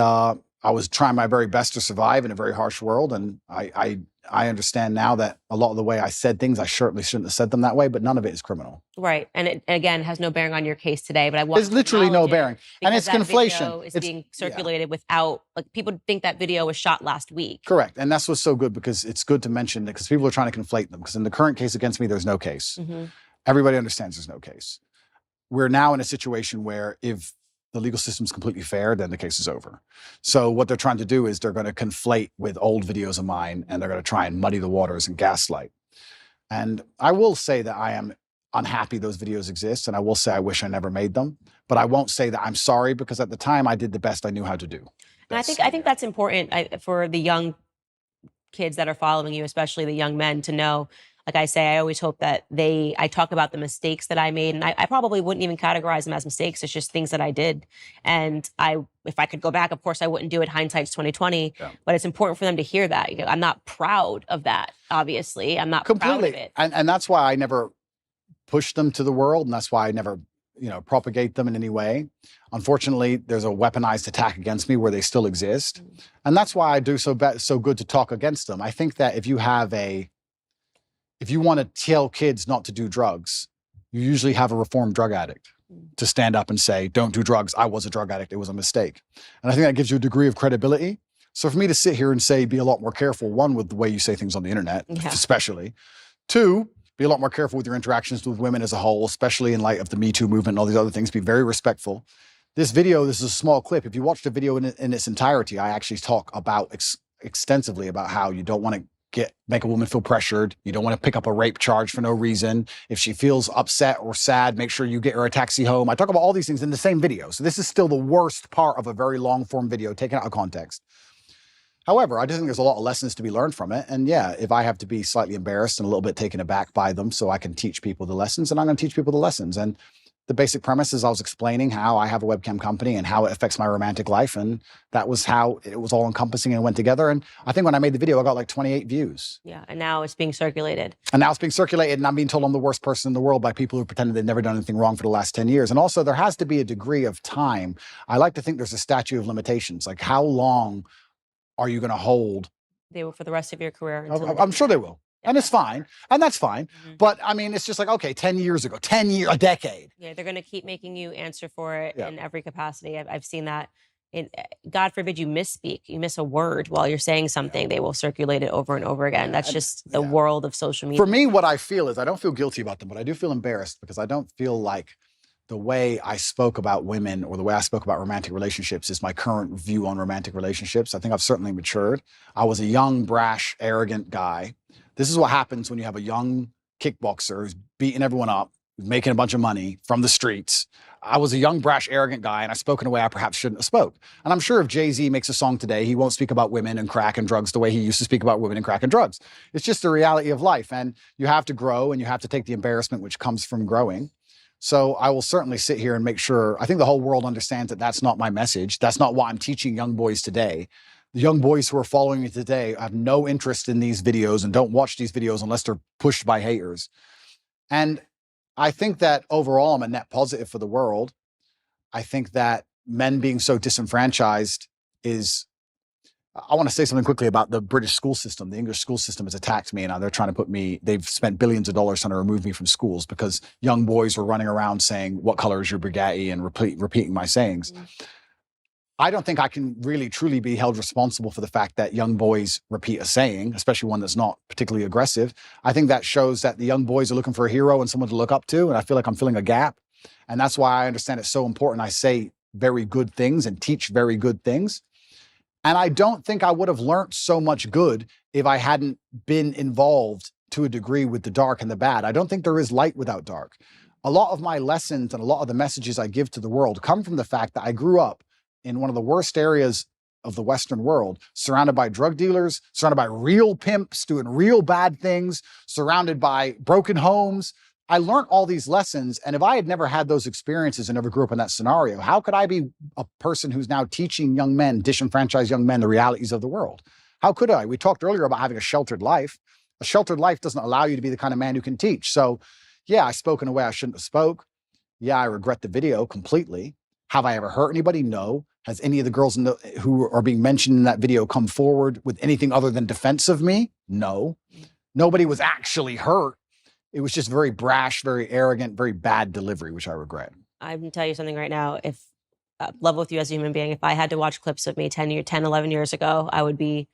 I was trying my very best to survive in a very harsh world. And I understand now that a lot of the way I said things, I certainly shouldn't have said them that way, but none of it is criminal. Right. And it, again, has no bearing on your case today, but I want There's literally no bearing. And it's that conflation. video is being circulated without, like, people think that video was shot last week. Correct. And that's what's so good, because it's good to mention that, because people are trying to conflate them. Because in the current case against me, there's no case. Mm-hmm. Everybody understands there's no case. We're now in a situation where if the legal system's completely fair, then the case is over. So what they're trying to do is they're going to conflate with old videos of mine, and they're going to try and muddy the waters and gaslight. And I will say that I am unhappy those videos exist, and I will say I wish I never made them, but I won't say that I'm sorry, because at the time I did the best I knew how to do. And I think that's important for the young kids that are following you, especially the young men, to know. Like I say, I always hope that I talk about the mistakes that I made, and I probably wouldn't even categorize them as mistakes. It's just things that I did. And if I could go back, of course, I wouldn't do it. Hindsight's 2020. Yeah. But it's important for them to hear that. You know, I'm not proud of that, obviously. I'm not proud of it. And that's why I never push them to the world, and that's why I never, propagate them in any way. Unfortunately, there's a weaponized attack against me where they still exist. Mm. And that's why I do so good to talk against them. I think that if you want to tell kids not to do drugs, you usually have a reformed drug addict to stand up and say, don't do drugs. I was a drug addict. It was a mistake. And I think that gives you a degree of credibility. So for me to sit here and say, be a lot more careful, one, with the way you say things on the internet, especially. 2, be a lot more careful with your interactions with women as a whole, especially in light of the Me Too movement and all these other things. Be very respectful. This is a small clip. If you watch the video in its entirety, I actually talk about extensively about how you don't want to make a woman feel pressured. You don't want to pick up a rape charge for no reason. If she feels upset or sad, make sure you get her a taxi home. I talk about all these things in the same video. So this is still the worst part of a very long form video taken out of context. However, I just think there's a lot of lessons to be learned from it. And yeah, if I have to be slightly embarrassed and a little bit taken aback by them so I can teach people the lessons, then I'm going to teach people the lessons. And the basic premise is I was explaining how I have a webcam company and how it affects my romantic life. And that was how it was all encompassing and went together. And I think when I made the video, I got like 28 views. Yeah. And now it's being circulated. And I'm being told I'm the worst person in the world by people who pretended they'd never done anything wrong for the last 10 years. And also there has to be a degree of time. I like to think there's a statute of limitations. Like, how long are you going to hold? They will for the rest of your career. I'm sure they will. And it's fine. And that's fine. Mm-hmm. But I mean, it's just like, okay, 10 years ago, a decade. Yeah, they're going to keep making you answer for it in every capacity. I've seen that. God forbid you misspeak, you miss a word while you're saying something, they will circulate it over and over again. That's just the world of social media. For me, what I feel is I don't feel guilty about them, but I do feel embarrassed because I don't feel like the way I spoke about women or the way I spoke about romantic relationships is my current view on romantic relationships. I think I've certainly matured. I was a young, brash, arrogant guy. This is what happens when you have a young kickboxer who's beating everyone up, who's making a bunch of money from the streets. I was a young, brash, arrogant guy, and I spoke in a way I perhaps shouldn't have spoke. And I'm sure if Jay-Z makes a song today, he won't speak about women and crack and drugs the way he used to speak about women and crack and drugs. It's just the reality of life. And you have to grow, and you have to take the embarrassment which comes from growing. So I will certainly sit here and make sure, I think the whole world understands that that's not my message. That's not what I'm teaching young boys today. The young boys who are following me today have no interest in these videos and don't watch these videos unless they're pushed by haters. And I think that overall, I'm a net positive for the world. I think that men being so disenfranchised is, I want to say something quickly about the British school system. The English school system has attacked me, and they're trying to put me, they've spent billions of dollars trying to remove me from schools because young boys were running around saying, what color is your Bugatti, and repeating my sayings. I don't think I can really truly be held responsible for the fact that young boys repeat a saying, especially one that's not particularly aggressive. I think that shows that the young boys are looking for a hero and someone to look up to, and I feel like I'm filling a gap. And that's why I understand it's so important I say very good things and teach very good things. And I don't think I would have learned so much good if I hadn't been involved to a degree with the dark and the bad. I don't think there is light without dark. A lot of my lessons and a lot of the messages I give to the world come from the fact that I grew up in one of the worst areas of the Western world, surrounded by drug dealers, surrounded by real pimps doing real bad things, surrounded by broken homes. I learned all these lessons, and if I had never had those experiences and never grew up in that scenario, how could I be a person who's now teaching young men, disenfranchised young men, the realities of the world? How could I? We talked earlier about having a sheltered life. A sheltered life doesn't allow you to be the kind of man who can teach. So yeah, I spoke in a way I shouldn't have spoke. Yeah, I regret the video completely. Have I ever hurt anybody? No. Has any of the girls who are being mentioned in that video come forward with anything other than defense of me? No. Nobody was actually hurt. It was just very brash, very arrogant, very bad delivery, which I regret. I'm going to tell you something right now. If love with you as a human being, if I had to watch clips of me 10, 11 years ago, I would be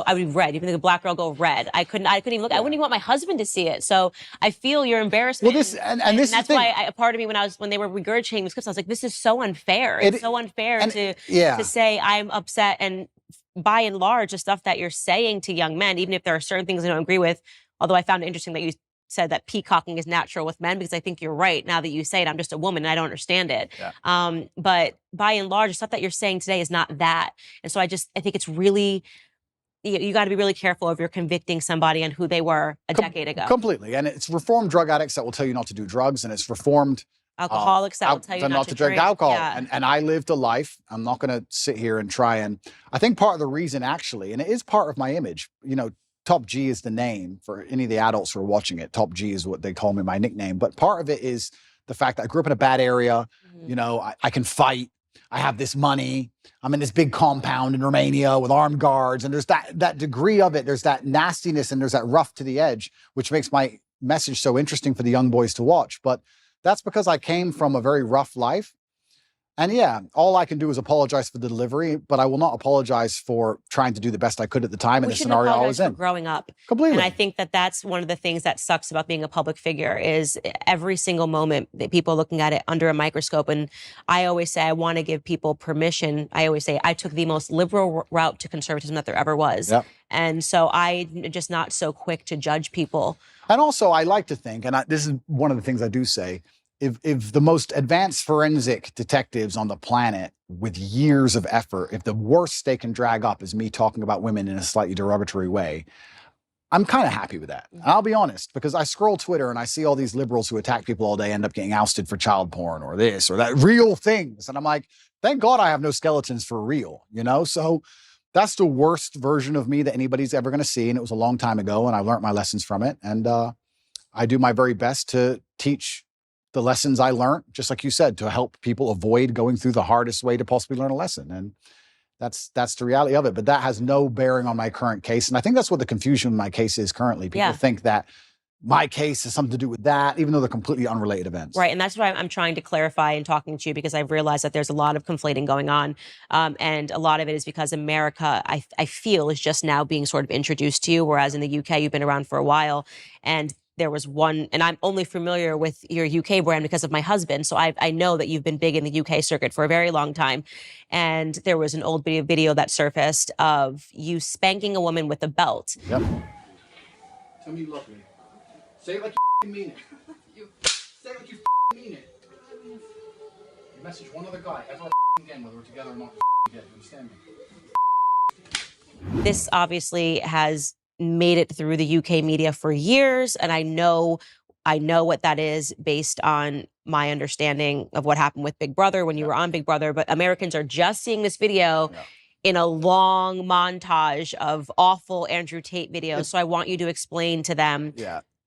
red. Even the black girl go red. I couldn't even look. I wouldn't even want my husband to see it. So I feel your embarrassment. Well, and that's why a part of me, when they were regurgitating these clips, I was like, this is so unfair. It's so unfair to say I'm upset. And by and large, the stuff that you're saying to young men, even if there are certain things I don't agree with, although I found it interesting that you said that peacocking is natural with men, because I think you're right. Now that you say it, I'm just a woman and I don't understand it. Yeah. But by and large, the stuff that you're saying today is not that. And so I think it's really, you got to be really careful if you're convicting somebody on who they were a decade ago. Completely. And it's reformed drug addicts that will tell you not to do drugs, and it's reformed alcoholics that will tell you not to drink alcohol. Yeah. And I lived a life. I'm not going to sit here and try and, I think part of the reason actually, and it is part of my image, Top G is the name for any of the adults who are watching it. Top G is what they call me, my nickname. But part of it is the fact that I grew up in a bad area. I can fight. I have this money. I'm in this big compound in Romania with armed guards. And there's that degree of it. There's that nastiness and there's that rough to the edge, which makes my message so interesting for the young boys to watch. But that's because I came from a very rough life. And yeah, all I can do is apologize for the delivery, but I will not apologize for trying to do the best I could at the time in the scenario I was in. Growing up. Completely. And I think that that's one of the things that sucks about being a public figure is every single moment that people are looking at it under a microscope. And I always say, I want to give people permission. I always say, I took the most liberal route to conservatism that there ever was. Yep. And so I'm just not so quick to judge people. And also I like to think, and this is one of the things I do say, if the most advanced forensic detectives on the planet with years of effort, if the worst they can drag up is me talking about women in a slightly derogatory way, I'm kind of happy with that. And I'll be honest, because I scroll Twitter and I see all these liberals who attack people all day end up getting ousted for child porn or this or that, real things. And I'm like, thank God I have no skeletons for real, So that's the worst version of me that anybody's ever going to see. And it was a long time ago and I learned my lessons from it. And I do my very best to teach the lessons I learned, just like you said, to help people avoid going through the hardest way to possibly learn a lesson. And that's the reality of it. But that has no bearing on my current case. And I think that's what the confusion in my case is currently. People think that my case has something to do with that, even though they're completely unrelated events. Right. And that's why I'm trying to clarify and talking to you, because I've realized that there's a lot of conflating going on. And a lot of it is because America, I feel, is just now being sort of introduced to you, whereas in the UK, you've been around for a while. And there was one, and I'm only familiar with your UK brand because of my husband. So I know that you've been big in the UK circuit for a very long time. And there was an old video that surfaced of you spanking a woman with a belt. Yep. Tell me you love me. Say it like you mean it. Say it like you mean it. You message one other guy ever again, whether we're together or not. You understand me? This obviously has made it through the UK media for years. And I know what that is based on my understanding of what happened with Big Brother when you were on Big Brother. But Americans are just seeing this video in a long montage of awful Andrew Tate videos. So I want you to explain to them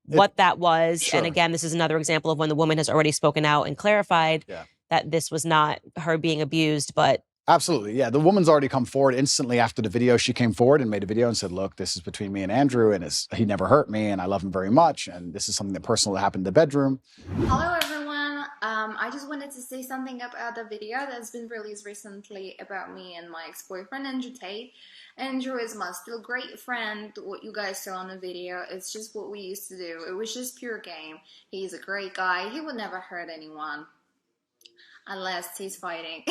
what that was. Sure. And again, this is another example of when the woman has already spoken out and clarified that this was not her being abused, but Absolutely. Yeah. The woman's already come forward instantly after the video. She came forward and made a video and said, look, this is between me and Andrew, and he never hurt me, and I love him very much. And this is something that personally happened in the bedroom. Hello everyone. I just wanted to say something about the video that's been released recently about me and my ex-boyfriend, Andrew Tate. Andrew is my still great friend. What you guys saw on the video, it's just what we used to do. It was just pure game. He's a great guy. He would never hurt anyone unless he's fighting.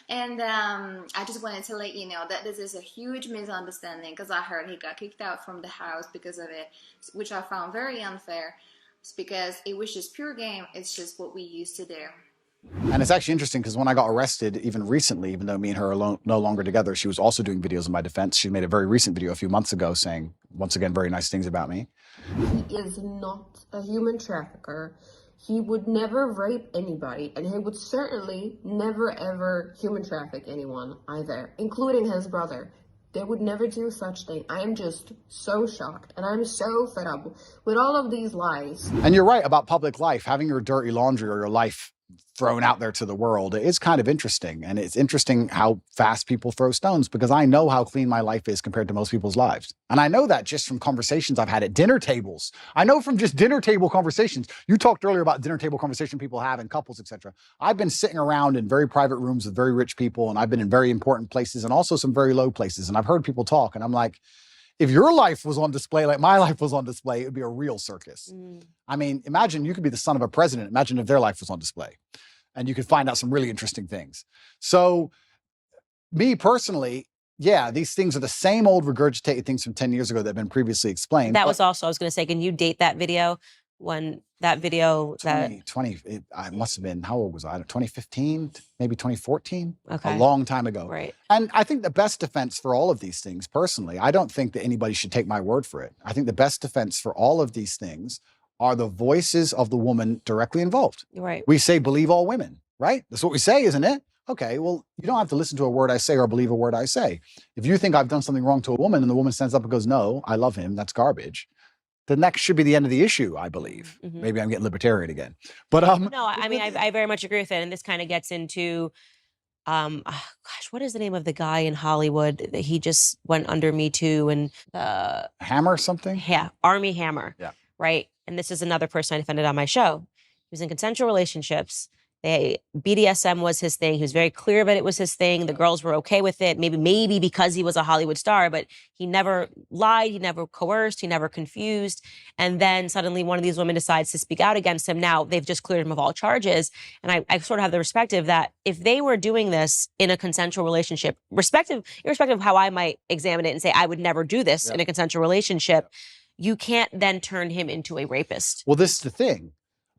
And I just wanted to let you know that this is a huge misunderstanding, because I heard he got kicked out from the house because of it, which I found very unfair. It's because it was just pure game. It's just what we used to do. And it's actually interesting because when I got arrested, even recently, even though me and her are no longer together, she was also doing videos in my defense. She made a very recent video a few months ago saying, once again, very nice things about me. He is not a human trafficker. He would never rape anybody, and he would certainly never ever human traffic anyone either, including his brother. They would never do such thing. I am just so shocked, and I'm so fed up with all of these lies. And you're right about public life, having your dirty laundry or your life thrown out there to the world. It's kind of interesting. And it's interesting how fast people throw stones, because I know how clean my life is compared to most people's lives. And I know that just from conversations I've had at dinner tables. I know from just dinner table conversations. You talked earlier about dinner table conversation people have in couples, etc. I've been sitting around in very private rooms with very rich people, and I've been in very important places and also some very low places. And I've heard people talk, and I'm like, if your life was on display like my life was on display, it would be a real circus. I mean, imagine you could be the son of a president. Imagine if their life was on display, and you could find out some really interesting things. So me personally, yeah, these things are the same old regurgitated things from 10 years ago that have been previously explained. That was also, I was going to say, can you date that video? When that video, I must have been, how old was I? 2015, maybe 2014, okay, a long time ago. Right. And I think the best defense for all of these things, personally, I don't think that anybody should take my word for it. I think the best defense for all of these things are the voices of the woman directly involved. Right. We say, believe all women, right? That's what we say, isn't it? Okay, well, you don't have to listen to a word I say or believe a word I say. If you think I've done something wrong to a woman and the woman stands up and goes, no, I love him, that's garbage, then that should be the end of the issue, I believe. Maybe I'm getting libertarian again. But no, I mean, I very much agree with it. And this kind of gets into, gosh, what is the name of the guy in Hollywood that he just went under Me Too, and Hammer something? Yeah, Army Hammer. Yeah. Right. And this is another person I defended on my show. He was in consensual relationships. BDSM was his thing. He was very clear about it was his thing. The girls were okay with it. Maybe because he was a Hollywood star, but he never lied. He never coerced. He never confused. And then suddenly one of these women decides to speak out against him. Now they've just cleared him of all charges. And I sort of have the perspective that if they were doing this in a consensual relationship, irrespective of how I might examine it and say, I would never do this in a consensual relationship, you can't then turn him into a rapist. Well, this is the thing.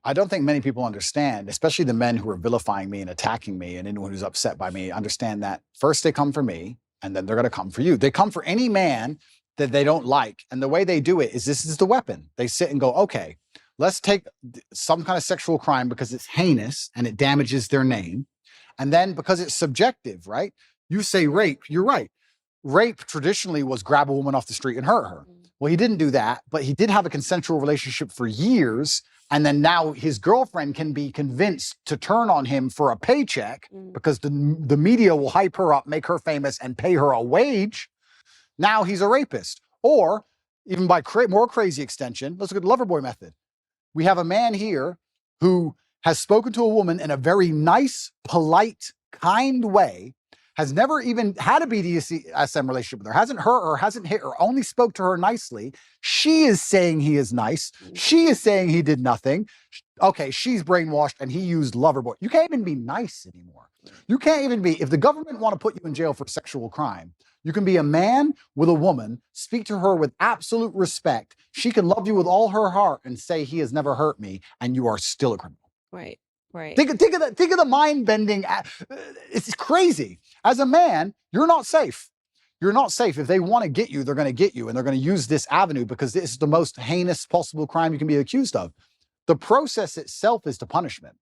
I don't think many people understand, especially the men who are vilifying me and attacking me and anyone who's upset by me, understand that first they come for me and then they're going to come for you. They come for any man that they don't like. And the way they do it is this is the weapon. They sit and go, okay, let's take some kind of sexual crime because it's heinous and it damages their name. And then because it's subjective, right? You say rape, you're right. Rape traditionally was grab a woman off the street and hurt her. Well, he didn't do that, but he did have a consensual relationship for years. And then now his girlfriend can be convinced to turn on him for a paycheck because the media will hype her up, make her famous, and pay her a wage. Now he's a rapist. Or even by more crazy extension, let's look at the Loverboy method. We have a man here who has spoken to a woman in a very nice, polite, kind way, has never even had a BDSM relationship with her, hasn't hurt her, hasn't hit her, only spoke to her nicely. She is saying he is nice. She is saying he did nothing. Okay, she's brainwashed and he used Loverboy. You can't even be nice anymore. You can't even be, if the government want to put you in jail for sexual crime, you can be a man with a woman, speak to her with absolute respect. She can love you with all her heart and say he has never hurt me, and you are still a criminal. Right. Right. Think of the mind bending. It's crazy. As a man, you're not safe. You're not safe. If they want to get you, they're going to get you, and they're going to use this avenue because this is the most heinous possible crime you can be accused of. The process itself is the punishment.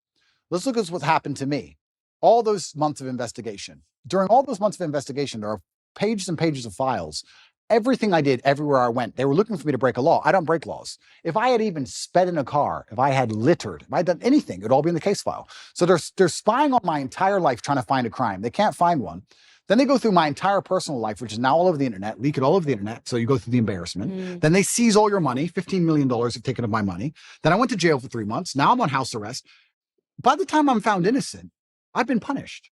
Let's look at what's happened to me. All those months of investigation. During all those months of investigation, there are pages and pages of files. everything I did, everywhere I went, they were looking for me to break a law. I don't break laws. If I had even sped in a car, if I had littered, if I had done anything, it would all be in the case file. So they're spying on my entire life trying to find a crime. They can't find one. Then they go through my entire personal life, which is now all over the internet, leak it all over the internet. So you go through the embarrassment. Then they seize all your money. $15 million have taken of my money. Then I went to jail for 3 months. Now I'm on house arrest. By the time I'm found innocent, I've been punished.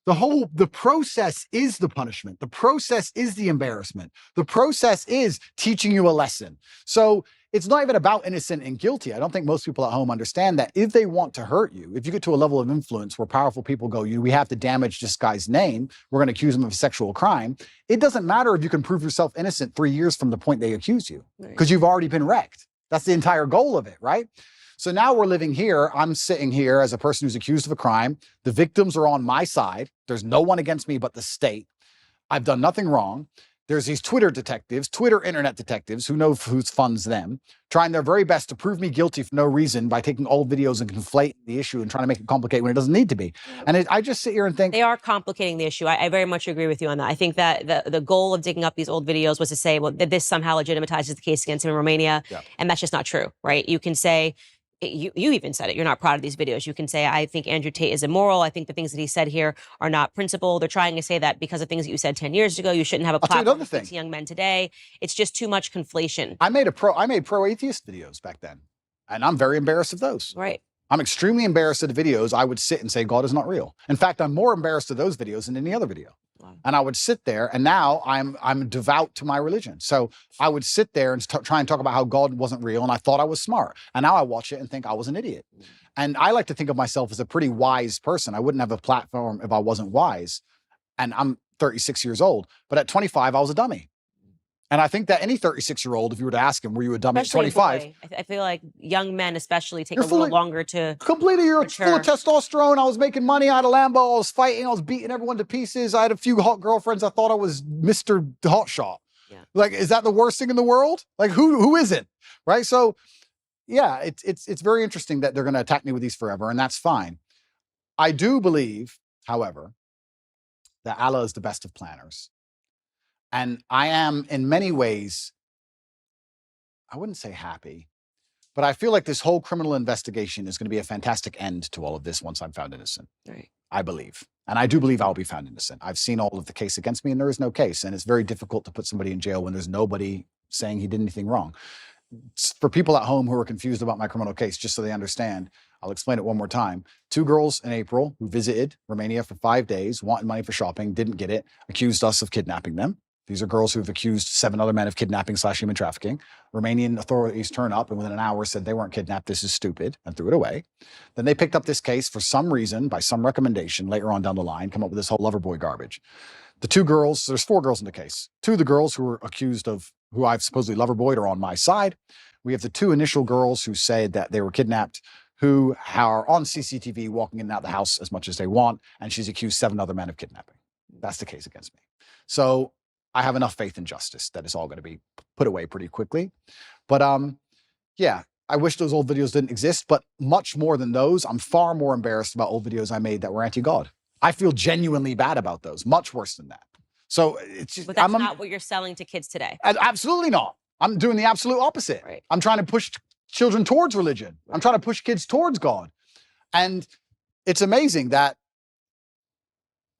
The process is the punishment. The process is the embarrassment. The process is teaching you a lesson. So it's not even about innocent and guilty. I don't think most people at home understand that if they want to hurt you, if you get to a level of influence where powerful people go, we have to damage this guy's name, we're going to accuse him of a sexual crime. It doesn't matter if you can prove yourself innocent 3 years from the point they accuse you, because you've already been wrecked. That's the entire goal of it, right? So now we're living here. I'm sitting here as a person who's accused of a crime. The victims are on my side. There's no one against me but the state. I've done nothing wrong. There's these Twitter detectives, Twitter internet detectives, who know who funds them, trying their very best to prove me guilty for no reason by taking old videos and conflating the issue and trying to make it complicated when it doesn't need to be. And I just sit here and think— they are complicating the issue. I very much agree with you on that. I think that the goal of digging up these old videos was to say, well, that this somehow legitimizes the case against him in Romania. Yeah. And that's just not true, right? You can say, you even said it, you're not proud of these videos. You can say, I think Andrew Tate is immoral. I think the things that he said here are not principled. They're trying to say that because of things that you said 10 years ago, you shouldn't have a platform to speak to young men today. It's just too much conflation. I made pro-atheist videos back then, and I'm very embarrassed of those. Right. I'm extremely embarrassed of the videos. I would sit and say, God is not real. In fact, I'm more embarrassed of those videos than any other video. Wow. And I would sit there, and now I'm devout to my religion. So I would sit there and try and talk about how God wasn't real, and I thought I was smart. And now I watch it and think I was an idiot. And I like to think of myself as a pretty wise person. I wouldn't have a platform if I wasn't wise. And I'm 36 years old. But at 25, I was a dummy. And I think that any 36-year-old, if you were to ask him, were you a dummy at 25? I feel like young men especially take a little longer to completely. You're full of testosterone. I was making money. I had a Lambo. I was fighting. I was beating everyone to pieces. I had a few hot girlfriends. I thought I was Mr. Hotshot. Yeah. Like, is that the worst thing in the world? Like, who isn't? Right? So, yeah, it's very interesting that they're going to attack me with these forever, and that's fine. I do believe, however, that Allah is the best of planners. And I am, in many ways, I wouldn't say happy, but I feel like this whole criminal investigation is going to be a fantastic end to all of this once I'm found innocent. Right. I believe. And I do believe I'll be found innocent. I've seen all of the case against me, and there is no case. And it's very difficult to put somebody in jail when there's nobody saying he did anything wrong. For people at home who are confused about my criminal case, just so they understand, I'll explain it one more time. 2 girls in April who visited Romania for 5 days, wanted money for shopping, didn't get it, accused us of kidnapping them. These are girls who have accused 7 other men of kidnapping/human trafficking. Romanian authorities turn up and within an hour said they weren't kidnapped, this is stupid, and threw it away. Then they picked up this case for some reason, by some recommendation, later on down the line, come up with this whole lover boy garbage. The 2 girls, there's 4 girls in the case. 2 of the girls who were accused of, who I've supposedly lover boyed, are on my side. We have the 2 initial girls who said that they were kidnapped, who are on CCTV walking in and out the house as much as they want, and she's accused 7 other men of kidnapping. That's the case against me. So I have enough faith in justice that it's all going to be put away pretty quickly. But yeah, I wish those old videos didn't exist, but much more than those, I'm far more embarrassed about old videos I made that were anti-God. I feel genuinely bad about those, much worse than that. So it's just— But that's not what you're selling to kids today. Absolutely not. I'm doing the absolute opposite. Right. I'm trying to push children towards religion. Right. I'm trying to push kids towards God. And it's amazing that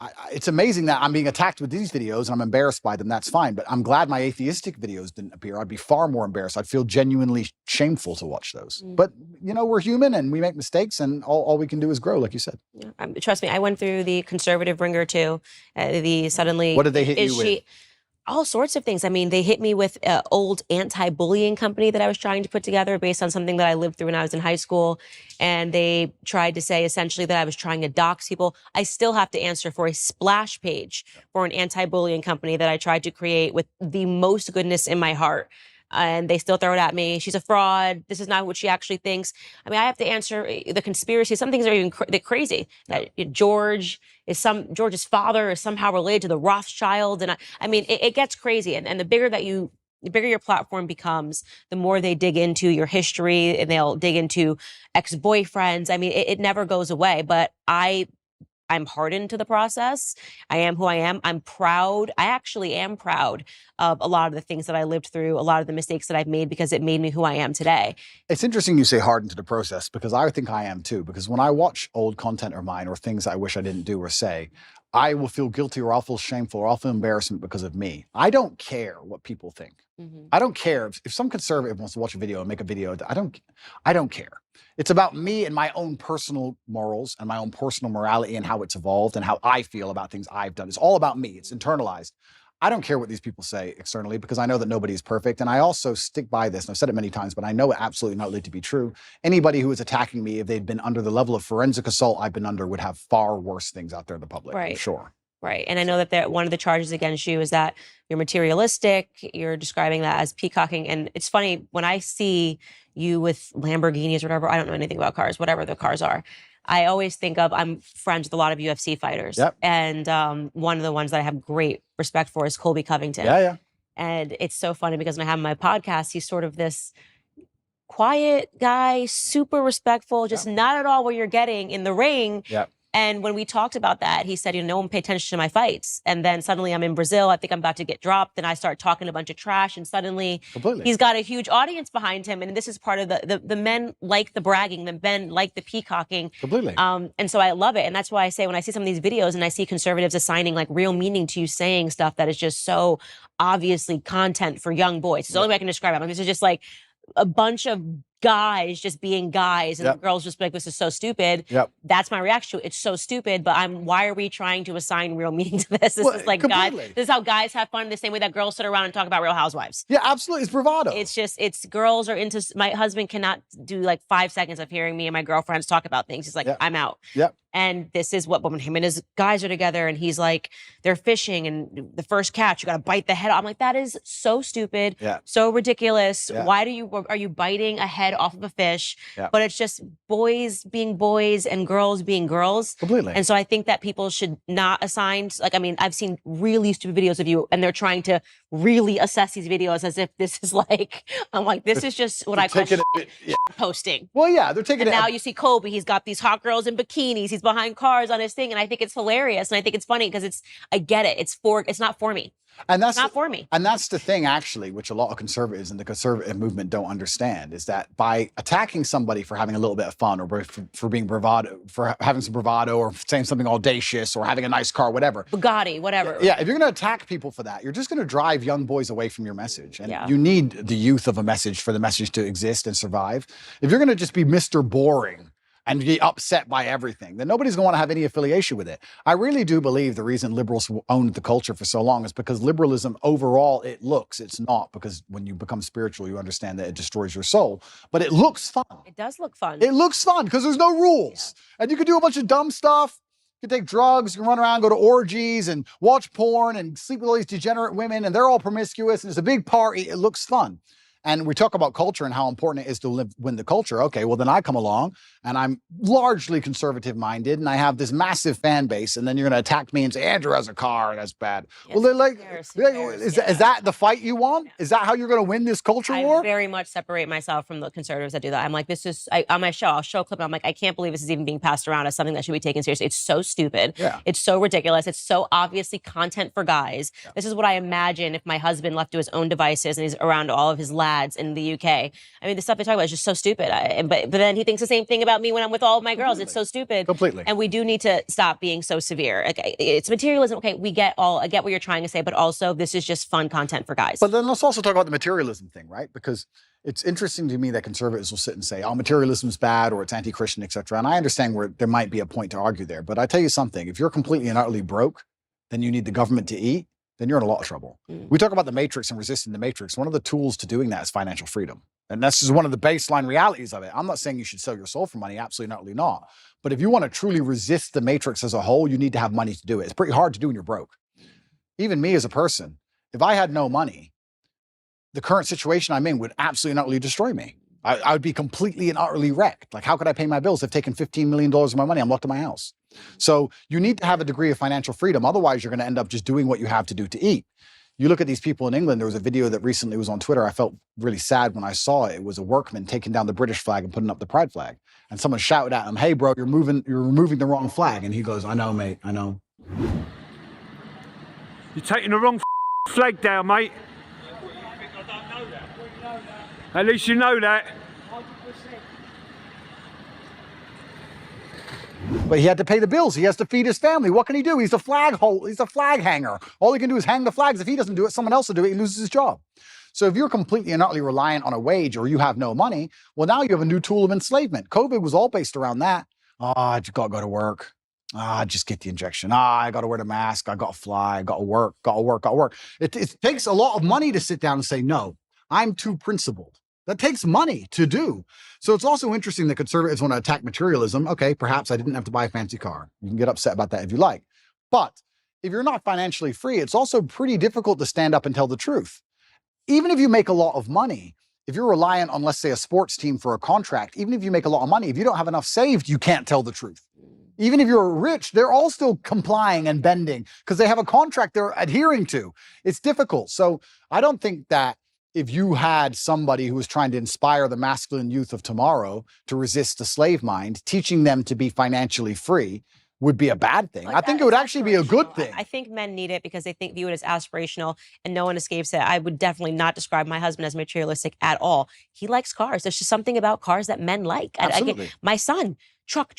I'm being attacked with these videos and I'm embarrassed by them. That's fine. But I'm glad my atheistic videos didn't appear. I'd be far more embarrassed. I'd feel genuinely shameful to watch those. But, you know, we're human and we make mistakes, and all we can do is grow, like you said. Yeah. Trust me, I went through the conservative ringer too. Suddenly— what did they hit you with? All sorts of things. I mean, they hit me with an old anti-bullying company that I was trying to put together based on something that I lived through when I was in high school. And they tried to say essentially that I was trying to dox people. I still have to answer for a splash page for an anti-bullying company that I tried to create with the most goodness in my heart. And they still throw it at me. She's a fraud. This is not what she actually thinks. I mean, I have to answer the conspiracy. Some things are even crazy. That George's father is somehow related to the Rothschild. And I mean, it gets crazy. And the bigger your platform becomes, the more they dig into your history, and they'll dig into ex-boyfriends. I mean, it never goes away. But I I'm hardened to the process. I am who I am. I'm proud. I actually am proud of a lot of the things that I lived through, a lot of the mistakes that I've made, because it made me who I am today. It's interesting you say hardened to the process, because I think I am too. Because when I watch old content of mine or things I wish I didn't do or say, I will feel guilty, or I'll feel shameful, or I'll feel embarrassment because of me. I don't care what people think. I don't care if some conservative wants to watch a video and make a video. I don't care. It's about me and my own personal morals and my own personal morality and how it's evolved and how I feel about things I've done. It's all about me. It's internalized. I don't care what these people say externally, because I know that nobody is perfect. And I also stick by this, and I've said it many times, but I know it absolutely not to be true. Anybody who is attacking me, if they'd been under the level of forensic assault I've been under, would have far worse things out there in the public, I'm sure. Right. And I know that one of the charges against you is that you're materialistic. You're describing that as peacocking. And it's funny, when I see you with Lamborghinis or whatever, I don't know anything about cars, whatever the cars are, I always think of, I'm friends with a lot of UFC fighters. And one of the ones that I have great respect for is Colby Covington. And it's so funny because when I have my podcast, he's sort of this quiet guy, super respectful, just not at all what you're getting in the ring. And when we talked about that, he said, no one paid attention to my fights. And then suddenly I'm in Brazil. I think I'm about to get dropped. Then I start talking a bunch of trash. And suddenly he's got a huge audience behind him. And this is part of the men like the bragging, the men like the peacocking. And so I love it. And that's why I say, when I see some of these videos and I see conservatives assigning like real meaning to you saying stuff that is just so obviously content for young boys. It's the only way I can describe it. I mean, this is just like a bunch of guys just being guys, and girls just be like, this is so stupid. That's my reaction to it. It's so stupid, but why are we trying to assign real meaning to this? This is like guys, this is how guys have fun, the same way that girls sit around and talk about Real Housewives. Absolutely. It's bravado. It's girls are into, my husband cannot do like 5 seconds of hearing me and my girlfriends talk about things. He's like, I'm out. And this is what, when him and his guys are together and he's like, they're fishing and the first catch, you got to bite the head off. I'm like, that is so stupid, so ridiculous. Why are you biting a head off of a fish? But it's just boys being boys and girls being girls. And so I think that people should not assign, like, I mean, I've seen really stupid videos of you and they're trying to really assess these videos as if this is like, I'm like, this is just what I call posting. They're taking it. Now you see Colby, he's got these hot girls in bikinis, he's behind cars on his thing, and I think it's hilarious, and I think it's funny because I get it. It's not for me. And that's not for me. And that's the thing, actually, which a lot of conservatives and the conservative movement don't understand, is that by attacking somebody for having a little bit of fun, or for being bravado, for having some bravado, or saying something audacious, or having a nice car, whatever. Bugatti, whatever. If you're going to attack people for that, you're just going to drive young boys away from your message. And you need the youth of a message for the message to exist and survive. If you're going to just be Mr. Boring and be upset by everything, then nobody's going to want to have any affiliation with it. I really do believe the reason liberals owned the culture for so long is because liberalism overall, it's not, because when you become spiritual, you understand that it destroys your soul, but it looks fun. It does look fun. It looks fun because there's no rules. And you can do a bunch of dumb stuff. You can take drugs, you can run around, go to orgies and watch porn and sleep with all these degenerate women, and they're all promiscuous, and it's a big party. It looks fun. And we talk about culture and how important it is to win the culture. Okay, well, then I come along and I'm largely conservative minded and I have this massive fan base, and then you're going to attack me and say, Andrew has a car, that's bad. Well, they're like, is that the fight you want? Is that how you're going to win this culture war? I very much separate myself from the conservatives that do that. I'm like, this is, on my show, I'll show a clip and I'm like, I can't believe this is even being passed around as something that should be taken seriously. It's so stupid. It's so ridiculous. It's so obviously content for guys. This is what I imagine if my husband left to his own devices and he's around all of his lads in the UK. I mean, the stuff they talk about is just so stupid. But then he thinks the same thing about me when I'm with all of my girls. It's so stupid. And we do need to stop being so severe. Okay, it's materialism. Okay, I get what you're trying to say, but also this is just fun content for guys. But then let's also talk about the materialism thing, right? Because it's interesting to me that conservatives will sit and say, oh, materialism is bad, or it's anti-Christian, etc. And I understand where there might be a point to argue there. But I tell you something, if you're completely and utterly broke, then you need the government to eat, then you're in a lot of trouble. We talk about the matrix and resisting the matrix. One of the tools to doing that is financial freedom. And that's just one of the baseline realities of it. I'm not saying you should sell your soul for money, absolutely not. But if you want to truly resist the matrix as a whole, you need to have money to do it. It's pretty hard to do when you're broke. Even me as a person, if I had no money, the current situation I'm in would absolutely and utterly destroy me. I would be completely and utterly wrecked. Like, how could I pay my bills? They've taken $15 million of my money. I'm locked in my house. So you need to have a degree of financial freedom. Otherwise, you're going to end up just doing what you have to do to eat. You look at these people in England, there was a video that recently was on Twitter. I felt really sad when I saw it. It was a workman taking down the British flag and putting up the pride flag. And someone shouted at him, "Hey bro, you're removing the wrong flag." And he goes, "I know, mate, I know." You're taking the wrong flag down, mate. At least you know that. But he had to pay the bills. He has to feed his family. What can he do? He's a flag hanger. All he can do is hang the flags. If he doesn't do it, someone else will do it. He loses his job. So if you're completely and utterly reliant on a wage or you have no money, well, now you have a new tool of enslavement. COVID was all based around that. I just got to go to work. Just get the injection. I got to wear the mask. I got to fly. I got to work. It takes a lot of money to sit down and say, no, I'm too principled. That takes money to do. So it's also interesting that conservatives want to attack materialism. Okay, perhaps I didn't have to buy a fancy car. You can get upset about that if you like. But if you're not financially free, it's also pretty difficult to stand up and tell the truth. Even if you make a lot of money, if you're reliant on, let's say, a sports team for a contract, even if you make a lot of money, if you don't have enough saved, you can't tell the truth. Even if you're rich, they're all still complying and bending because they have a contract they're adhering to. It's difficult. So I don't think that if you had somebody who was trying to inspire the masculine youth of tomorrow to resist the slave mind, teaching them to be financially free would be a bad thing. Like, I think it would actually be a good thing. I think men need it because they view it as aspirational and no one escapes it. I would definitely not describe my husband as materialistic at all. He likes cars. There's just something about cars that men like. Absolutely. My son, truck,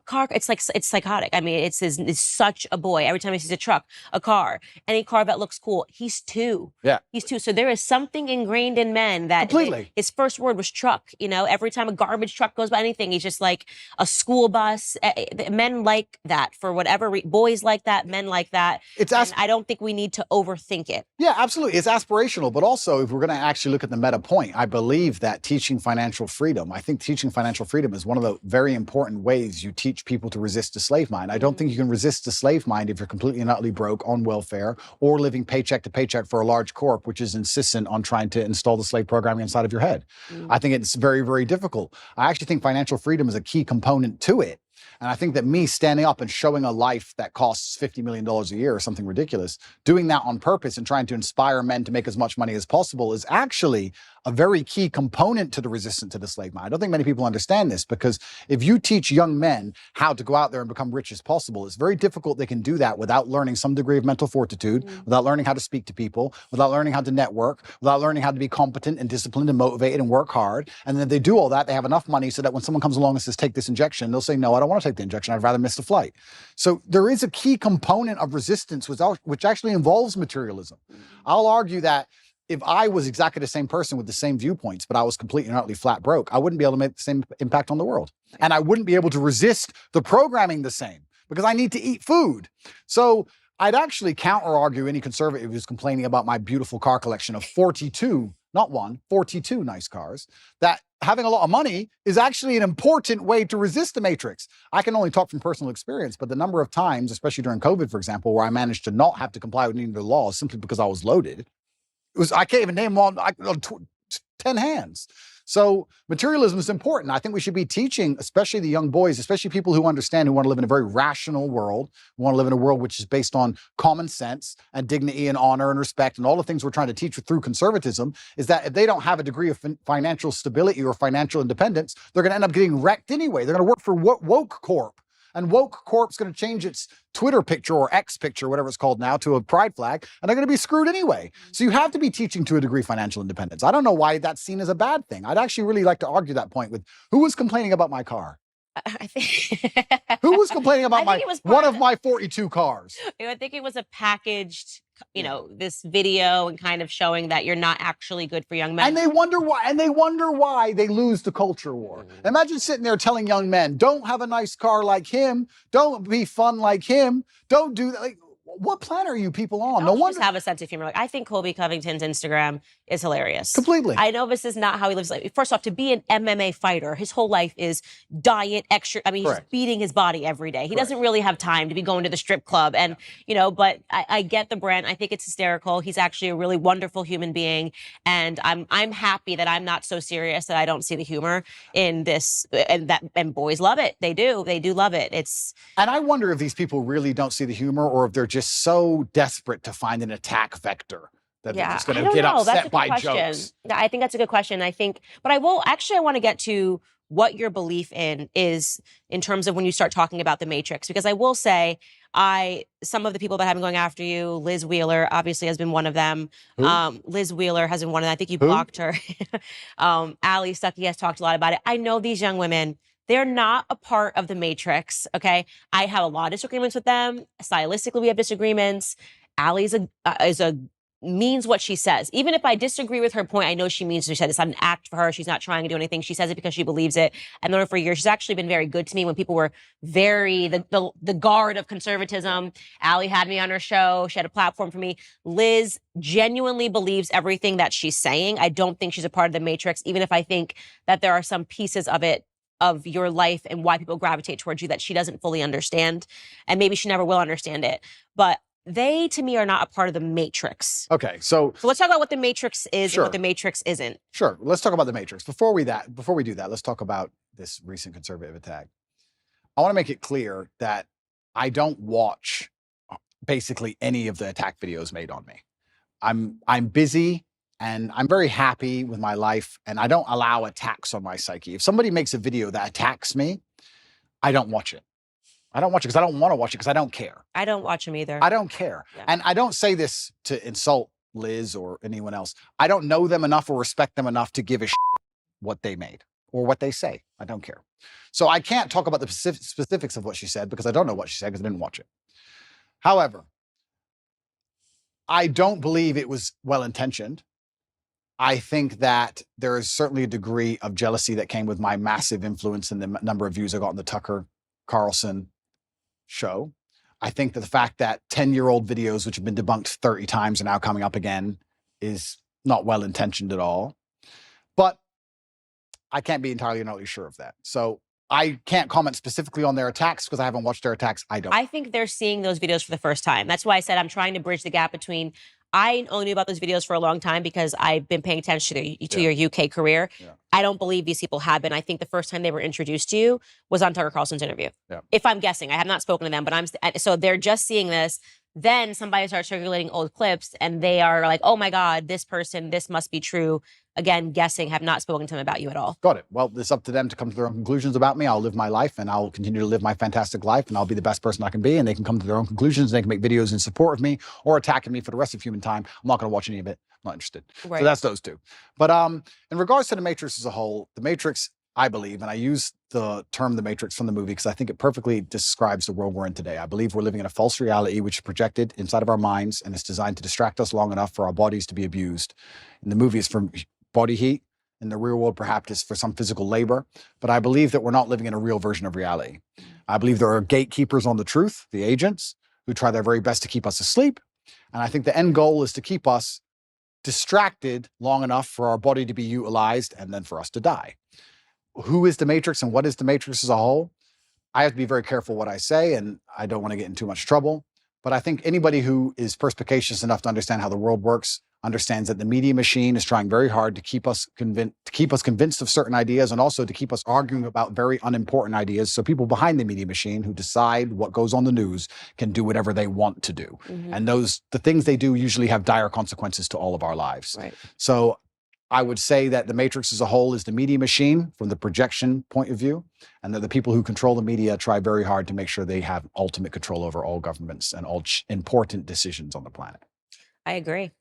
car. It's psychotic. I mean, it's such a boy. Every time he sees a truck, a car, any car that looks cool, he's two. Yeah. He's two. So there is something ingrained in men that Completely. His first word was truck. You know, every time a garbage truck goes by anything, he's just like a school bus. Men like that for whatever reason. Boys like that. Men like that. And I don't think we need to overthink it. Yeah, absolutely. It's aspirational. But also, if we're going to actually look at the meta point, I believe that teaching financial freedom, I think teaching financial freedom is one of the very important ways you teach people to resist the slave mind. I don't think you can resist the slave mind if you're completely and utterly broke on welfare or living paycheck to paycheck for a large corp, which is insistent on trying to install the slave programming inside of your head. I think it's very, very difficult. I actually think financial freedom is a key component to it. And I think that me standing up and showing a life that costs $50 million a year or something ridiculous, doing that on purpose and trying to inspire men to make as much money as possible is actually a very key component to the resistance to the slave mind. I don't think many people understand this because if you teach young men how to go out there and become rich as possible, it's very difficult they can do that without learning some degree of mental fortitude, without learning how to speak to people, without learning how to network, without learning how to be competent and disciplined and motivated and work hard. And then they do all that, they have enough money so that when someone comes along and says, take this injection, they'll say, no, I don't want to take the injection. I'd rather miss the flight. So there is a key component of resistance which actually involves materialism. I'll argue that if I was exactly the same person with the same viewpoints, but I was completely and utterly flat broke, I wouldn't be able to make the same impact on the world. And I wouldn't be able to resist the programming the same because I need to eat food. So I'd actually counter argue any conservative who's complaining about my beautiful car collection of 42, not one, 42 nice cars, that having a lot of money is actually an important way to resist the matrix. I can only talk from personal experience, but the number of times, especially during COVID, for example, where I managed to not have to comply with any of the laws simply because I was loaded, I can't even name them on 10 hands. So materialism is important. I think we should be teaching, especially the young boys, especially people who understand, who want to live in a very rational world, who want to live in a world which is based on common sense and dignity and honor and respect and all the things we're trying to teach through conservatism, is that if they don't have a degree of financial stability or financial independence, they're going to end up getting wrecked anyway. They're going to work for Woke Corp. And Woke Corp's going to change its Twitter picture or X picture, whatever it's called now, to a pride flag, and they're going to be screwed anyway. So you have to be teaching to a degree financial independence. I don't know why that's seen as a bad thing. I'd actually really like to argue that point with who was complaining about my car? I think Who was complaining about one of my 42 cars? I think it was a packaged, this video and kind of showing that you're not actually good for young men. And they wonder why they lose the culture war. Imagine sitting there telling young men, don't have a nice car like him, don't be fun like him, don't do that. Like, what planet are you people on? No wonder. Just have a sense of humor. Like, I think Colby Covington's Instagram is hilarious. Completely. I know this is not how he lives. First off, to be an MMA fighter, his whole life is diet, extra. I mean, he's beating his body every day. He doesn't really have time to be going to the strip club. And, but I get the brand. I think it's hysterical. He's actually a really wonderful human being. And I'm happy that I'm not so serious that I don't see the humor in this. And boys love it. They do. They do love it. And I wonder if these people really don't see the humor or if they're just so desperate to find an attack vector that they're Yeah, just I going to don't get know. That's a upset good by question. jokes. Yeah, I think that's a good question. I think, but I want to get to what your belief in is in terms of when you start talking about the Matrix, because I will say, some of the people that have been going after you, Liz Wheeler obviously has been one of them. Who? Liz Wheeler has been one of them. I think you Who? blocked her. Ali Stuckey has talked a lot about it. I know these young women. They're not a part of the Matrix, okay? I have a lot of disagreements with them. Stylistically, we have disagreements. Ali is a means what she says. Even if I disagree with her point, I know she means what she said. It's not an act for her. She's not trying to do anything. She says it because she believes it. I've known her for years. She's actually been very good to me when people were very the guard of conservatism. Ali had me on her show. She had a platform for me. Liz genuinely believes everything that she's saying. I don't think she's a part of the Matrix, even if I think that there are some pieces of it, of your life and why people gravitate towards you, that she doesn't fully understand. And maybe she never will understand it. But they, to me, are not a part of the Matrix. Okay, so let's talk about what the Matrix is Sure. and what the Matrix isn't. Sure. Let's talk about the Matrix. Before we do that, let's talk about this recent conservative attack. I want to make it clear that I don't watch basically any of the attack videos made on me. I'm busy and I'm very happy with my life, and I don't allow attacks on my psyche. If somebody makes a video that attacks me, I don't watch it. I don't watch it because I don't want to watch it because I don't care. I don't watch them either. I don't care. Yeah. And I don't say this to insult Liz or anyone else. I don't know them enough or respect them enough to give a shit what they made or what they say. I don't care. So I can't talk about the specifics of what she said because I don't know what she said because I didn't watch it. However, I don't believe it was well-intentioned. I think that there is certainly a degree of jealousy that came with my massive influence and the number of views I got on the Tucker Carlson show. I think that the fact that 10-year-old videos, which have been debunked 30 times, are now coming up again is not well-intentioned at all. But I can't be entirely sure of that. So I can't comment specifically on their attacks because I haven't watched their attacks. I think they're seeing those videos for the first time. That's why I said I'm trying to bridge the gap between, I only knew about those videos for a long time because I've been paying attention to your UK career. Yeah. I don't believe these people have been. I think the first time they were introduced to you was on Tucker Carlson's interview. Yeah. If I'm guessing, I have not spoken to them, but so they're just seeing this. Then somebody starts circulating old clips and they are like, oh my God, this person, this must be true. Again, guessing, have not spoken to them about you at all. Got it. Well, it's up to them to come to their own conclusions about me. I'll live my life and I'll continue to live my fantastic life and I'll be the best person I can be, and they can come to their own conclusions. They can make videos in support of me or attacking me for the rest of human time. I'm not going to watch any of it. I'm not interested. Right. So that's those two. But in regards to the Matrix as a whole, the Matrix, I believe, and I use the term The Matrix from the movie because I think it perfectly describes the world we're in today. I believe we're living in a false reality which is projected inside of our minds and it's designed to distract us long enough for our bodies to be abused. In the movie, it's for body heat. In the real world, perhaps it's for some physical labor. But I believe that we're not living in a real version of reality. I believe there are gatekeepers on the truth, the agents, who try their very best to keep us asleep. And I think the end goal is to keep us distracted long enough for our body to be utilized and then for us to die. Who is the Matrix and what is the Matrix as a whole? I have to be very careful what I say, and I don't want to get in too much trouble. But I think anybody who is perspicacious enough to understand how the world works understands that the media machine is trying very hard to keep us convinced of certain ideas and also to keep us arguing about very unimportant ideas. So people behind the media machine who decide what goes on the news can do whatever they want to do. Mm-hmm. And the things they do usually have dire consequences to all of our lives. Right. So I would say that the Matrix as a whole is the media machine from the projection point of view, and that the people who control the media try very hard to make sure they have ultimate control over all governments and all important decisions on the planet. I agree.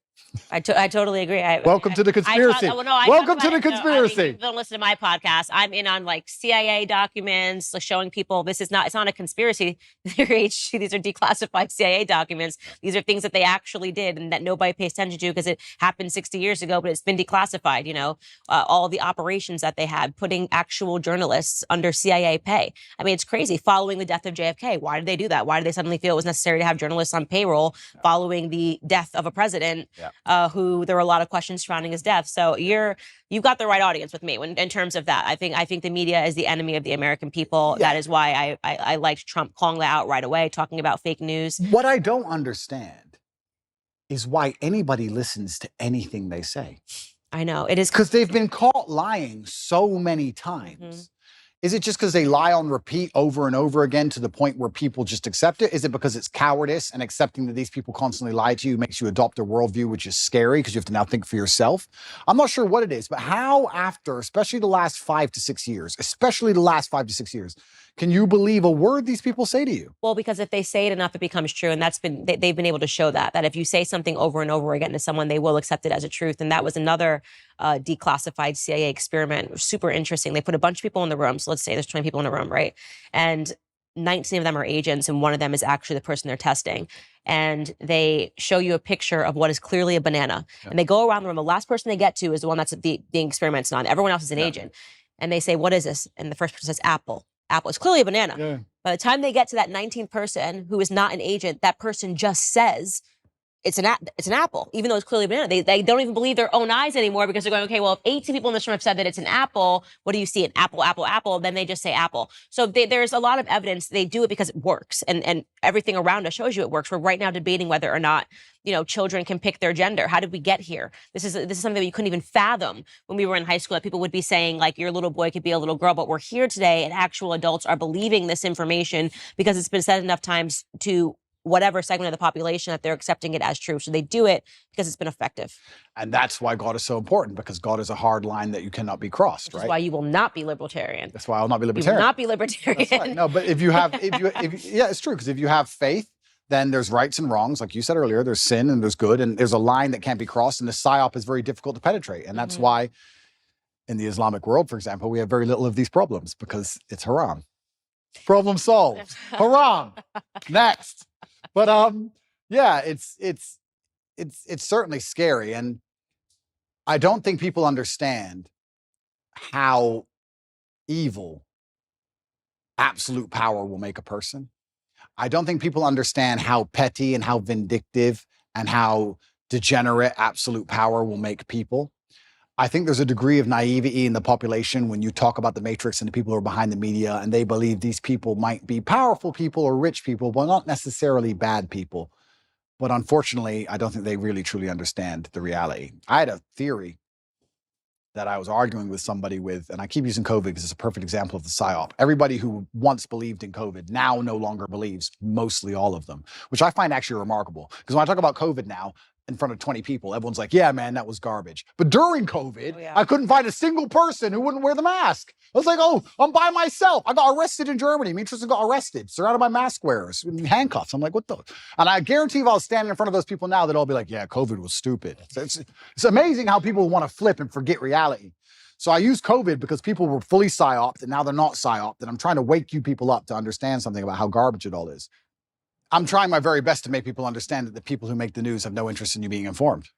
I totally agree. Welcome to the conspiracy. Welcome to the conspiracy. Don't listen to my podcast. I'm in on like CIA documents, like showing people it's not a conspiracy theory. These are declassified CIA documents. These are things that they actually did and that nobody pays attention to because it happened 60 years ago, but it's been declassified. You know, all the operations that they had, putting actual journalists under CIA pay. I mean, it's crazy. Following the death of JFK, why did they do that? Why did they suddenly feel it was necessary to have journalists on payroll following the death of a president? Yeah. Who there were a lot of questions surrounding his death. So you've got the right audience with me in terms of that. I think the media is the enemy of the American people. Yeah. That is why I liked Trump calling that out right away, talking about fake news. What I don't understand is why anybody listens to anything they say. I know it is because they've been caught lying so many times. Mm-hmm. Is it just because they lie on repeat over and over again to the point where people just accept it? Is it because it's cowardice and accepting that these people constantly lie to you makes you adopt a worldview, which is scary because you have to now think for yourself? I'm not sure what it is, but how after, especially the last 5 to 6 years, can you believe a word these people say to you? Well, because if they say it enough, it becomes true. And they've been able to show that if you say something over and over again to someone, they will accept it as a truth. And that was another declassified CIA experiment. Super interesting. They put a bunch of people in the room. So let's say there's 20 people in a room, right? And 19 of them are agents, and one of them is actually the person they're testing. And they show you a picture of what is clearly a banana. Yeah. And they go around the room. The last person they get to is the one that's being experimented on. Everyone else is an agent. And they say, what is this? And the first person says, apple. Apple. It's clearly a banana. Yeah. By the time they get to that 19th person who is not an agent, that person just says, it's an apple, even though it's clearly a banana. They don't even believe their own eyes anymore because they're going, okay, well, if 18 people in this room have said that it's an apple, what do you see? An apple, apple, apple. Then they just say apple. So there's a lot of evidence. They do it because it works. And everything around us shows you it works. We're right now debating whether or not, children can pick their gender. How did we get here? This is something that you couldn't even fathom when we were in high school, that people would be saying, like, your little boy could be a little girl. But we're here today, and actual adults are believing this information because it's been said enough times to whatever segment of the population that they're accepting it as true. So they do it because it's been effective. And that's why God is so important, because God is a hard line that you cannot be crossed, right? That's why you will not be libertarian. That's why I will not be libertarian. You will not be libertarian. That's right. No, but if you yeah, it's true. Because if you have faith, then there's rights and wrongs. Like you said earlier, there's sin and there's good, and there's a line that can't be crossed. And the psyop is very difficult to penetrate. And that's why in the Islamic world, for example, we have very little of these problems, because it's haram. Problem solved. Haram. Next. But yeah, it's certainly scary, and I don't think people understand how evil absolute power will make a person. I don't think people understand how petty and how vindictive and how degenerate absolute power will make people. I think there's a degree of naivety in the population when you talk about the Matrix and the people who are behind the media, and they believe these people might be powerful people or rich people, but not necessarily bad people. But unfortunately, I don't think they really truly understand the reality. I had a theory that I was arguing with somebody with, and I keep using COVID because it's a perfect example of the psyop. Everybody who once believed in COVID now no longer believes, mostly all of them, which I find actually remarkable. Because when I talk about COVID now, in front of 20 people, everyone's like, yeah, man, that was garbage. But during COVID, I couldn't find a single person who wouldn't wear the mask. I was like, oh, I'm by myself. I got arrested in Germany. Me and Tristan got arrested, surrounded by mask wearers in handcuffs. I'm like, what the? And I guarantee if I was standing in front of those people now, they'd all be like, yeah, COVID was stupid. It's amazing how people want to flip and forget reality. So I use COVID because people were fully psyoped, and now they're not psyoped. And I'm trying to wake you people up to understand something about how garbage it all is. I'm trying my very best to make people understand that the people who make the news have no interest in you being informed.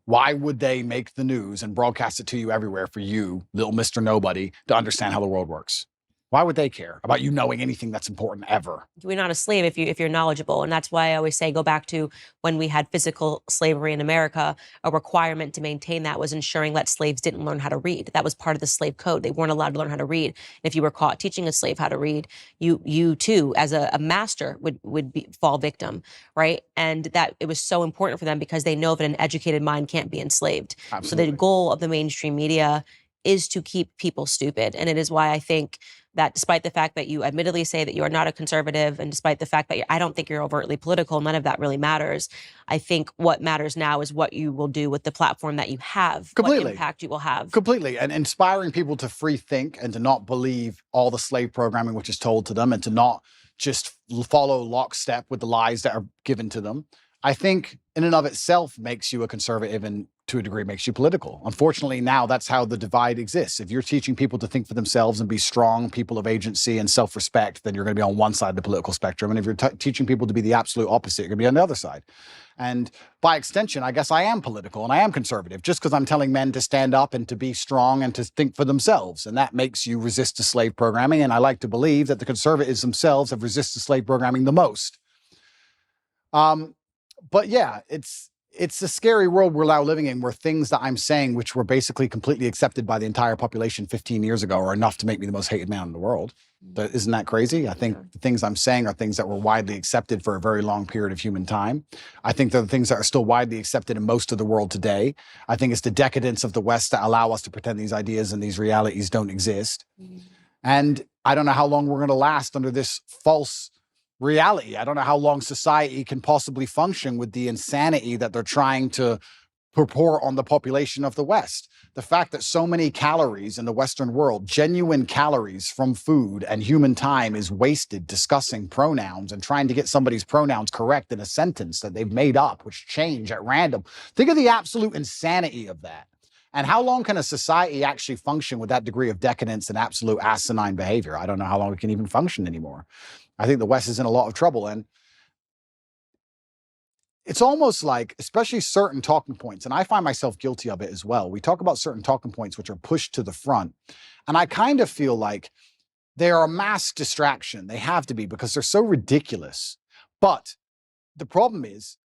Why would they make the news and broadcast it to you everywhere for you, little Mr. Nobody, to understand how the world works? Why would they care about you knowing anything that's important ever? You're not a slave if you're knowledgeable. And that's why I always say, go back to when we had physical slavery in America. A requirement to maintain that was ensuring that slaves didn't learn how to read. That was part of the slave code. They weren't allowed to learn how to read. And if you were caught teaching a slave how to read, you too, as a master, would fall victim, right? And that it was so important for them because they know that an educated mind can't be enslaved. Absolutely. So the goal of the mainstream media is to keep people stupid. And it is why I think that despite the fact that you admittedly say that you are not a conservative, and despite the fact that I don't think you're overtly political, none of that really matters. I think what matters now is what you will do with the platform that you have, completely. What impact you will have. Completely. And inspiring people to free think and to not believe all the slave programming which is told to them, and to not just follow lockstep with the lies that are given to them, I think in and of itself makes you a conservative, and to a degree makes you political. Unfortunately, now that's how the divide exists. If you're teaching people to think for themselves and be strong people of agency and self-respect, then you're going to be on one side of the political spectrum. And if you're teaching people to be the absolute opposite, you're going to be on the other side. And by extension, I guess I am political and I am conservative, just because I'm telling men to stand up and to be strong and to think for themselves. And that makes you resist the slave programming. And I like to believe that the conservatives themselves have resisted slave programming the most. But yeah, it's a scary world we're now living in, where things that I'm saying, which were basically completely accepted by the entire population 15 years ago, are enough to make me the most hated man in the world. Isn't that crazy? I think the things I'm saying are things that were widely accepted for a very long period of human time. I think they're the things that are still widely accepted in most of the world today. I think it's the decadence of the West that allow us to pretend these ideas and these realities don't exist. And I don't know how long we're going to last under this false reality. I don't know how long society can possibly function with the insanity that they're trying to purport on the population of the West. The fact that so many calories in the Western world, genuine calories from food and human time, is wasted discussing pronouns and trying to get somebody's pronouns correct in a sentence that they've made up, which change at random. Think of the absolute insanity of that. And how long can a society actually function with that degree of decadence and absolute asinine behavior? I don't know how long it can even function anymore. I think the West is in a lot of trouble. And it's almost like, especially certain talking points, and I find myself guilty of it as well. We talk about certain talking points which are pushed to the front. And I kind of feel like they are a mass distraction. They have to be, because they're so ridiculous. But the problem is,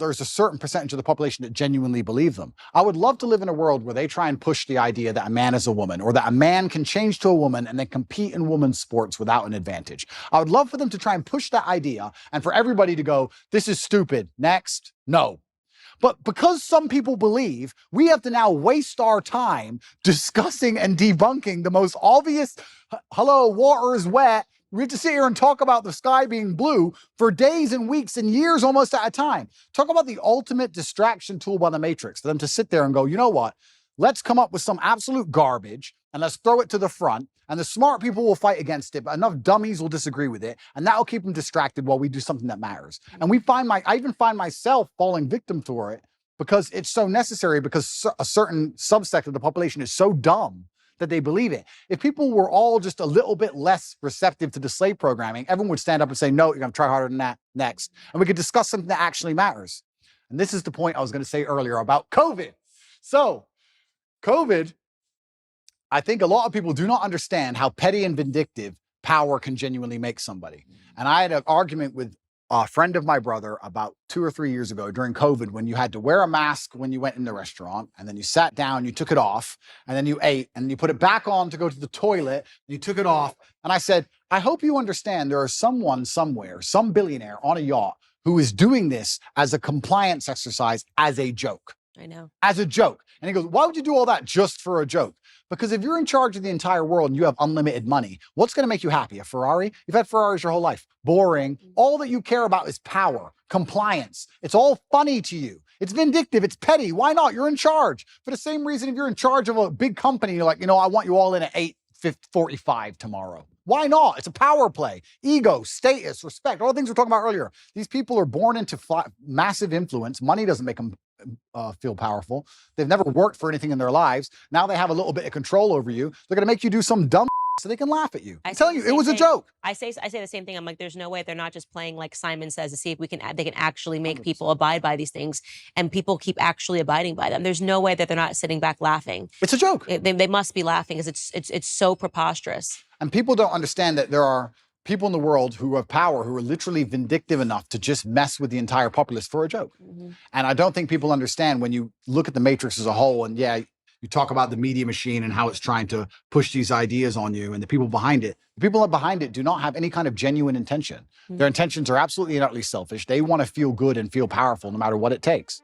there's a certain percentage of the population that genuinely believe them. I would love to live in a world where they try and push the idea that a man is a woman, or that a man can change to a woman and then compete in women's sports without an advantage. I would love for them to try and push that idea and for everybody to go, this is stupid, next, no. But because some people believe, we have to now waste our time discussing and debunking the most obvious, hello, water is wet. We have to sit here and talk about the sky being blue for days and weeks and years almost at a time. Talk about the ultimate distraction tool by the Matrix, for them to sit there and go, you know what? Let's come up with some absolute garbage and let's throw it to the front, and the smart people will fight against it, but enough dummies will disagree with it, and that will keep them distracted while we do something that matters. And I even find myself falling victim to it because it's so necessary, because a certain subsect of the population is so dumb that they believe it. If people were all just a little bit less receptive to the slave programming, everyone would stand up and say, no, you're going to try harder than that next. And we could discuss something that actually matters. And this is the point I was going to say earlier about COVID. So, COVID, I think a lot of people do not understand how petty and vindictive power can genuinely make somebody. And I had an argument with a friend of my brother about 2 or 3 years ago during COVID, when you had to wear a mask when you went in the restaurant, and then you sat down, you took it off, and then you ate, and you put it back on to go to the toilet, you took it off. And I said, I hope you understand there is someone somewhere, some billionaire on a yacht, who is doing this as a compliance exercise, as a joke. I know. As a joke. And he goes, why would you do all that just for a joke? Because if you're in charge of the entire world and you have unlimited money, what's going to make you happy? A Ferrari? You've had Ferraris your whole life. Boring. All that you care about is power, compliance. It's all funny to you. It's vindictive. It's petty. Why not? You're in charge. For the same reason, if you're in charge of a big company, you're like, you know, I want you all in at 8:45 tomorrow. Why not? It's a power play. Ego, status, respect, all the things we were talking about earlier. These people are born into massive influence. Money doesn't make them feel powerful. They've never worked for anything in their lives. Now they have a little bit of control over you. They're going to make you do some dumb so they can laugh at you. I'm telling you, it was a joke. I say the same thing. I'm like, there's no way they're not just playing like Simon Says to see if they can actually make people abide by these things, and people keep actually abiding by them. There's no way that they're not sitting back laughing. It's a joke. They must be laughing because it's so preposterous. And people don't understand that there are people in the world who have power, who are literally vindictive enough to just mess with the entire populace for a joke. Mm-hmm. And I don't think people understand, when you look at the Matrix as a whole, and yeah, you talk about the media machine and how it's trying to push these ideas on you, and the people behind it do not have any kind of genuine intention. Mm-hmm. Their intentions are absolutely and utterly selfish. They want to feel good and feel powerful no matter what it takes.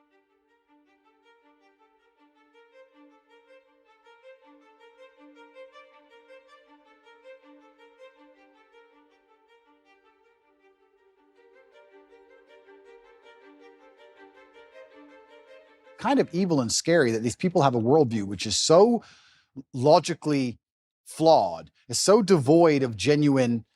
Kind of evil and scary that these people have a worldview which is so logically flawed, is so devoid of genuine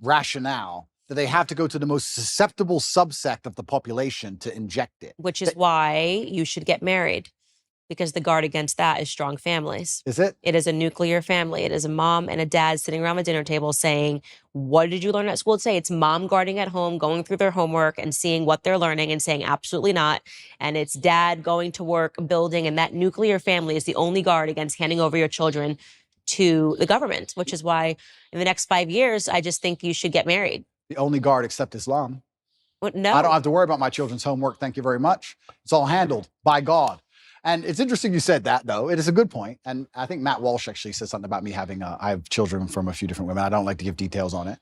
rationale, that they have to go to the most susceptible subsect of the population to inject it. Which is why you should get married, because the guard against that is strong families. Is it? It is a nuclear family. It is a mom and a dad sitting around the dinner table saying, what did you learn at school today? It's mom guarding at home, going through their homework and seeing what they're learning and saying absolutely not. And it's dad going to work, building, and that nuclear family is the only guard against handing over your children to the government, which is why in the next 5 years, I just think you should get married. The only guard except Islam. Well, no. I don't have to worry about my children's homework. Thank you very much. It's all handled by God. And it's interesting you said that, though. It is a good point. And I think Matt Walsh actually said something about me having, I have children from a few different women. I don't like to give details on it.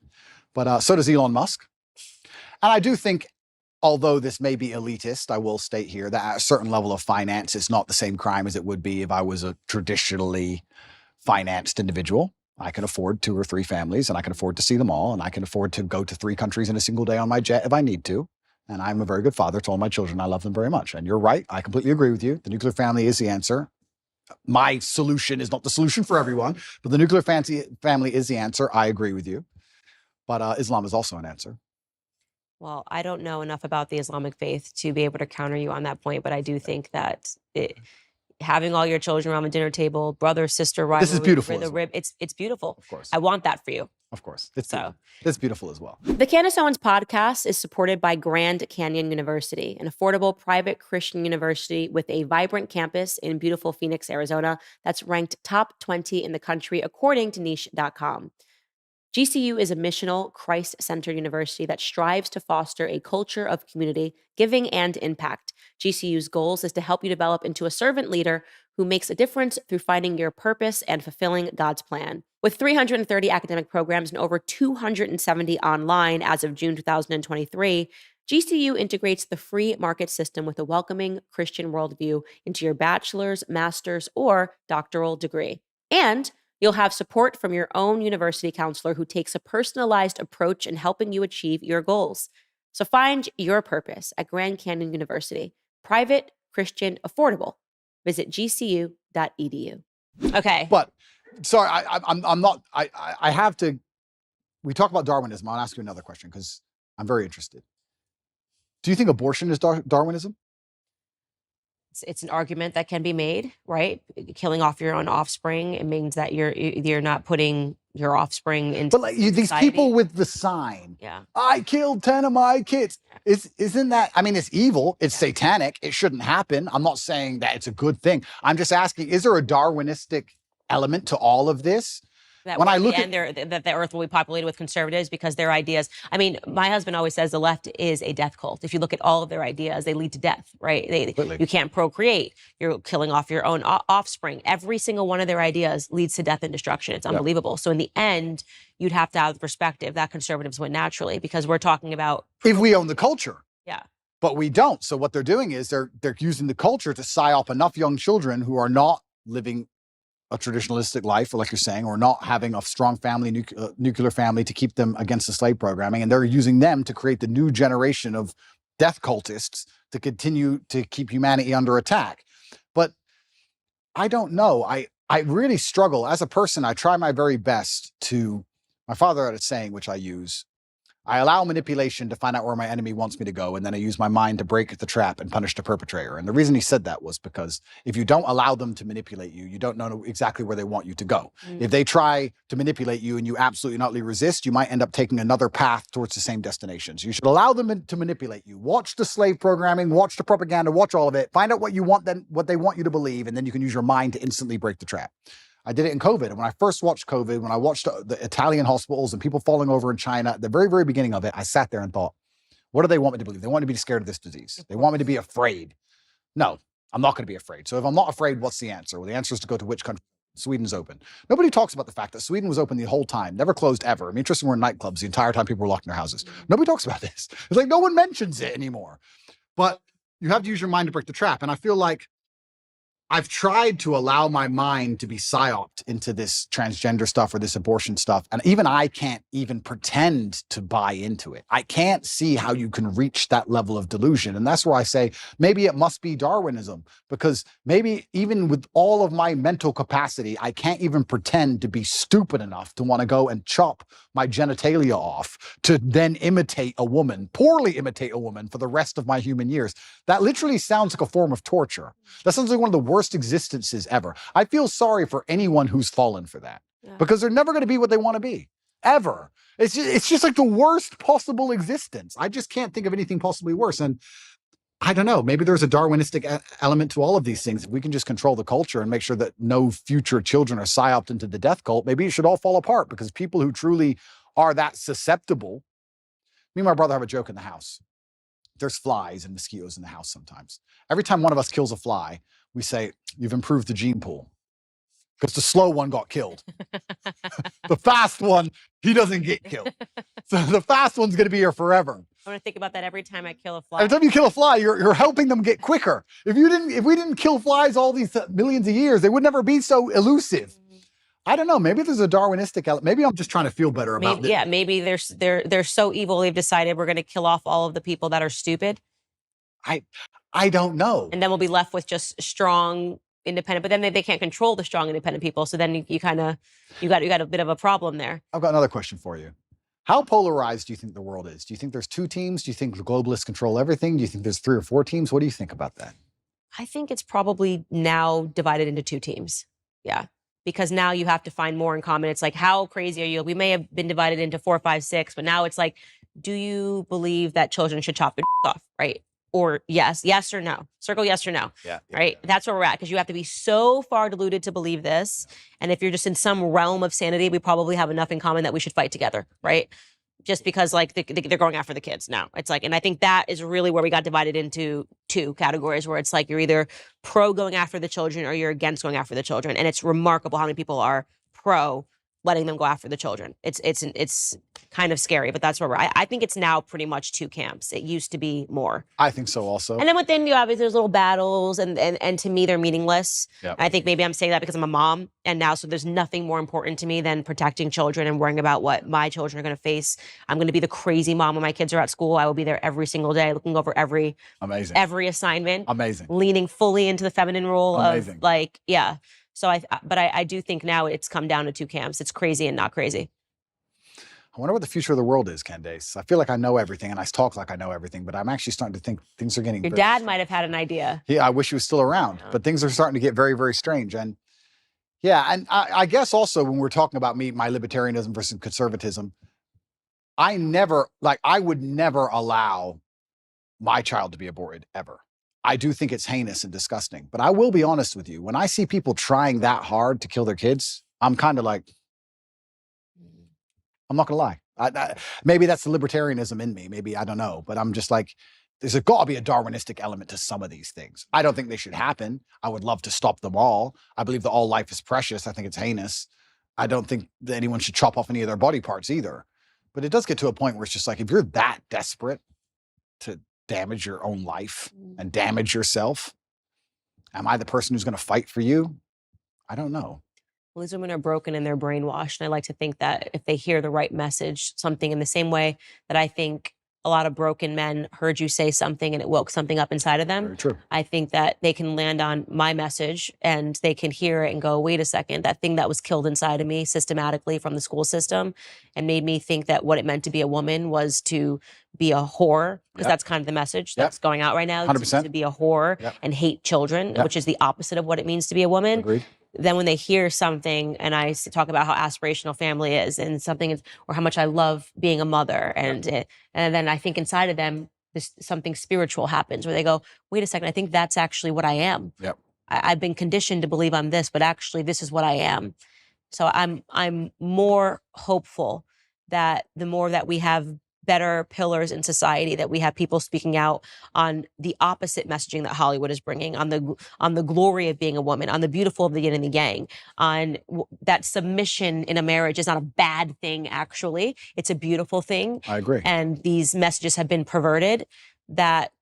But so does Elon Musk. And I do think, although this may be elitist, I will state here that at a certain level of finance, it's not the same crime as it would be if I was a traditionally financed individual. I can afford 2 or 3 families, and I can afford to see them all, and I can afford to go to 3 countries in a single day on my jet if I need to. And I'm a very good father to all my children. I love them very much. And you're right. I completely agree with you. The nuclear family is the answer. My solution is not the solution for everyone, but the nuclear family is the answer. I agree with you. But Islam is also an answer. Well, I don't know enough about the Islamic faith to be able to counter you on that point, but I do think that having all your children around the dinner table, brother, sister, rivalry, this is beautiful. It's beautiful. Of course. I want that for you. Of course. It's beautiful as well. The Candace Owens podcast is supported by Grand Canyon University, an affordable private Christian university with a vibrant campus in beautiful Phoenix, Arizona, that's ranked top 20 in the country according to niche.com. GCU is a missional, Christ-centered university that strives to foster a culture of community, giving, and impact. GCU's goals is to help you develop into a servant leader who makes a difference through finding your purpose and fulfilling God's plan. With 330 academic programs and over 270 online as of June 2023, GCU integrates the free market system with a welcoming Christian worldview into your bachelor's, master's, or doctoral degree. And you'll have support from your own university counselor who takes a personalized approach in helping you achieve your goals. So find your purpose at Grand Canyon University. Private, Christian, affordable. Visit gcu.edu. Okay. But sorry, I'm not. I have to. We talk about Darwinism. I'll ask you another question because I'm very interested. Do you think abortion is Darwinism? It's an argument that can be made, right? Killing off your own offspring, it means that you're not putting your offspring into But like these people with the sign, I killed 10 of my kids. Isn't that, I mean, it's evil, it's satanic, it shouldn't happen. I'm not saying that it's a good thing. I'm just asking, is there a Darwinistic element to all of this? That when I look at that the earth will be populated with conservatives because their ideas. I mean, my husband always says the left is a death cult. If you look at all of their ideas, they lead to death, right? You can't procreate. You're killing off your own offspring. Every single one of their ideas leads to death and destruction. It's unbelievable. So in the end, you'd have to have the perspective that conservatives win naturally because we're talking about if we own the culture. Yeah. But we don't. So what they're doing is they're using the culture to psyop enough young children who are not living a traditionalistic life, or like you're saying, or not having a strong family, nuclear family to keep them against the slave programming. And they're using them to create the new generation of death cultists to continue to keep humanity under attack. But I don't know. I really struggle. As a person, I try my very best to, my father had a saying, which I use, I allow manipulation to find out where my enemy wants me to go, and then I use my mind to break the trap and punish the perpetrator. And the reason he said that was because if you don't allow them to manipulate you, you don't know exactly where they want you to go. If they try to manipulate you and you absolutely not resist, you might end up taking another path towards the same destinations. You should allow them to manipulate you. Watch the slave programming, watch the propaganda, watch all of it. Find out what you want, then what they want you to believe, and then you can use your mind to instantly break the trap. I did it in COVID. And when I first watched COVID, when I watched the Italian hospitals and people falling over in China, at the very, very beginning of it, I sat there and thought, what do they want me to believe? They want me to be scared of this disease. They want me to be afraid. No, I'm not going to be afraid. So if I'm not afraid, what's the answer? Well, the answer is to go to which country? Sweden's open. Nobody talks about the fact that Sweden was open the whole time, never closed ever. I mean, interesting, we're in nightclubs the entire time people were locked in their houses. Nobody talks about this. It's like no one mentions it anymore. But you have to use your mind to break the trap. And I feel like I've tried to allow my mind to be psyoped into this transgender stuff or this abortion stuff. And even I can't even pretend to buy into it. I can't see how you can reach that level of delusion. And that's where I say, maybe it must be Darwinism, because maybe even with all of my mental capacity, I can't even pretend to be stupid enough to want to go and chop my genitalia off to then imitate a woman, poorly imitate a woman for the rest of my human years. That literally sounds like a form of torture. That sounds like one of the worst existences ever. I feel sorry for anyone who's fallen for that because they're never going to be what they want to be ever. It's just like the worst possible existence. I just can't think of anything possibly worse. And I don't know, maybe there's a Darwinistic element to all of these things. If we can just control the culture and make sure that no future children are psyoped into the death cult, maybe it should all fall apart, because people who truly are that susceptible. Me and my brother have a joke in the house. There's flies and mosquitoes in the house sometimes. Every time one of us kills a fly, we say, you've improved the gene pool. Because the slow one got killed. The fast one, he doesn't get killed. So the fast one's going to be here forever. I'm going to think about that every time I kill a fly. Every time you kill a fly, you're helping them get quicker. If we didn't kill flies all these millions of years, they would never be so elusive. I don't know. Maybe there's a Darwinistic element. Maybe I'm just trying to feel better about Maybe, it. yeah, maybe they're so evil they've decided we're going to kill off all of the people that are stupid. I don't know. And then we'll be left with just strong, independent. But then they can't control the strong, independent people. So then you got a bit of a problem there. I've got another question for you. How polarized do you think the world is? Do you think there's 2 teams? Do you think the globalists control everything? Do you think there's 3 or 4 teams? What do you think about that? I think it's probably now divided into 2 teams. Yeah. Because now you have to find more in common. It's like, how crazy are you? We may have been divided into 4, 5, 6, but now it's like, do you believe that children should chop their off, right? Or yes or no. Circle yes or no. Yeah. Right? That's where we're at, because you have to be so far deluded to believe this. And if you're just in some realm of sanity, we probably have enough in common that we should fight together, right? Just because like they're going after the kids now. It's like, and I think that is really where we got divided into 2 categories, where it's like you're either pro going after the children or you're against going after the children. And it's remarkable how many people are pro letting them go after the children. It's kind of scary, but that's where we're at. I think it's now pretty much 2 camps. It used to be more. I think so also. And then within you, obviously, there's little battles, and to me, they're meaningless. Yep. I think maybe I'm saying that because I'm a mom, and now so there's nothing more important to me than protecting children and worrying about what my children are going to face. I'm going to be the crazy mom when my kids are at school. I will be there every single day, looking over every assignment. Amazing. Leaning fully into the feminine role Amazing. of like, yeah. So I do think now it's come down to 2 camps. It's crazy and not crazy. I wonder what the future of the world is, Candace. I feel like I know everything and I talk like I know everything, but I'm actually starting to think things are getting Your dad might have had an idea. Yeah, I wish he was still around, but things are starting to get very, very strange. And yeah, and I guess also when we're talking about my libertarianism versus conservatism, I would never allow my child to be aborted, ever. I do think it's heinous and disgusting, but I will be honest with you. When I see people trying that hard to kill their kids, I'm kind of like, I'm not gonna lie. Maybe that's the libertarianism in me. Maybe, I don't know, but I'm just like, there's got to be a Darwinistic element to some of these things. I don't think they should happen. I would love to stop them all. I believe that all life is precious. I think it's heinous. I don't think that anyone should chop off any of their body parts either. But it does get to a point where it's just like, if you're that desperate to damage your own life and damage yourself, am I the person who's going to fight for you? I don't know. Well, these women are broken and they're brainwashed. And I like to think that if they hear the right message, something in the same way that I think a lot of broken men heard you say something and it woke something up inside of them. Very true. I think that they can land on my message and they can hear it and go, wait a second, that thing that was killed inside of me systematically from the school system and made me think that what it meant to be a woman was to be a whore, because that's kind of the message that's going out right now. 100%. To be a whore and hate children, which is the opposite of what it means to be a woman. Agreed. Then when they hear something and I talk about how aspirational family is and something is, or how much I love being a mother, and then I think inside of them, something spiritual happens where they go, wait a second, I think that's actually what I am. Yep. I've been conditioned to believe I'm this, but actually this is what I am. So I'm more hopeful that the more that we have better pillars in society, that we have people speaking out on the opposite messaging that Hollywood is bringing, on the glory of being a woman, on the beautiful of the yin and the yang, on that submission in a marriage is not a bad thing, actually. It's a beautiful thing. I agree. And these messages have been perverted, that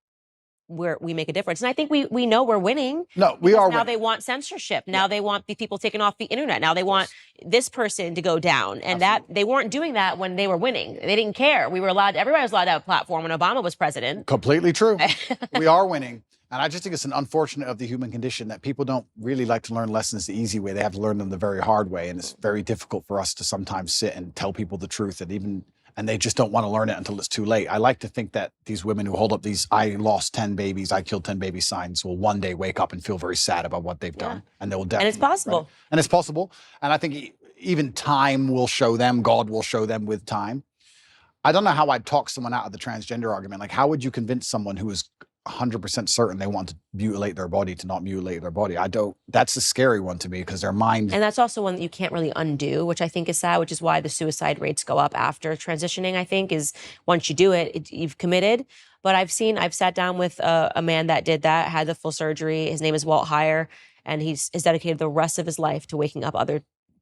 we make a difference. And I think we know we're winning. No, we are now winning. they want censorship. Now they want the people taken off the internet. Now they want this person to go down. And that they weren't doing that when they were winning. They didn't care. Everybody was allowed to have a platform when Obama was president. Completely true. We are winning. And I just think it's an unfortunate of the human condition that people don't really like to learn lessons the easy way. They have to learn them the very hard way. And it's very difficult for us to sometimes sit and tell people the truth, and they just don't want to learn it until it's too late. I like to think that these women who hold up these I lost 10 babies, I killed 10 babies signs will one day wake up and feel very sad about what they've done. And they will definitely. And it's possible. Right? And it's possible. And I think even time will show them, God will show them with time. I don't know how I'd talk someone out of the transgender argument. Like, how would you convince someone who is 100% certain they want to mutilate their body to not mutilate their body? That's a scary one to me, because their mind. And that's also one that you can't really undo, which I think is sad, which is why the suicide rates go up after transitioning, I think, is once you do it, you've committed. But I've sat down with a man that did that, had the full surgery. His name is Walt Heyer, and he's dedicated the rest of his life to waking up other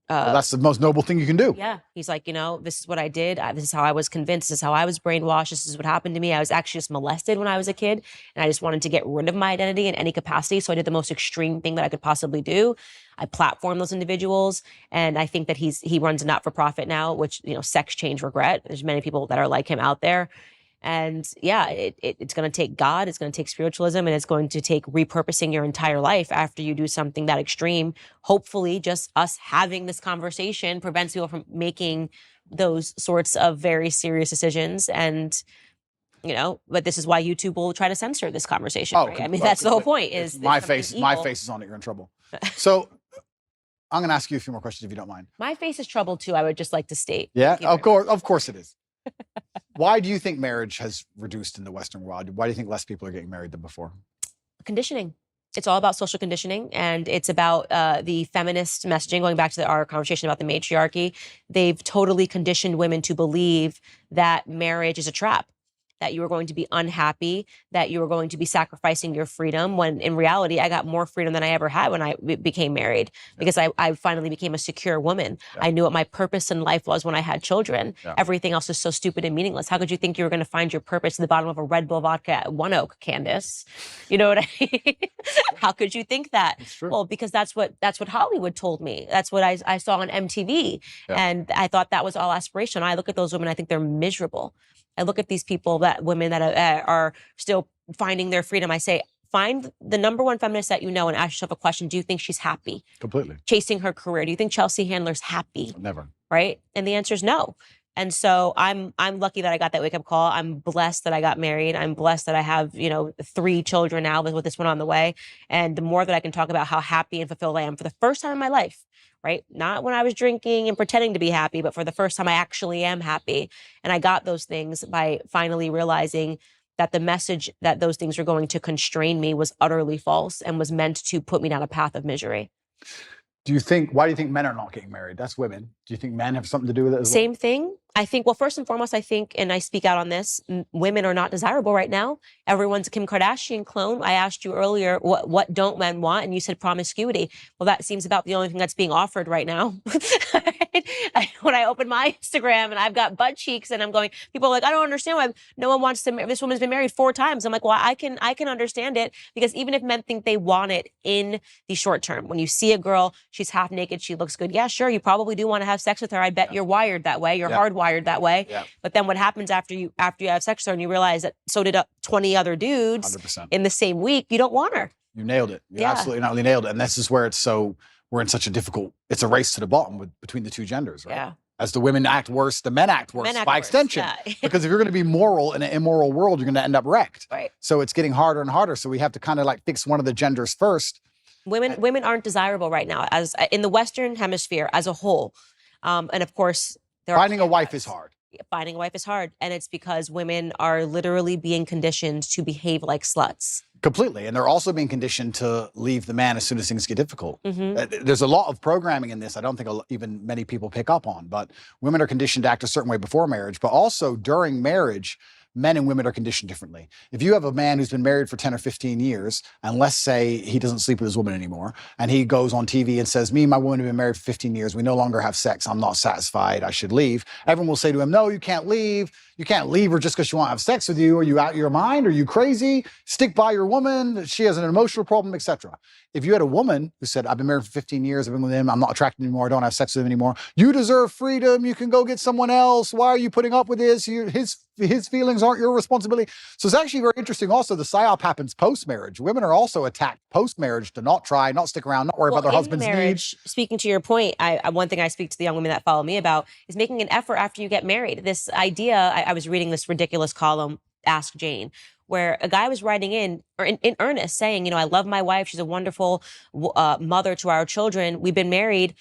well, that's the most noble thing you can do. Yeah. He's like, this is what I did. This is how I was convinced. This is how I was brainwashed. This is what happened to me. I was actually just molested when I was a kid. And I just wanted to get rid of my identity in any capacity. So I did the most extreme thing that I could possibly do. I platform those individuals. And I think that he runs a not-for-profit now, which, Sex Change Regret. There's many people that are like him out there. And yeah, it's going to take God, it's going to take spiritualism, and it's going to take repurposing your entire life after you do something that extreme. Hopefully, just us having this conversation prevents people from making those sorts of very serious decisions. And, but this is why YouTube will try to censor this conversation. Right? I mean, that's the whole point. Is my face is on it. You're in trouble. So I'm going to ask you a few more questions if you don't mind. My face is trouble too. I would just like to state. Yeah, of course it is. Why do you think marriage has reduced in the Western world? Why do you think less people are getting married than before? Conditioning. It's all about social conditioning, and it's about the feminist messaging, going back to our conversation about the matriarchy. They've totally conditioned women to believe that marriage is a trap, that you are going to be unhappy, that you are going to be sacrificing your freedom, when in reality, I got more freedom than I ever had when I became married, because I finally became a secure woman. Yeah. I knew what my purpose in life was when I had children. Yeah. Everything else is so stupid and meaningless. How could you think you were going to find your purpose at the bottom of a Red Bull vodka at One Oak, Candace? You know what I mean? How could you think that? Well, because that's what Hollywood told me. That's what I saw on MTV. Yeah. And I thought that was all aspirational. I look at those women, I think they're miserable. I look at these women that are still finding their freedom. I say, find the number one feminist that and ask yourself a question. Do you think she's happy? Completely. Chasing her career. Do you think Chelsea Handler's happy? Never. Right? And the answer is no. And so I'm lucky that I got that wake-up call. I'm blessed that I got married. I'm blessed that I have, 3 children now with this one on the way. And the more that I can talk about how happy and fulfilled I am for the first time in my life, right? Not when I was drinking and pretending to be happy, but for the first time I actually am happy. And I got those things by finally realizing that the message that those things were going to constrain me was utterly false and was meant to put me down a path of misery. Why do you think men are not getting married? That's women. Do you think men have something to do with it as well? Same thing. I think, well, first and foremost, and I speak out on this, women are not desirable right now. Everyone's a Kim Kardashian clone. I asked you earlier, what don't men want? And you said promiscuity. Well, that seems about the only thing that's being offered right now. When I open my Instagram and I've got butt cheeks and I'm going, people are like, I don't understand why no one wants to marry. This woman's been married 4 times. I'm like, well, I can understand it, because even if men think they want it in the short term, when you see a girl, she's half naked, she looks good. Yeah, sure. You probably do want to have sex with her. I bet you're wired that way. You're hardwired that way. Yeah. But then what happens after you have sex with her and you realize that so did 20 other dudes 100%. In the same week, you don't want her. You nailed it. You absolutely not only nailed it. And this is where we're in such a difficult, it's a race to the bottom between the 2 genders, right? Yeah. As the women act worse, the men act worse by extension. Yeah. Because if you're going to be moral in an immoral world, you're going to end up wrecked. Right. So it's getting harder and harder. So we have to kind of fix one of the genders first. Women aren't desirable right now as in the Western hemisphere as a whole. And of course, finding a wife is hard. Finding a wife is hard. And it's because women are literally being conditioned to behave like sluts. Completely. And they're also being conditioned to leave the man as soon as things get difficult. Mm-hmm. There's a lot of programming in this I don't think even many people pick up on. But women are conditioned to act a certain way before marriage, but also during marriage, men and women are conditioned differently. If you have a man who's been married for 10 or 15 years, and let's say he doesn't sleep with his woman anymore, and he goes on TV and says, me and my woman have been married for 15 years, we no longer have sex, I'm not satisfied, I should leave. Everyone will say to him, no, you can't leave. You can't leave her just because she won't have sex with you. Are you out of your mind? Are you crazy? Stick by your woman. She has an emotional problem, etc. If you had a woman who said, I've been married for 15 years, I've been with him, I'm not attracted anymore, I don't have sex with him anymore. You deserve freedom. You can go get someone else. Why are you putting up with this? His feelings aren't your responsibility. So it's actually very interesting. Also, the psyop happens post-marriage. Women are also attacked post-marriage to not try, not stick around, not worry about their husband's needs. Speaking to your point, one thing I speak to the young women that follow me about is making an effort after you get married. This idea, I was reading this ridiculous column, Ask Jane, where a guy was writing in earnest saying, I love my wife. She's a wonderful mother to our children. We've been married.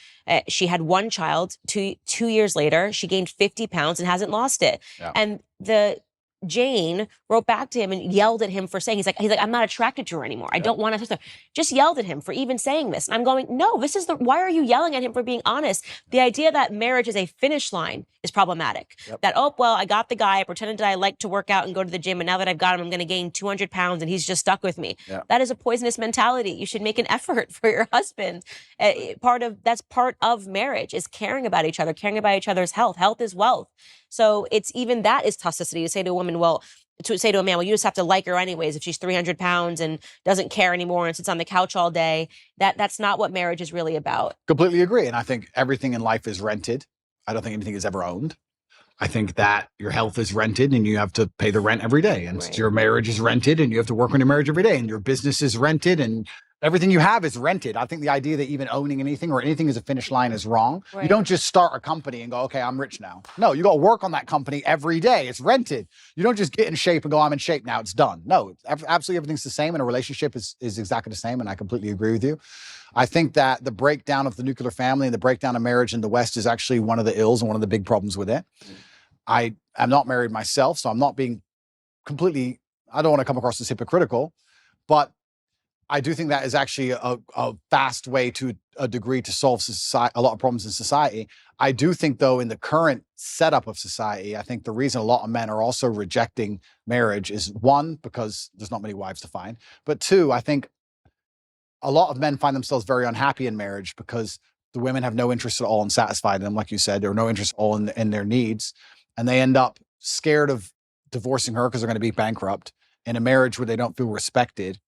She had 1 child. 2 years later, she gained 50 pounds and hasn't lost it. Yeah. And the Jane wrote back to him and yelled at him for saying, he's like, I'm not attracted to her anymore. I don't want to. Just yelled at him for even saying this. And I'm going, no, why are you yelling at him for being honest? The idea that marriage is a finish line is problematic. That, oh, well, I got the guy, I pretended that I like to work out and go to the gym, and now that I've got him, I'm going to gain 200 pounds and he's just stuck with me. That is a poisonous mentality. You should make an effort for your husband. That's part of marriage, is caring about each other, caring about each other's health. Health is wealth. So it's even that is toxicity, to say to a woman, to say to a man, well, you just have to like her anyways if she's 300 pounds and doesn't care anymore and sits on the couch all day. That's not what marriage is really about. Completely agree. And I think everything in life is rented. I don't think anything is ever owned. I think that your health is rented and you have to pay the rent every day. And your marriage is rented and you have to work on your marriage every day. And your business is rented and everything you have is rented. I think the idea that even owning anything or anything as a finish line is wrong. You don't just start a company and go, okay, I'm rich now. No, you got to work on that company every day. It's rented. You don't just get in shape and go, I'm in shape now, it's done. No, absolutely everything's the same, and a relationship is exactly the same, and I completely agree with you. I think that the breakdown of the nuclear family and the breakdown of marriage in the West is actually one of the ills and one of the big problems with it. I am not married myself, so I'm not being completely, I don't want to come across as hypocritical, but I do think that is actually a fast way to a degree to solve a lot of problems in society. I do think, though, in the current setup of society, I think the reason a lot of men are also rejecting marriage is, one, because there's not many wives to find, but two, I think a lot of men find themselves very unhappy in marriage because the women have no interest at all in satisfying them, like you said, or no interest at all in their needs. And they end up scared of divorcing her because they're going to be bankrupt in a marriage where they don't feel respected.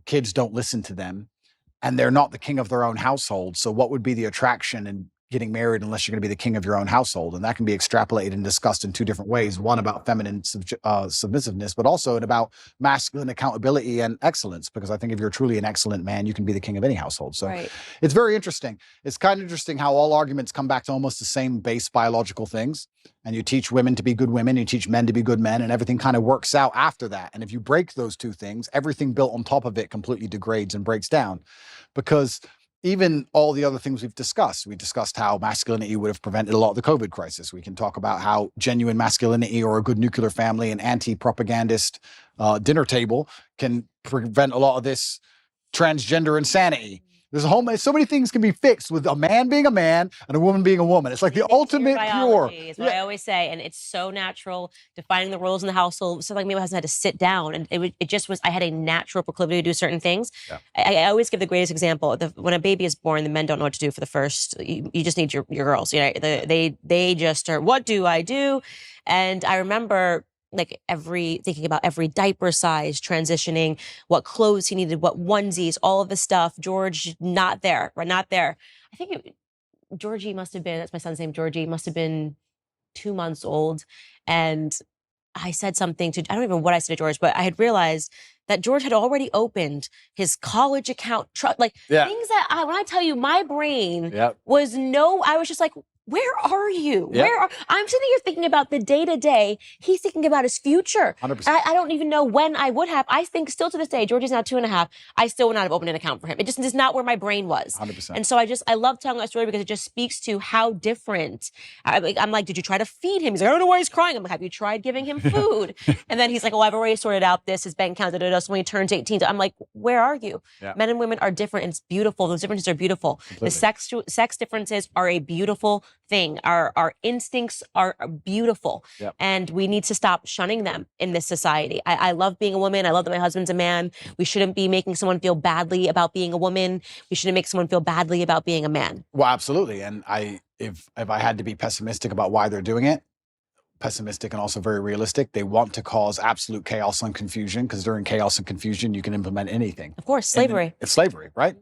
Kids don't listen to them, and they're not the king of their own household. So what would be the attraction in getting married unless you're going to be the king of your own household? And that can be extrapolated and discussed in two different ways. One about feminine submissiveness, but also about masculine accountability and excellence. Because I think if you're truly an excellent man, you can be the king of any household. So it's very interesting. It's kind of interesting how all arguments come back to almost the same base biological things. And you teach women to be good women, you teach men to be good men, and everything kind of works out after that. And if you break those two things, everything built on top of it completely degrades and breaks down. Because even all the other things we discussed how masculinity would have prevented a lot of the COVID crisis. We can talk about how genuine masculinity or a good nuclear family and anti-propagandist dinner table can prevent a lot of this transgender insanity. There's so many things can be fixed with a man being a man and a woman being a woman. It's like the ultimate cure. Is what I always say, and it's so natural, defining the roles in the household. So like me, my husband had to sit down, and it just was. I had a natural proclivity to do certain things. I always give the greatest example. When a baby is born, the men don't know what to do for the first. You just need your girls. You know, they just are. What do I do? And I remember, thinking about every diaper size, transitioning, what clothes he needed, what onesies, all of the stuff. George, not there. I think Georgie must have been, that's my son's name, Georgie, must have been 2 months old. And I said something I don't even know what I said to George, but I had realized that George had already opened his college account, things that when I tell you, my brain was I was just like, where are you? I'm sitting here thinking about the day-to-day. He's thinking about his future. 100%. I don't even know when I would have. I think still to this day, George is now 2.5. I still would not have opened an account for him. It just is not where my brain was. 100%. And so I love telling that story because it just speaks to how different. I'm like, did you try to feed him? He's like, I don't know why he's crying. I'm like, have you tried giving him food? And then he's like, I've already sorted out his bank account. So when he turns 18, I'm like, where are you? Men and women are different, and it's beautiful. Those differences are beautiful. Completely. The sex differences are a beautiful thing. Our instincts are beautiful, and we need to stop shunning them in this society. I love being a woman. I love that my husband's a man. We shouldn't be making someone feel badly about being a woman. We shouldn't make someone feel badly about being a man. Well, absolutely. And if I had to be pessimistic about why they're doing it, pessimistic and also very realistic, they want to cause absolute chaos and confusion, because during chaos and confusion, you can implement anything. Of course, slavery. It's slavery, right?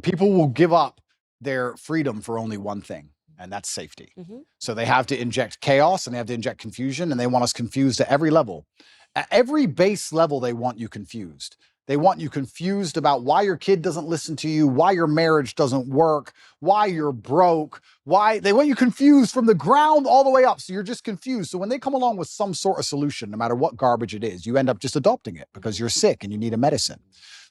People will give up their freedom for only one thing, and that's safety. So they have to inject chaos and they have to inject confusion, and they want us confused at every level. At every base level, they want you confused. They want you confused about why your kid doesn't listen to you, why your marriage doesn't work, why you're broke, why they want you confused from the ground all the way up. So you're just confused. So when they come along with some sort of solution, no matter what garbage it is, you end up just adopting it because you're sick and you need a medicine.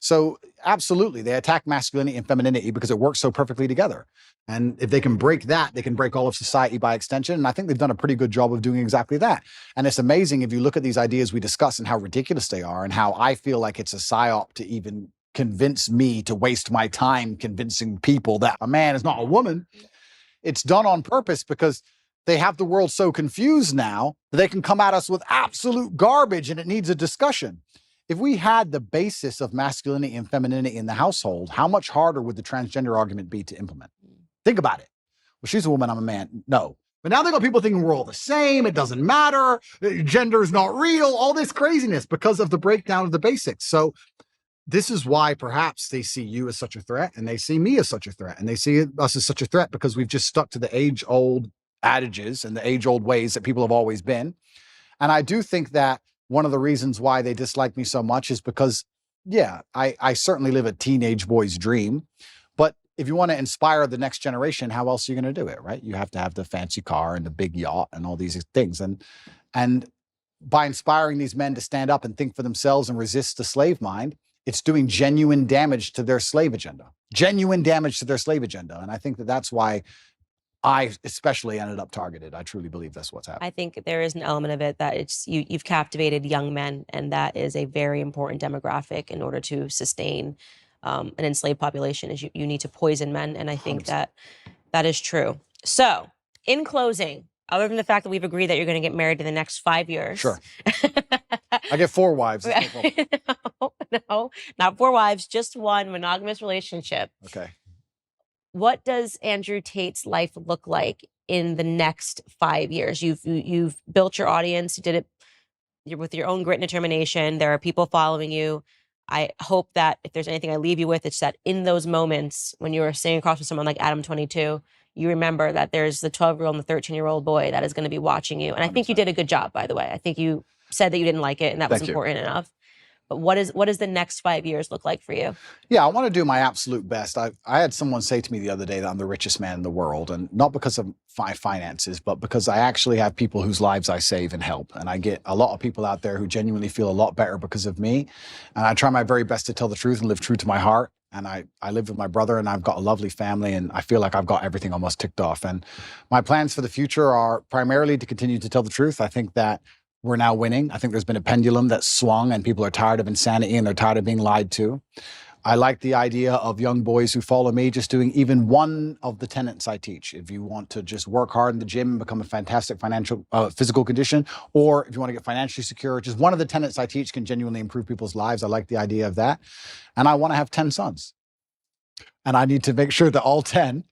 So absolutely, they attack masculinity and femininity because it works so perfectly together. And if they can break that, they can break all of society by extension. And I think they've done a pretty good job of doing exactly that. And it's amazing if you look at these ideas we discuss and how ridiculous they are and how I feel like it's a psyop to even convince me to waste my time convincing people that a man is not a woman. It's done on purpose because they have the world so confused now that they can come at us with absolute garbage and it needs a discussion. If we had the basis of masculinity and femininity in the household, how much harder would the transgender argument be to implement? Think about it. Well, she's a woman, I'm a man. No. But now they got people thinking we're all the same. It doesn't matter. Gender is not real. All this craziness because of the breakdown of the basics. So this is why perhaps they see you as such a threat and they see me as such a threat and they see us as such a threat because we've just stuck to the age-old adages and the age-old ways that people have always been. And I do think that one of the reasons why they dislike me so much is because, yeah, I certainly live a teenage boy's dream. But if you want to inspire the next generation, how else are you going to do it, right? You have to have the fancy car and the big yacht and all these things. And by inspiring these men to stand up and think for themselves and resist the slave mind, it's doing genuine damage to their slave agenda. Genuine damage to their slave agenda. And I think that that's why I especially ended up targeted. I truly believe that's what's happening. I think there is an element of it that it's you've captivated young men, and that is a very important demographic in order to sustain an enslaved population. Is you need to poison men, and I think 100%. that is true. So, in closing, other than the fact that we've agreed that you're going to get married in the next 5 years, sure. I get 4 wives. No, not 4 wives, just one monogamous relationship. Okay. What does Andrew Tate's life look like in the next 5 years? You've built your audience. You did it with your own grit and determination. There are people following you. I hope that if there's anything I leave you with, it's that in those moments when you are sitting across with someone like Adam 22, you remember that there's the 12-year-old and the 13-year-old boy that is going to be watching you. And I think you did a good job, by the way. I think you said that you didn't like it, and that was important enough. But what does the next 5 years look like for you? Yeah, I want to do my absolute best. I had someone say to me the other day that I'm the richest man in the world, and not because of my finances, but because I actually have people whose lives I save and help. And I get a lot of people out there who genuinely feel a lot better because of me. And I try my very best to tell the truth and live true to my heart. And I live with my brother, and I've got a lovely family, and I feel like I've got everything almost ticked off. And my plans for the future are primarily to continue to tell the truth. I think that we're now winning. I think there's been a pendulum that's swung, and people are tired of insanity and they're tired of being lied to. I like the idea of young boys who follow me just doing even one of the tenets I teach. If you want to just work hard in the gym and become a fantastic physical condition, or if you want to get financially secure, just one of the tenets I teach can genuinely improve people's lives. I like the idea of that. And I want to have 10 sons. And I need to make sure that all 10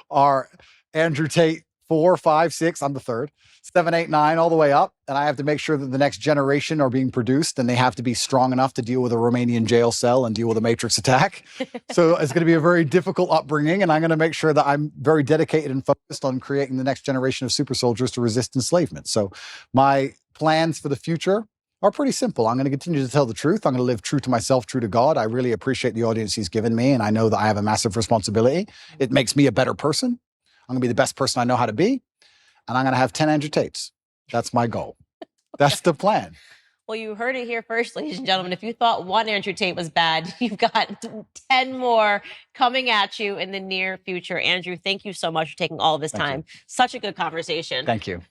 are Andrew Tate 4, 5, 6, I'm the third, 7, 8, 9, all the way up. And I have to make sure that the next generation are being produced, and they have to be strong enough to deal with a Romanian jail cell and deal with a matrix attack. So it's going to be a very difficult upbringing, and I'm going to make sure that I'm very dedicated and focused on creating the next generation of super soldiers to resist enslavement. So my plans for the future are pretty simple. I'm going to continue to tell the truth. I'm going to live true to myself, true to God. I really appreciate the audience he's given me, and I know that I have a massive responsibility. It makes me a better person. I'm going to be the best person I know how to be, and I'm going to have 10 Andrew Tates. That's my goal. That's the plan. Well, you heard it here first, ladies and gentlemen. If you thought one Andrew Tate was bad, you've got 10 more coming at you in the near future. Andrew, thank you so much for taking all of this time. Such a good conversation. Thank you.